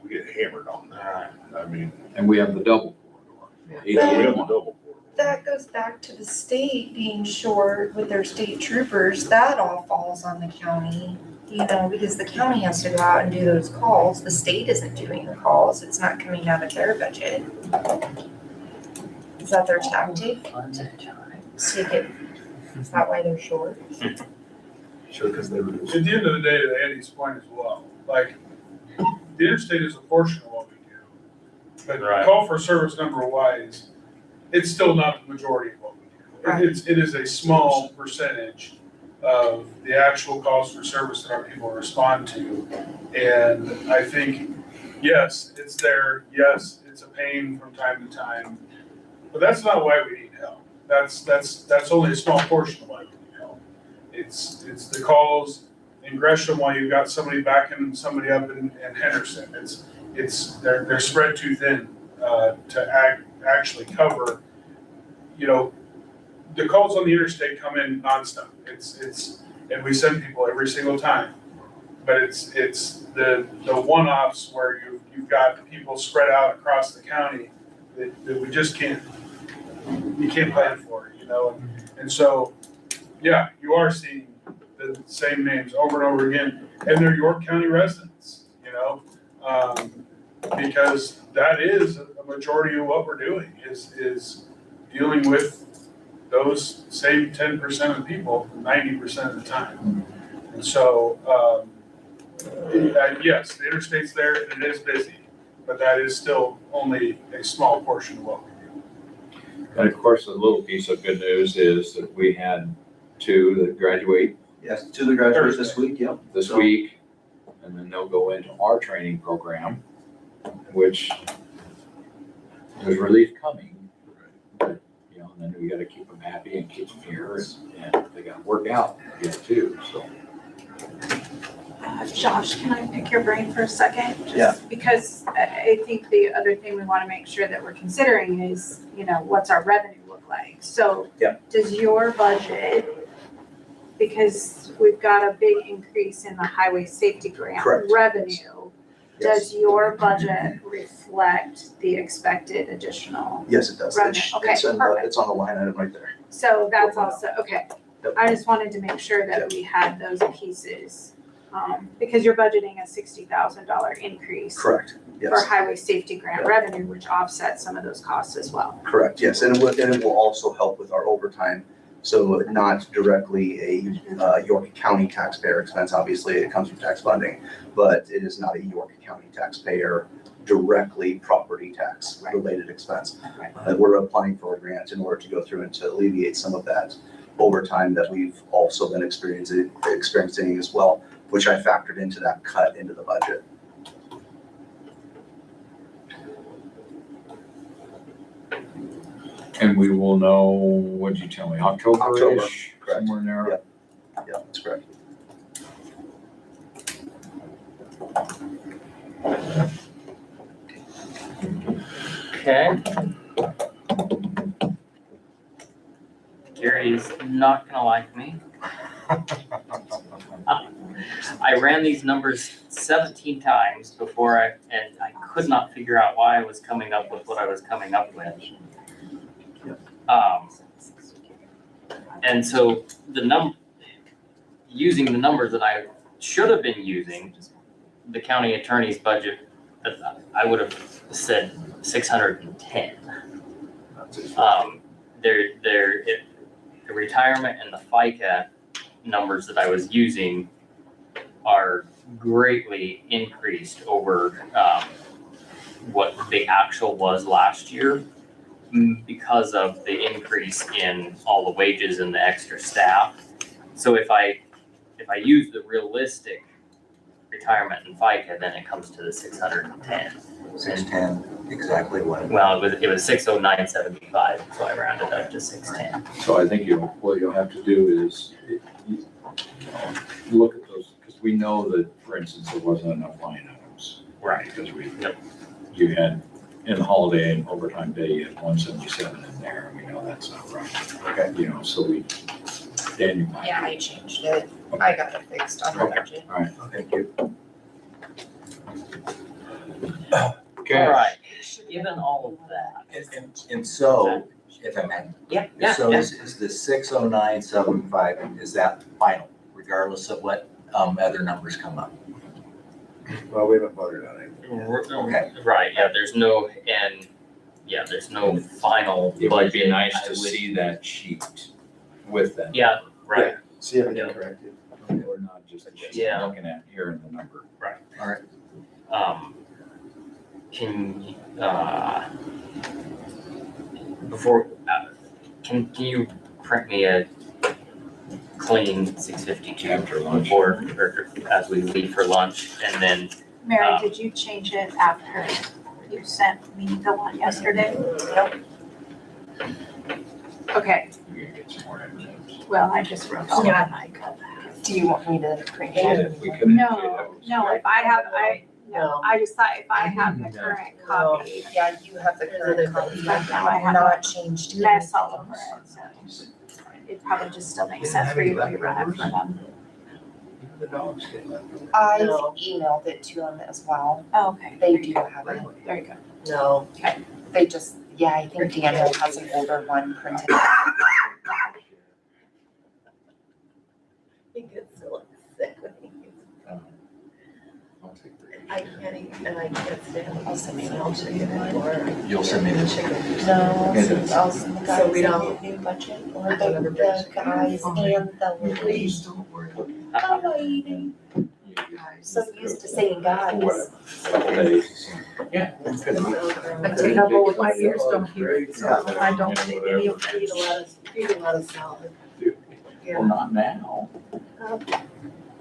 get hammered on that. I mean, And we have the double corridor. we have the 81. double. That goes back to the state being short with their state troopers. That all falls on the county, you know, because the county has to go out and do those calls. The state isn't doing the calls. It's not coming out of their budget. Is that their tactic? Take it, is that why they're short? Sure, because they reduce. At the end of the day, to Andy's point as well, like, the interstate is a portion of what we do. But Right. call for service number wise, it's still not the majority of what we do. Right. It is a small percentage of the actual calls for service that our people respond to. And I think, yes, it's there, yes, it's a pain from time to time, but that's not why we need help. That's only a small portion of why we need help. It's the calls in Gresham while you've got somebody backing somebody up in Henderson. They're spread too thin to actually cover. You know, the calls on the interstate come in nonstop. And we send people every single time. But it's the one-offs where you've got people spread out across the county that we just can't plan for, you know? And so, yeah, you are seeing the same names over and over again, and they're York County residents, you know? Because that is a majority of what we're doing is dealing with those same 10% of people 90% of the time. And so, yes, the interstate's there and it is busy, but that is still only a small portion of what we do. And of course, a little piece of good news is that we had 2 that graduate Yes, to the graduates this week, yep. this So- week, and then they'll go into our training program, which there's relief coming. But, you know, and then we gotta keep them happy and keep them here, and they gotta work out yet too, so. Josh, can I pick your brain for a second? Just Yeah. Because I think the other thing we want to make sure that we're considering is, you know, what's our revenue look like? So Yeah. does your budget, because we've got a big increase in the highway safety grant Correct. revenue, Yes. does your budget reflect the expected additional? Yes, it does. Revenue. Okay, perfect. It's on the line item right there. So that's also, okay. Yep. I just wanted to make sure that we had those pieces, because you're budgeting a $60,000 increase Correct, for yes, highway safety grant Yep. revenue, which offsets some of those costs as well. correct, yes, and it will also help with our overtime. So not directly a York County taxpayer expense, obviously it comes from tax funding, but it is not a York County taxpayer directly property tax related expense. Right. We're applying for a grant in order to go through and to alleviate some of that overtime that we've also been experiencing as well, which I factored into that cut into the budget. And we will know, what'd you tell me, October, October-ish, correct. somewhere in there? Yep. Yeah, that's correct. Okay. Gary's not gonna like me. I ran these numbers 17 times before and I could not figure out why I was coming up with what I was coming up with. And so using the numbers that I should have been using, the county attorney's budget, I would have said 610. The retirement and the FICA numbers that I was using are greatly increased over what the actual was last year because of the increase in all the wages and the extra staff. So if I use the realistic retirement and FICA, then it comes to the 610. 610, exactly what? Well, it was 609.75, so I rounded up to 610. So I think what you'll have to do is, look at those, because we know that, for instance, there wasn't enough line items. Right. Because Yep. you had, in the holiday and overtime day, you had 177 in there, and we know that's not right. Okay. You know, so Daniel. Yeah, I changed it. I got it fixed on the Okay. budget. All right, thank you. All right, given all of that. And so, if I may. Yeah, So is the 609.75, is that final, regardless of what other numbers come up? Well, we haven't voted on it. Okay. Right, yeah, there's no final It would budget. be nice I to would- see that sheet with that. Yeah, right. See if it's Yeah. corrected. We're not just Yeah. looking at here in the number. Can you print me a clean 652 After lunch. before, or as we leave for lunch, and then, Mary, did you change it after you sent me the one yesterday? Okay, You're gonna get some more evidence. well, I just wrote all that, I got that. Do you want me to print Yeah, it? we could- No, if I have, I just thought if I have the current copy, Yeah, you have the current copy. But now I have Not changed. mess all over it, so it probably just still makes sense for you to run it for them. The dogs get left. I've emailed it to them as well. Oh, okay. They do have it. There you go. No. They just, yeah, I think Daniel has an older one printed. He gets so upset when he gets, I'll take the- I can't even, and I can't stand it. I'll send you I'll show you more. You'll send me this. No, I'll send the guys So we in don't- the new budget, or the guys and the ladies. Please don't worry. The lady. So used to saying guys. Whatever. Couple days. I take trouble with my ears, don't hear, so I don't think any of feed a lot of salad. Well, Yeah, not now.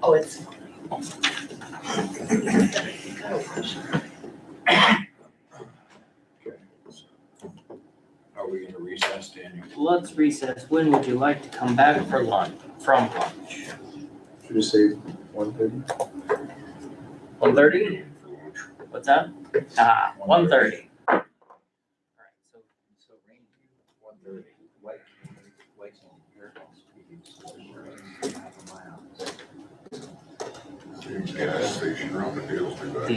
oh, it's fine. Are we gonna recess, Daniel? let's recess. When would you like to come back for lunch, from lunch? Should we say 1:30? 1:30? What's that? 1:30. All right, so So Randy, 1:30, White's on your house. Half a mile. Gas station around the deals do that.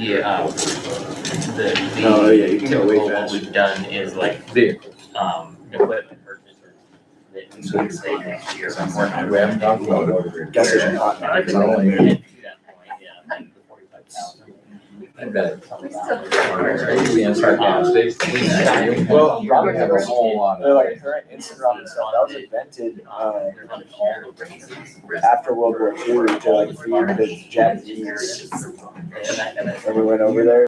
the Oh, yeah, you can go way typical what fast. we've done is like Vehicles. equipment purchases that we can say next year. We haven't talked about motor grid. Gas station hot. I It's only- can get to that point, yeah, like the 45,000. I bet. Being sarcastic. Well, Probably have a whole lot They're of. like current instant ramen stuff, that was invented, after World War II to like feed the Japanese. And that kind of When we went over there,